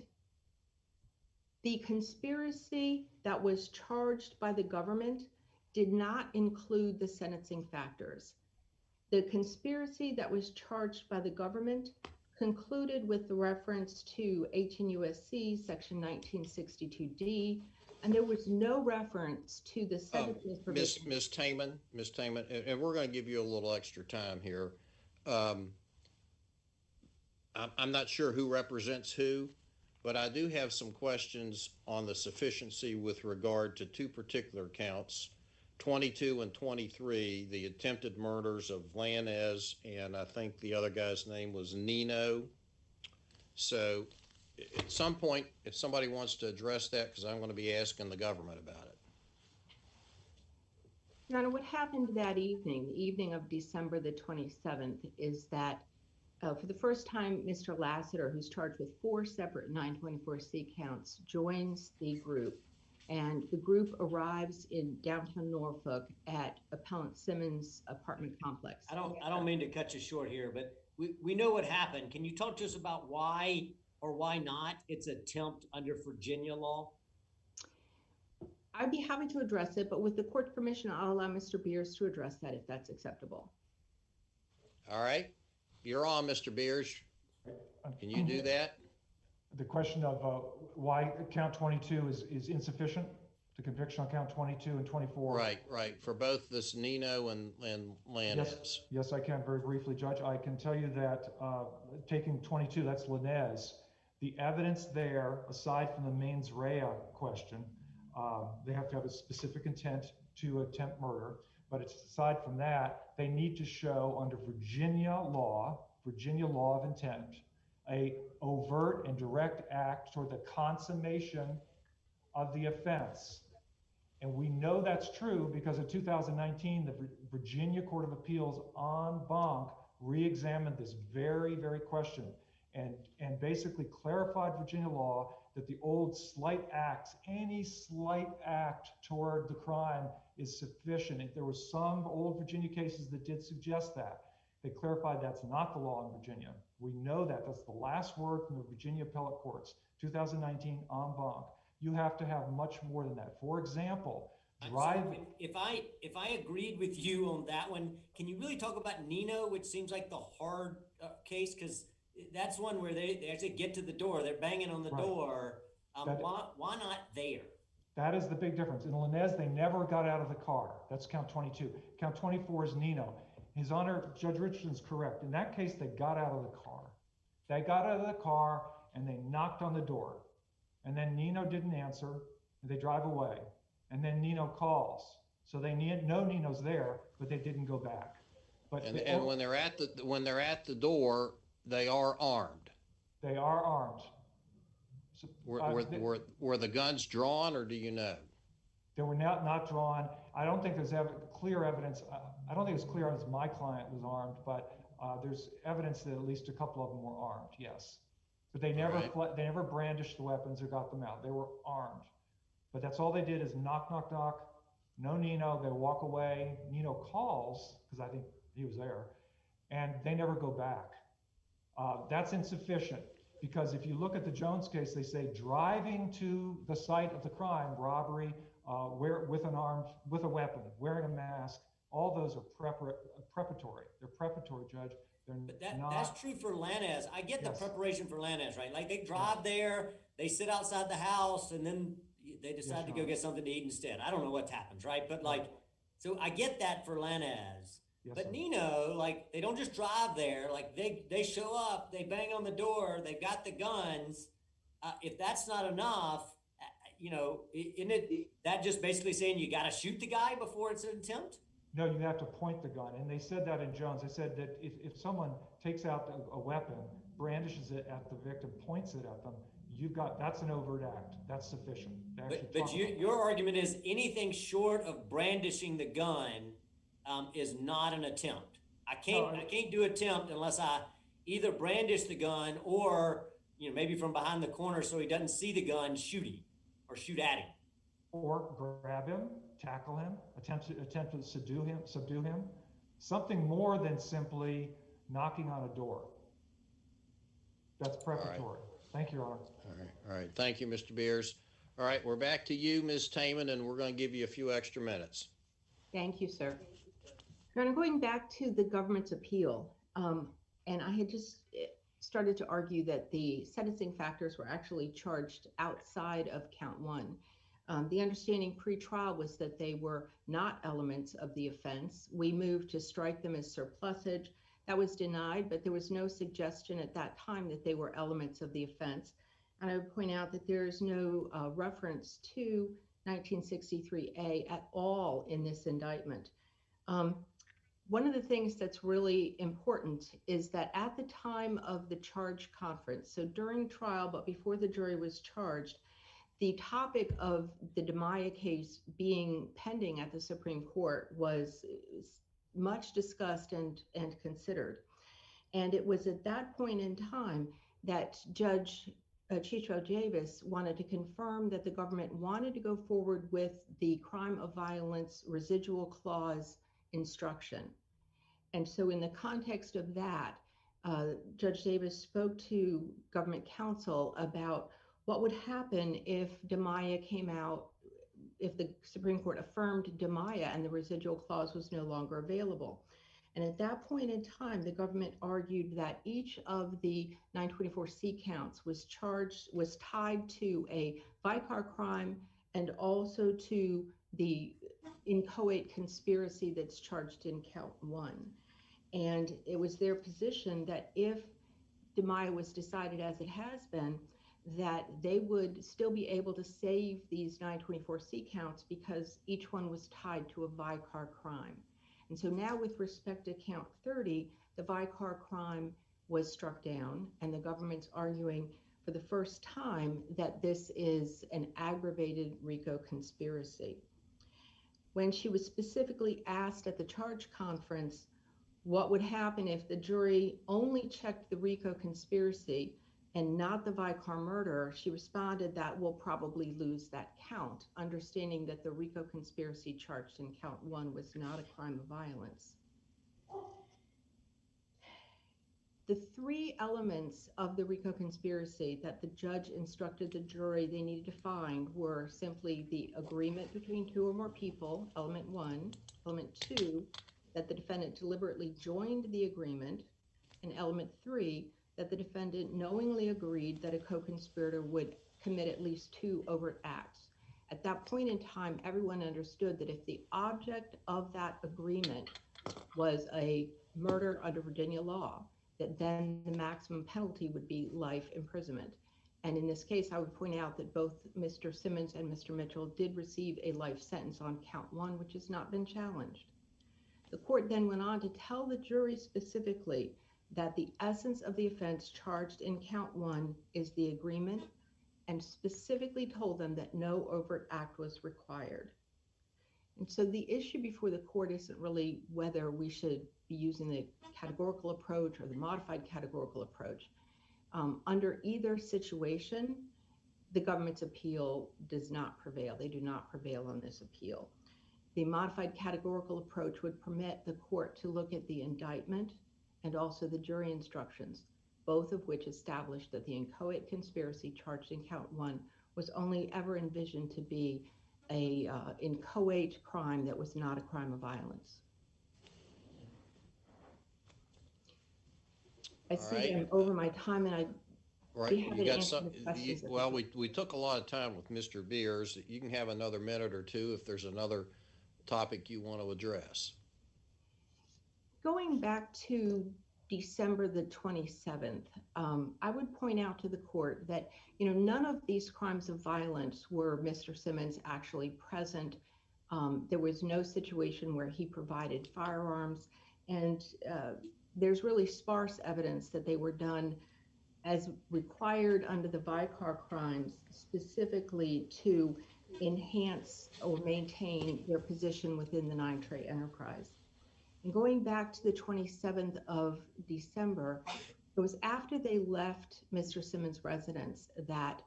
N: the conspiracy that was charged by the government did not include the sentencing factors. The conspiracy that was charged by the government concluded with the reference to 18 U.S.C. section 1962D, and there was no reference to the 17th provision.
C: Ms. Taman, and we're going to give you a little extra time here. I'm not sure who represents who, but I do have some questions on the sufficiency with regard to two particular counts, 22 and 23, the attempted murders of Lanez, and I think the other guy's name was Nino. So at some point, if somebody wants to address that, because I'm going to be asking the government about it.
N: Your Honor, what happened that evening, the evening of December the 27th, is that for the first time, Mr. Lassiter, who's charged with 4 separate 924C counts, joins the group. And the group arrives in downtown Norfolk at Appellant Simmons' apartment complex.
F: I don't mean to cut you short here, but we know what happened. Can you talk to us about why or why not it's attempt under Virginia law?
N: I'd be happy to address it, but with the court's permission, I'll allow Mr. Beers to address that if that's acceptable.
C: All right. You're on, Mr. Beers. Can you do that?
M: The question of why count 22 is insufficient, the conviction on count 22 and 24.
C: Right. For both this Nino and Lanez.
M: Yes, I can very briefly, Judge. I can tell you that taking 22, that's Lanez, the evidence there, aside from the mens rea question, they have to have a specific intent to attempt murder. But it's aside from that, they need to show under Virginia law of intent, a overt and direct act toward the consummation of the offense. And we know that's true because in 2019, the Virginia Court of Appeals en banc re-examined this very, very question and basically clarified Virginia law that the old slight acts, any slight act toward the crime is sufficient. If there were some old Virginia cases that did suggest that, they clarified that's not the law in Virginia. We know that. That's the last word from the Virginia appellate courts, 2019 en banc. You have to have much more than that. For example, driving.
F: If I agreed with you on that one, can you really talk about Nino, which seems like the hard case? Because that's one where they actually get to the door. They're banging on the door. Why not there?
M: That is the big difference. In Lanez, they never got out of the car. That's count 22. Count 24 is Nino. His Honor, Judge Richardson's correct. In that case, they got out of the car. They got out of the car and they knocked on the door. And then Nino didn't answer. They drive away. And then Nino calls. So they know Nino's there, but they didn't go back. But
C: and when they're at the door, they are armed.
M: They are armed. So,
C: were the guns drawn, or do you know?
M: They were not drawn. I don't think there's clear evidence. I don't think it's clear as my client was armed, but there's evidence that at least a couple of them were armed. Yes, but they never brandished the weapons or got them out. They were armed, but that's all they did is knock, knock, knock. No Nino. They walk away. Nino calls because I think he was there, and they never go back. That's insufficient because if you look at the Jones case, they say driving to the site of the crime, robbery, with a weapon, wearing a mask, all those are preparatory. They're preparatory, Judge.
F: But that's true for Lanez. I get the preparation for Lanez, right? Like they drive there, they sit outside the house, and then they decide to go get something to eat instead. I don't know what happens, right? But so I get that for Lanez. Yes, but Nino, they don't just drive there. They show up, they bang on the door, they've got the guns. If that's not enough, isn't it that just basically saying you got to shoot the guy before it's an attempt?
M: No, you have to point the gun. And they said that in Jones. They said that if someone takes out a weapon, brandishes it at the victim, points it at them, that's an overt act. That's sufficient.
F: But your argument is anything short of brandishing the gun is not an attempt. I can't do attempt unless I either brandish the gun or maybe from behind the corner so he doesn't see the gun, shoot him or shoot at him.
M: Or grab him, tackle him, attempt to subdue him. Something more than simply knocking on a door. That's preparatory. Thank you, Your Honor.
C: All right. Thank you, Mr. Beers. All right, we're back to you, Ms. Taman, and we're going to give you a few extra minutes.
N: Thank you, sir. Your Honor, going back to the government's appeal, and I had just started to argue that the sentencing factors were actually charged outside of count one. The understanding pre-trial was that they were not elements of the offense. We moved to strike them as surplusage. That was denied, but there was no suggestion at that time that they were elements of the offense. And I would point out that there is no reference to 1963A at all in this indictment. One of the things that's really important is that at the time of the charge conference, so during trial, but before the jury was charged, the topic of the DiMaia case being pending at the Supreme Court was much discussed and considered. And it was at that point in time that Chief Judge Davis wanted to confirm that the government wanted to go forward with the crime of violence residual clause instruction. And so in the context of that, Judge Davis spoke to government counsel about what would happen if DiMaia came out, if the Supreme Court affirmed DiMaia and the residual clause was no longer available. And at that point in time, the government argued that each of the 924C counts was tied to a Vicar crime and also to the inchoate conspiracy that's charged in count one. And it was their position that if DiMaia was decided as it has been, that they would still be able to save these 924C counts because each one was tied to a Vicar crime. And so now with respect to count 30, the Vicar crime was struck down, and the government's arguing for the first time that this is an aggravated RICO conspiracy. When she was specifically asked at the charge conference what would happen if the jury only checked the RICO conspiracy and not the Vicar murder, she responded that we'll probably lose that count, understanding that the RICO conspiracy charged in count one was not a crime of violence. The three elements of the RICO conspiracy that the judge instructed the jury they needed to find were simply the agreement between two or more people, element one, element two, that the defendant deliberately joined the agreement, and element three, that the defendant knowingly agreed that a co-conspirator would commit at least two overt acts. At that point in time, everyone understood that if the object of that agreement was a murder under Virginia law, that then the maximum penalty would be life imprisonment. And in this case, I would point out that both Mr. Simmons and Mr. Mitchell did receive a life sentence on count one, which has not been challenged. The court then went on to tell the jury specifically that the essence of the offense charged in count one is the agreement, and specifically told them that no overt act was required. And so the issue before the court isn't really whether we should be using the categorical approach or the modified categorical approach. Under either situation, the government's appeal does not prevail. They do not prevail on this appeal. The modified categorical approach would permit the court to look at the indictment and also the jury instructions, both of which established that the inchoate conspiracy charged in count one was only ever envisioned to be a inchoate crime that was not a crime of violence. I see I'm over my time, and
C: right. You got some. Well, we took a lot of time with Mr. Beers. You can have another minute or two if there's another topic you want to address.
N: Going back to December the 27th, I would point out to the court that, none of these crimes of violence were Mr. Simmons actually present. There was no situation where he provided firearms, and there's really sparse evidence that they were done as required under the Vicar crimes, specifically to enhance or maintain their position within the Nine Trey enterprise. And going back to the 27th of December, it was after they left Mr. Simmons' residence that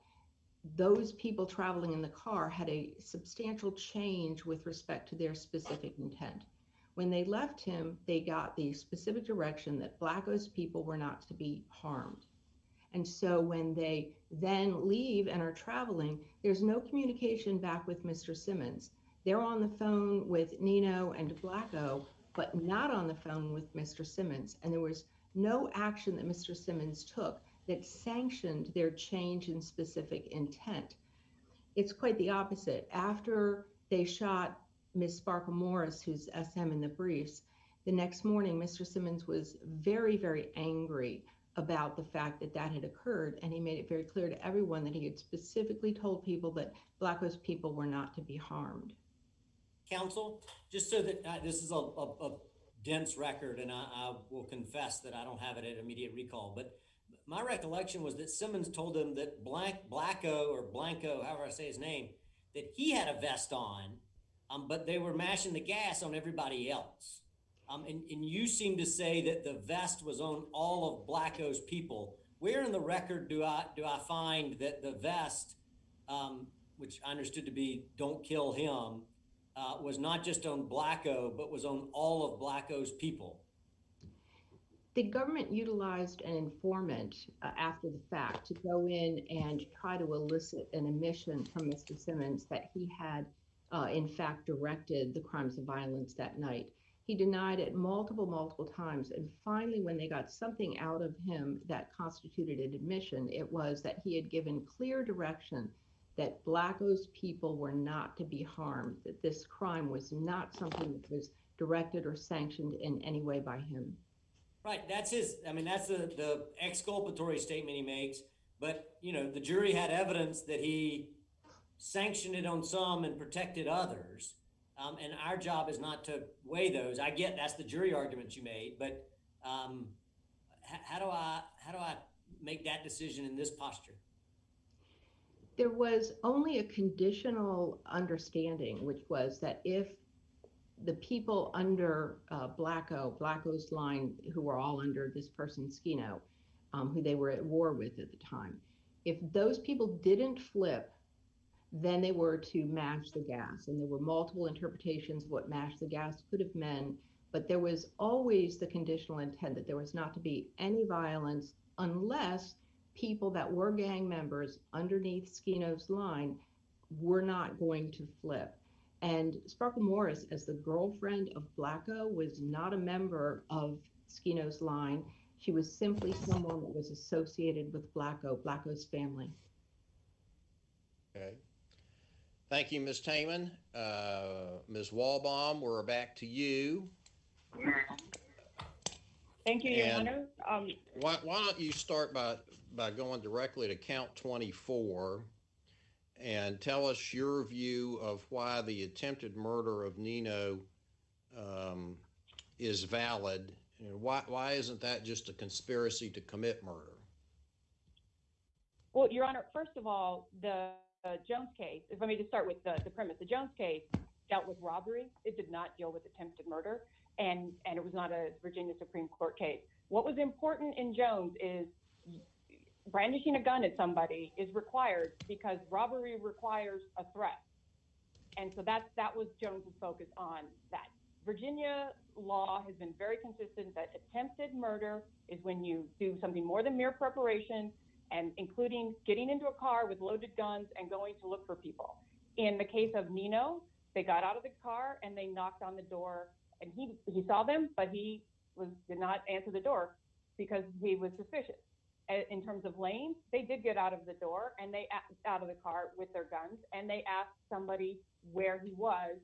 N: those people traveling in the car had a substantial change with respect to their specific intent. When they left him, they got the specific direction that Black Oaks people were not to be harmed. And so when they then leave and are traveling, there's no communication back with Mr. Simmons. They're on the phone with Nino and Blacko, but not on the phone with Mr. Simmons. And there was no action that Mr. Simmons took that sanctioned their change in specific intent. It's quite the opposite. After they shot Ms. Sparkle Morris, who's SM in the briefs, the next morning, Mr. Simmons was very, very angry about the fact that that had occurred. And he made it very clear to everyone that he had specifically told people that Black Coast people were not to be harmed.
F: Counsel, just so that this is a dense record, and I will confess that I don't have it at immediate recall, but my recollection was that Simmons told him that Blacko, or Blanco, however I say his name, that he had a vest on, but they were mashing the gas on everybody else. And you seem to say that the vest was on all of Blacko's people. Where in the record do I find that the vest, which I understood to be "don't kill him," was not just on Blacko, but was on all of Blacko's people?
N: The government utilized an informant after the fact to go in and try to elicit an admission from Mr. Simmons that he had, in fact, directed the crimes of violence that night. He denied it multiple times. And finally, when they got something out of him that constituted an admission, it was that he had given clear direction that Blacko's people were not to be harmed, that this crime was not something that was directed or sanctioned in any way by him.
F: Right, that's the exculpatory statement he makes, but the jury had evidence that he sanctioned it on some and protected others. And our job is not to weigh those. I get that's the jury argument you made, but how do I make that decision in this posture?
N: There was only a conditional understanding, which was that if the people under Blacko's line, who were all under this person, Skino, who they were at war with at the time, if those people didn't flip, then they were to mash the gas. And there were multiple interpretations of what mash the gas could have meant, but there was always the conditional intent that there was not to be any violence unless people that were gang members underneath Skino's line were not going to flip. And Sparkle Morris, as the girlfriend of Blacko, was not a member of Skino's line. She was simply someone that was associated with Blacko's family.
C: Okay. Thank you, Ms. Taman. Ms. Walbaum, we're back to you.
L: Thank you, Your Honor.
C: Why don't you start by going directly to count 24 and tell us your view of why the attempted murder of Nino is valid. Why isn't that just a conspiracy to commit murder?
L: Well, Your Honor, first of all, the Jones case, if I may just start with the premise, the Jones case dealt with robbery. It did not deal with attempted murder, and it was not a Virginia Supreme Court case. What was important in Jones is brandishing a gun at somebody is required because robbery requires a threat. And so that was Jones's focus on that. Virginia law has been very consistent that attempted murder is when you do something more than mere preparation, and including getting into a ar with loaded guns and going to look for people. In the case of Nino, they got out of the car and they knocked on the door, and he saw them, but he did not answer the door because he was suspicious. In terms of Lane, they did get out of the door and they out of the car with their guns, and they asked somebody where he was,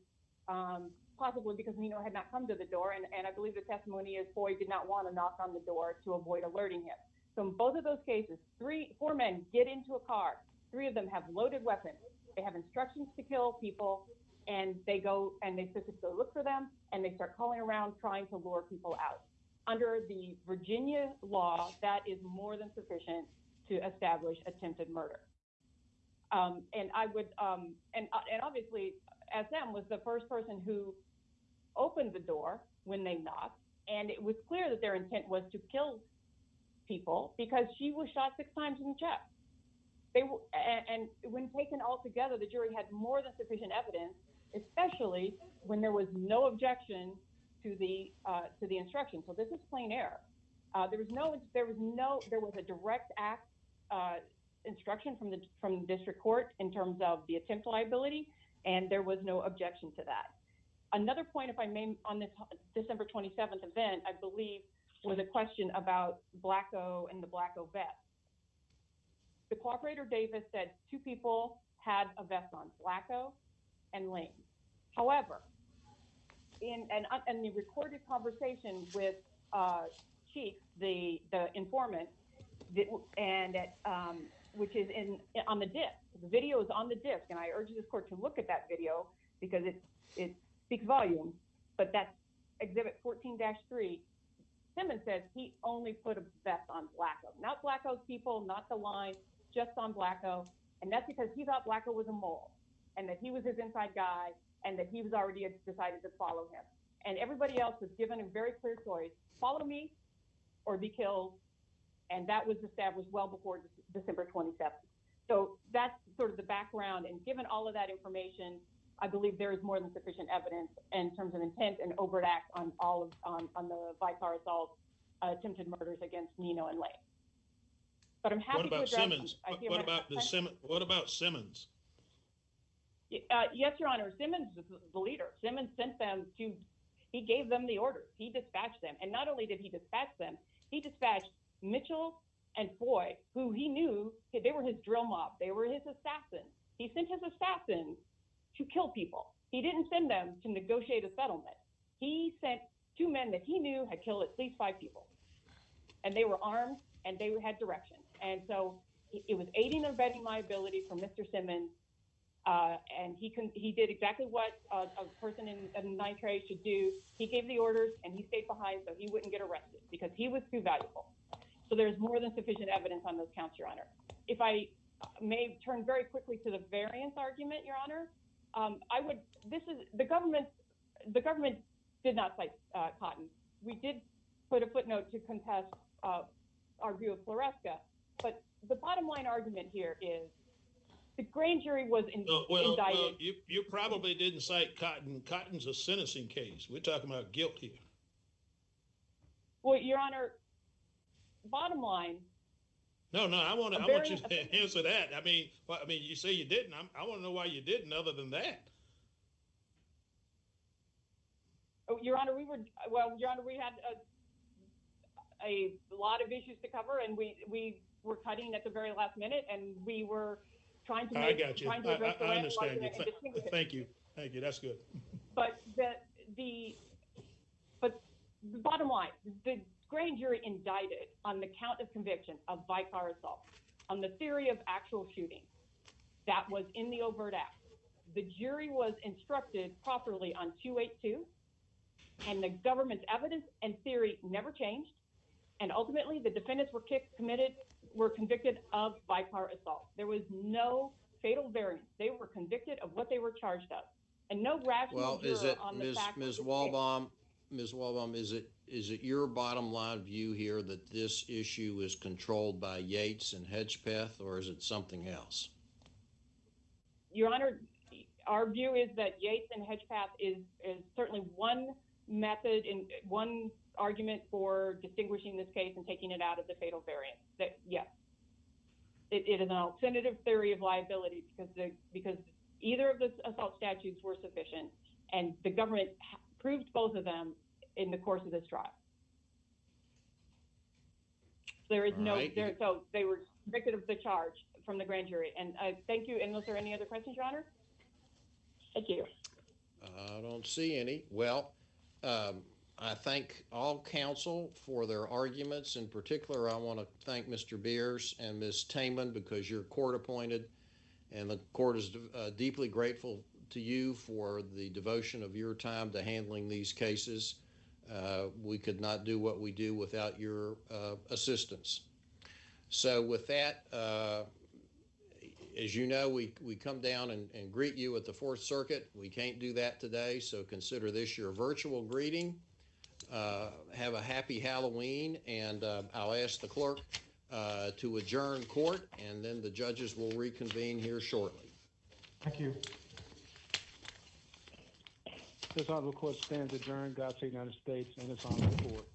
L: possibly because Nino had not come to the door, and I believe the testimony is Foy did not want to knock on the door to avoid alerting him. So in both of those cases, 4 men get into a car. 3 of them have loaded weapons. They have instructions to kill people, and they go and they specifically look for them, and they start calling around trying to lure people out. Under the Virginia law, that is more than sufficient to establish attempted murder. And I would, and obviously, SM was the first person who opened the door when they knocked, and it was clear that their intent was to kill people because she was shot 6 times in the chest. And when taken all together, the jury had more than sufficient evidence, especially when there was no objection to the instruction. So this is plain error. There was a direct act instruction from the district court in terms of the attempt liability, and there was no objection to that. Another point, if I may, on this December 27th event, I believe was a question about Blacko and the Blacko vest. The cooperator Davis said two people had a vest on, Blacko and Lane. However, in the recorded conversation with Chief, the informant, which is on the disc. The video is on the disc, and I urge this court to look at that video because it speaks volumes. But that's Exhibit 14-3. Simmons says he only put a vest on Blacko, not Blacko's people, not the line, just on Blacko, and that's because he thought Blacko was a mole, and that he was his inside guy, and that he was already decided to follow him. And everybody else was given a very clear choice: follow me or be killed. And that was established well before December 27th. So that's sort of the background. And given all of that information, I believe there is more than sufficient evidence in terms of intent and overt act on the Vicar assault, attempted murders against Nino and Lane. But I'm happy to address.
E: Simmons? What about Simmons?
L: Yes, Your Honor. Simmons is the leader. Simmons sent them to. He gave them the orders. He dispatched them, and not only did he dispatch them, he dispatched Mitchell and Foy, who he knew they were his drill mob. They were his assassins. He sent his assassins to kill people. He didn't send them to negotiate a settlement. He sent two men that he knew had killed at least 5 people. And they were armed and they had direction. And so it was aiding and abetting liability for Mr. Simmons. And he did exactly what a person in nitrate should do. He gave the orders and he stayed behind so he wouldn't get arrested because he was too valuable. So there's more than sufficient evidence on those counts, Your Honor. If I may turn very quickly to the variance argument, Your Honor, the government did not cite Cotton. We did put a footnote to contest our view of Floresca, but the bottom line argument here is the grand jury was indicted.
E: Well, you probably didn't cite Cotton. Cotton's a sentencing case. We're talking about guilt here.
L: Well, Your Honor, bottom line.
E: No, I want you to answer that. I mean, you say you didn't. I want to know why you didn't. Other than that.
L: Oh, Your Honor, we had a lot of issues to cover, and we were cutting at the very last minute, and we were trying to make.
E: I got you. I understand you. Thank you. That's good.
L: But the bottom line, the grand jury indicted on the count of conviction of Vicar assault on the theory of actual shooting. That was in the overt act. The jury was instructed properly on 282, and the government's evidence and theory never changed. And ultimately, the defendants were convicted of Vicar assault. There was no fatal variance. They were convicted of what they were charged of, and no rational juror on the fact.
C: Ms. Walbaum, is it your bottom line view here that this issue is controlled by Yates and Hedgepeth, or is it something else?
L: Your Honor, our view is that Yates and Hedgepeth is certainly one method and one argument for distinguishing this case and taking it out of the fatal variance. That yes, it is an alternative theory of liability because either of the assault statutes were sufficient, and the government proved both of them in the course of this trial. There is so they were convicted of the charge from the grand jury. And thank you. And was there any other questions, Your Honor? Thank you.
C: I don't see any. Well, I thank all counsel for their arguments. In particular, I want to thank Mr. Beers and Ms. Taman because you're court appointed, and the court is deeply grateful to you for the devotion of your time to handling these cases. We could not do what we do without your assistance. So with that, as you know, we come down and greet you at the Fourth Circuit. We can't do that today, so consider this your virtual greeting. Have a happy Halloween, and I'll ask the clerk to adjourn court, and then the judges will reconvene here shortly.
M: Thank you.
A: This honorable court stands adjourned. God save the United States and its honorable court.